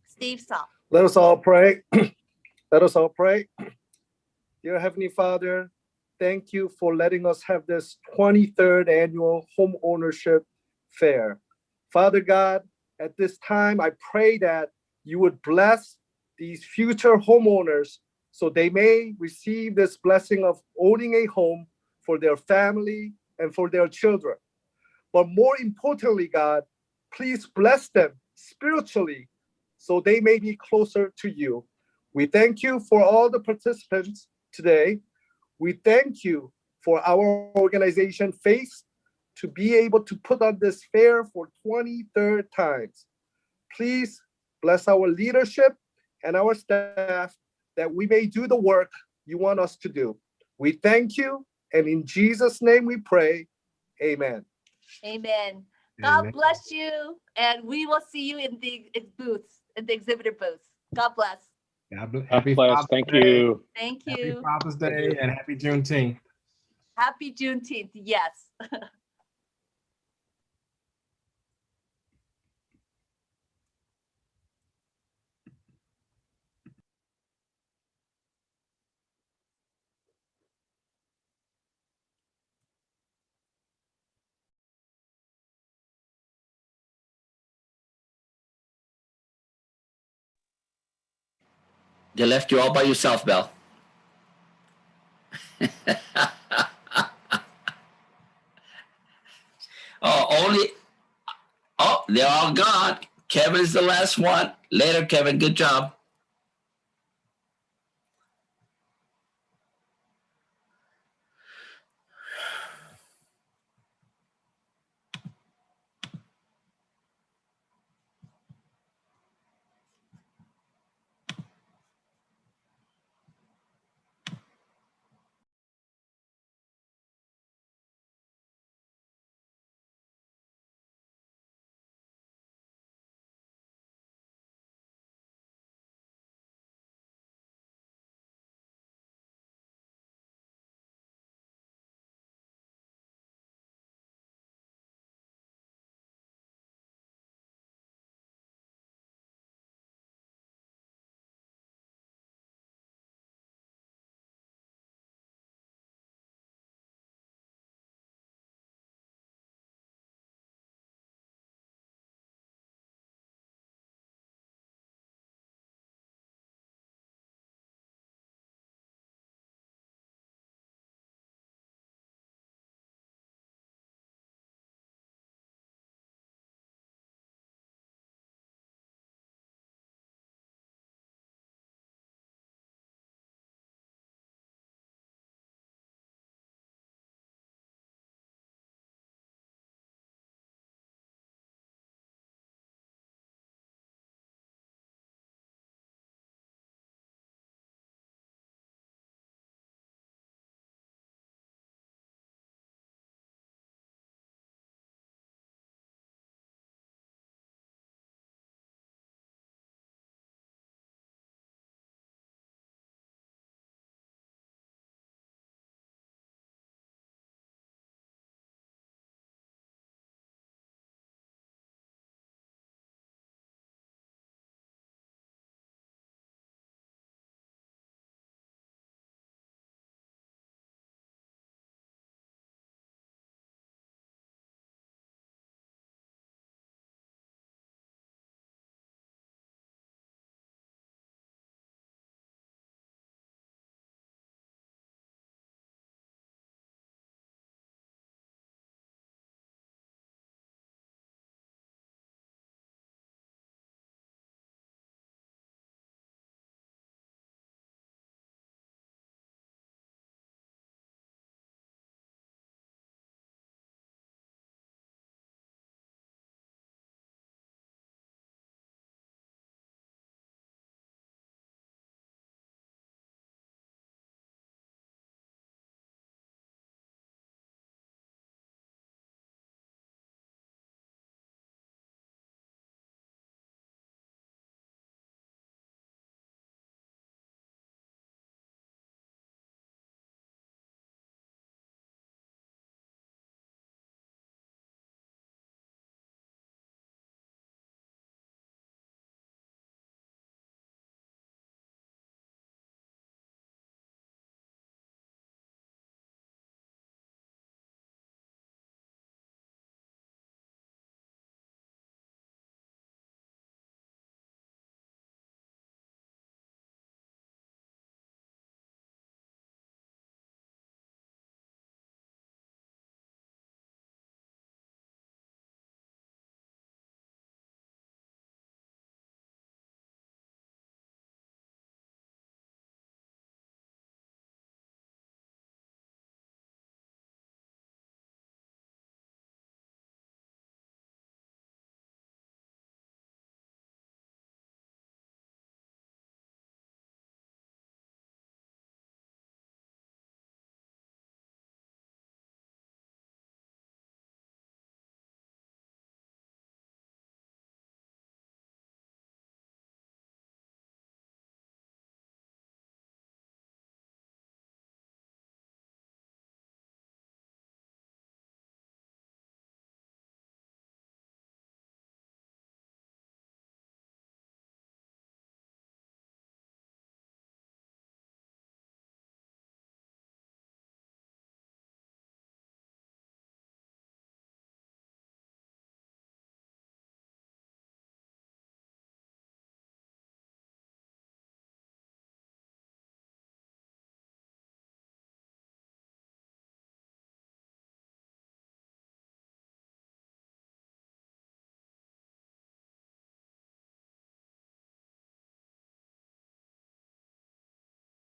Steve Saul. Let us all pray. Let us all pray. Dear Heavenly Father, thank you for letting us have this 23rd annual home ownership fair. Father God, at this time, I pray that you would bless these future homeowners so they may receive this blessing of owning a home for their family and for their children. But more importantly, God, please bless them spiritually so they may be closer to you. We thank you for all the participants today. We thank you for our organization, FACE, to be able to put on this fair for 23rd times. Please bless our leadership and our staff that we may do the work you want us to do. We thank you, and in Jesus' name we pray, amen. Amen. God bless you, and we will see you in the booths, in the exhibitor booths. God bless. Happy bless. Father's Thank Day. you. Thank Happy you. Father's Day and happy Juneteenth. Happy Juneteenth. Yes. They left you all by yourself, Belle. Oh, they're all gone. Kevin's the last one. Later, Kevin. Good job.